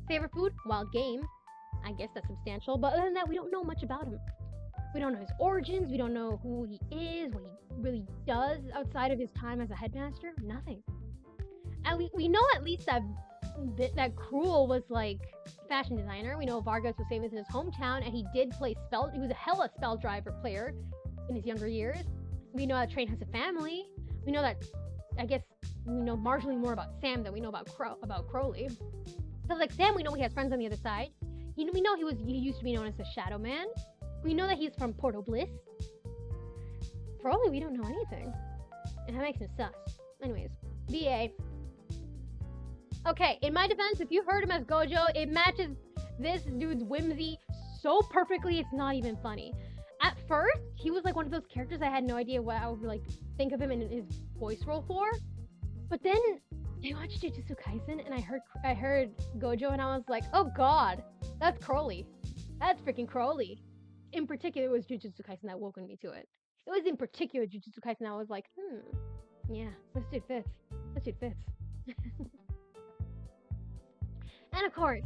Favorite food? Wild game. I guess that's substantial, but other than that, we don't know much about him. We don't know his origins. We don't know who he is, what he really does outside of his time as a headmaster. Nothing. And we know at least that Cruel was like fashion designer. We know Vargas was famous in his hometown, and he did play spell. He was a hella spell driver player in his younger years. We know that Train has a family. We know that, I guess, we know marginally more about Sam than we know about Crowley. So like Sam, we know he has friends on the other side. We know he used to be known as the Shadow Man. We know that he's from Porto Bliss. Crowley, we don't know anything. And that makes him sus. Anyways, BA. Okay, in my defense, if you heard him as Gojo, it matches this dude's whimsy so perfectly, it's not even funny. At first, he was like one of those characters I had no idea what I would like think of him in his voice role for. But then I watched Jujutsu Kaisen and I heard Gojo and I was like, oh god, that's Crowley. That's freaking Crowley. In particular, it was Jujutsu Kaisen that woke me to it. It was in particular Jujutsu Kaisen I was like, yeah, this dude fits. This dude fits. And of course,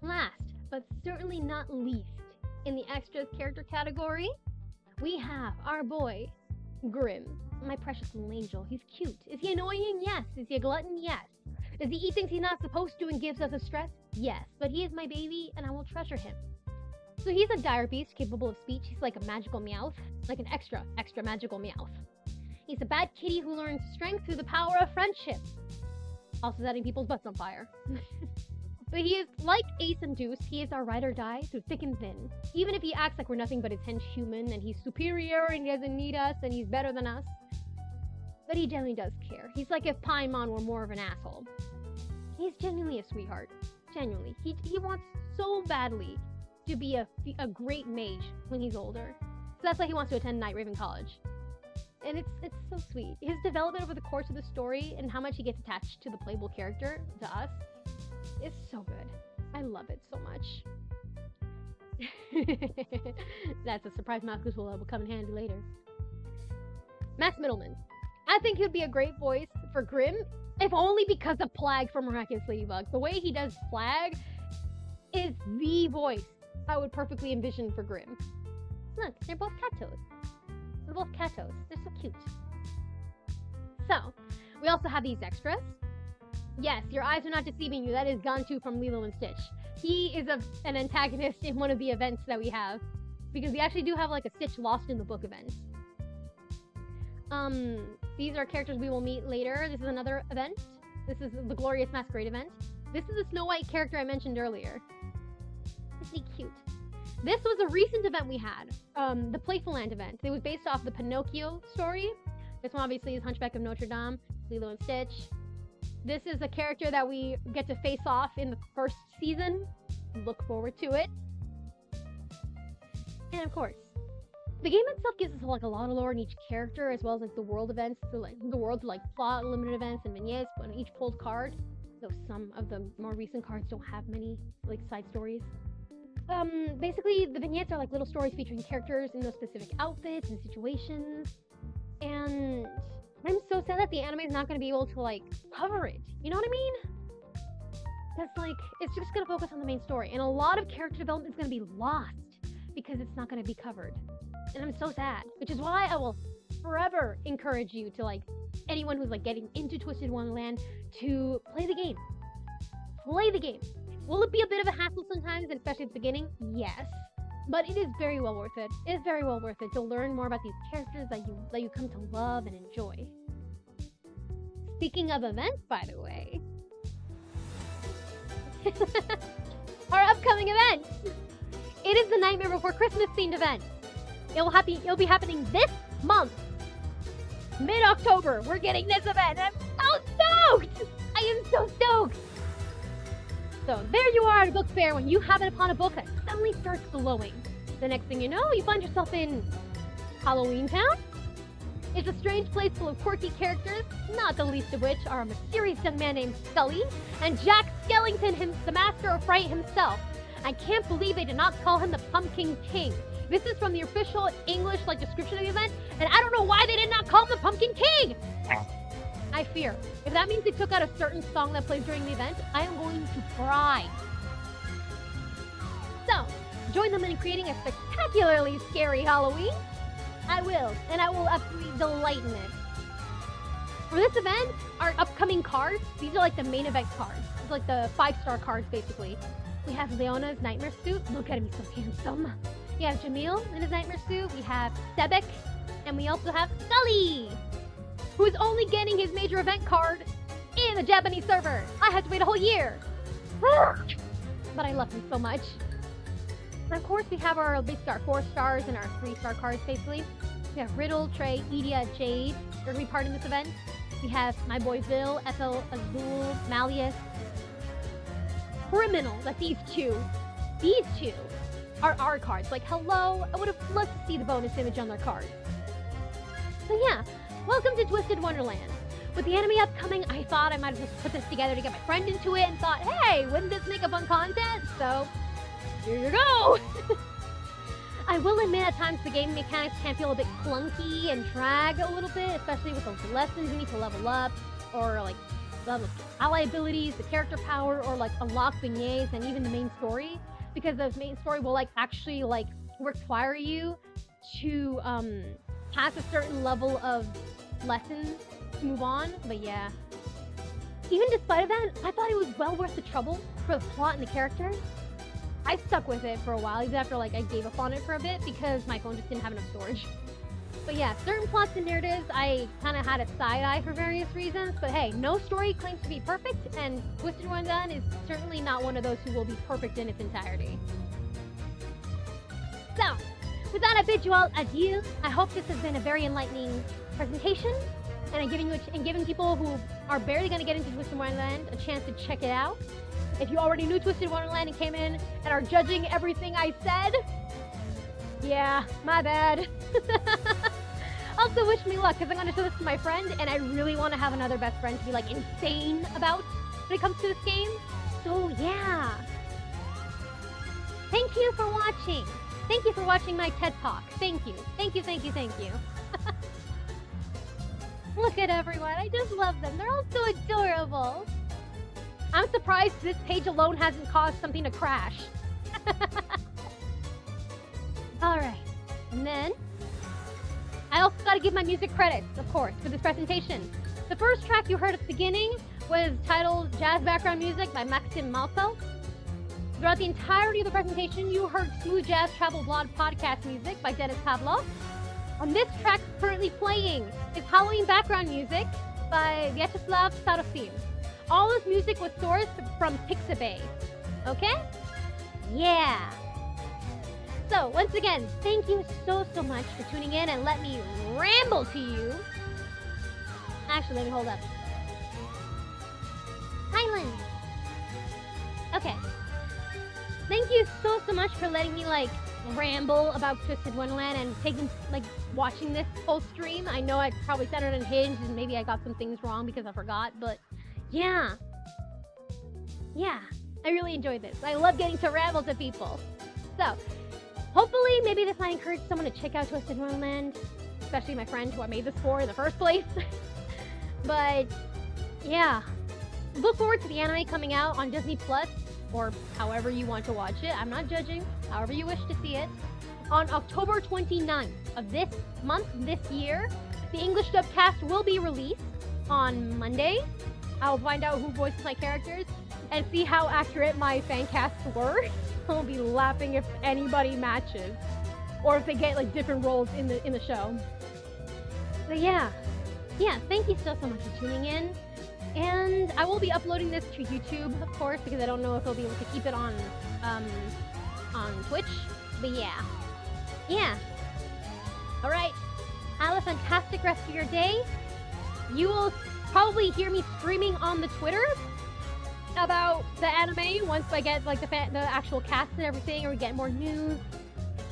last but certainly not least, in the extras character category, we have our boy, Grim, my precious little angel. He's cute. Is he annoying? Yes. Is he a glutton? Yes. Does he eat things he's not supposed to and gives us a stress? Yes. But he is my baby, and I will treasure him. So he's a dire beast capable of speech. He's like a magical Meowth, like an extra magical Meowth. He's a bad kitty who learns strength through the power of friendship. Also setting people's butts on fire. But he is like Ace and Deuce. He is our ride or die through thick and thin. Even if he acts like we're nothing but his hench human and he's superior and he doesn't need us and he's better than us. But he genuinely does care. He's like if Paimon were more of an asshole. He's genuinely a sweetheart. Genuinely. He wants so badly to be a great mage when he's older. So that's why he wants to attend Night Raven College. And it's so sweet. His development over the course of the story and how much he gets attached to the playable character, to us, is so good. I love it so much. That's a surprise mouse because will come in handy later. Max Middleman. I think he'd be a great voice for Grim, if only because of Plag from Miraculous Ladybug. The way he does Plag is the voice I would perfectly envision for Grim. Look, they're both catos. They're both catos. They're so cute. So, we also have these extras. Yes, your eyes are not deceiving you. That is Gantu from Lilo and Stitch. He is an antagonist in one of the events that we have. Because we actually do have like a Stitch Lost in the Book event. These are characters we will meet later. This is another event. This is the Glorious Masquerade event. This is the Snow White character I mentioned earlier. Isn't he cute? This was a recent event we had. The Playful Land event. It was based off the Pinocchio story. This one obviously is Hunchback of Notre Dame, Lilo and Stitch. This is a character that we get to face off in the first season. Look forward to it. And of course, the game itself gives us like a lot of lore in each character, as well as like the world events, so like the world's like plot, limited events, and vignettes on each pulled card. Though some of the more recent cards don't have many like side stories. Basically, the vignettes are like little stories featuring characters in those specific outfits and situations. And I'm so sad that the anime is not going to be able to like cover it. You know what I mean? Because like it's just going to focus on the main story, and a lot of character development is going to be lost because it's not going to be covered. And I'm so sad, which is why I will forever encourage you to like anyone who's like getting into Twisted Wonderland to play the game. Play the game. Will it be a bit of a hassle sometimes, and especially at the beginning? Yes. But it is very well worth it. It is very well worth it to learn more about these characters that you come to love and enjoy. Speaking of events, by the way, our upcoming event. It is the Nightmare Before Christmas themed event. It'll be happening this month. Mid-October, we're getting this event. I'm so stoked! I am so stoked! So there you are at a book fair when you happen upon a book that suddenly starts glowing. The next thing you know, you find yourself in Halloween Town. It's a strange place full of quirky characters, not the least of which are a mysterious young man named Scully and Jack Skellington, the master of fright himself. I can't believe they did not call him the Pumpkin King. This is from the official English description of the event, and I don't know why they did not call him the Pumpkin King! I fear, if that means they took out a certain song that plays during the event, I am going to cry. So, join them in creating a spectacularly scary Halloween. I will, and I will absolutely delight in it. For this event, our upcoming cards, these are like the main event cards. It's like the 5-star cards, basically. We have Leona's nightmare suit. Look at him, he's so handsome. We have Jamil in his nightmare suit. We have Sebek, and we also have Scully, who is only getting his major event card in the Japanese server. I had to wait a whole year. But I love him so much. And of course, we have our 4 stars and our 3-star cards, basically. We have Riddle, Trey, Edia, Jade. They're going to be part in this event. We have my boy Bill, Ethel, Azul, Malleus. Criminal that these two are our cards. Like, hello, I would have loved to see the bonus image on their card. So yeah, welcome to Twisted Wonderland. With the anime upcoming, I thought I might have just put this together to get my friend into it and thought, hey, wouldn't this make a fun content? So, here you go! I will admit at times the game mechanics can feel a bit clunky and drag a little bit, especially with those lessons you need to level up, or like the ally abilities, the character power, or like unlock beignets and even the main story, because the main story will actually require you to pass a certain level of lessons to move on. But yeah, even despite of that, I thought it was well worth the trouble for the plot and the characters. I stuck with it for a while, even after like I gave up on it for a bit because my phone just didn't have enough storage. But yeah, certain plots and narratives I kind of had a side eye for various reasons. But hey, no story claims to be perfect, and Twisted Wonderland is certainly not one of those who will be perfect in its entirety. So, with that, I bid you all adieu. I hope this has been a very enlightening presentation, and giving people who are barely going to get into Twisted Wonderland a chance to check it out. If you already knew Twisted Wonderland and came in and are judging everything I said, yeah, my bad. Also, wish me luck, because I'm going to show this to my friend, and I really want to have another best friend to be, like, insane about when it comes to this game. So, yeah. Thank you for watching. Thank you for watching my TED Talk. Thank you. Thank you, thank you, thank you. Look at everyone. I just love them. They're all so adorable. I'm surprised this page alone hasn't caused something to crash. Alright. And then, I also gotta give my music credits, of course, for this presentation. The first track you heard at the beginning was titled Jazz Background Music by Maxim Malko. Throughout the entirety of the presentation, you heard Smooth Jazz Travel Blog podcast music by Denis Pavlov. On this track currently playing is Halloween background music by Vyacheslav Sarofim. All this music was sourced from Pixabay. Okay? Yeah. So, once again, thank you so much for tuning in and let me ramble to you. Actually, let me hold up. Highland. Okay. Thank you so much for letting me, like, ramble about Twisted Wonderland and watching this whole stream. I know I probably said it unhinged and maybe I got some things wrong because I forgot, but yeah. Yeah, I really enjoyed this. I love getting to ramble to people. So, hopefully, maybe this might encourage someone to check out Twisted Wonderland, especially my friend who I made this for in the first place. But, yeah. Look forward to the anime coming out on Disney Plus, or however you want to watch it. I'm not judging, however you wish to see it. On October 29th of this month, this year, the English dub cast will be released on Monday. I'll find out who voices my characters and see how accurate my fan casts were. I'll be laughing if anybody matches, or if they get like different roles in the show. So yeah, thank you so much for tuning in, and I will be uploading this to YouTube, of course, because I don't know if I'll be able to keep it on Twitch. But yeah. All right, have a fantastic rest of your day. You will probably hear me screaming on the Twitter about the anime once I get like the actual cast and everything, or we get more news.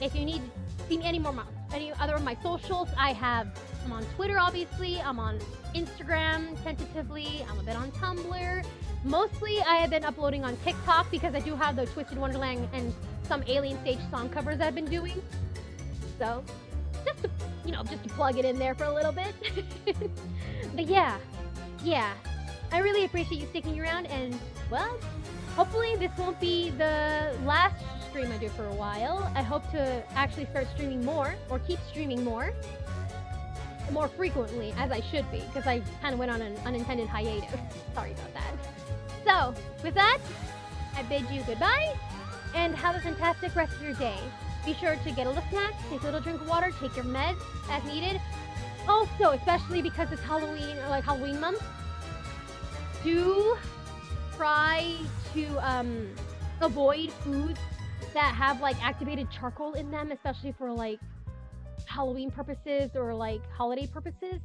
If you need to see me any other of my socials, I'm on Twitter, obviously. I'm on Instagram tentatively. I'm a bit on Tumblr. Mostly I have been uploading on TikTok because I do have the Twisted Wonderland and some Alien Stage song covers I've been doing. So just to plug it in there for a little bit. But yeah. I really appreciate you sticking around, and, well, hopefully this won't be the last stream I do for a while. I hope to actually start streaming more, or keep streaming more frequently, as I should be, because I kind of went on an unintended hiatus. Sorry about that. So, with that, I bid you goodbye, and have a fantastic rest of your day. Be sure to get a little snack, take a little drink of water, take your meds as needed. Also, especially because it's Halloween, or like Halloween month, do try to avoid foods that have like activated charcoal in them, especially for like Halloween purposes or like holiday purposes,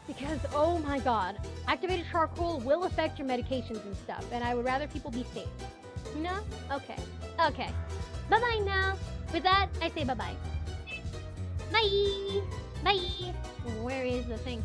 because oh my god, activated charcoal will affect your medications and stuff, and I would rather people be safe. No? Okay. Bye bye now. With that, I say bye bye. Bye. Where is the thing?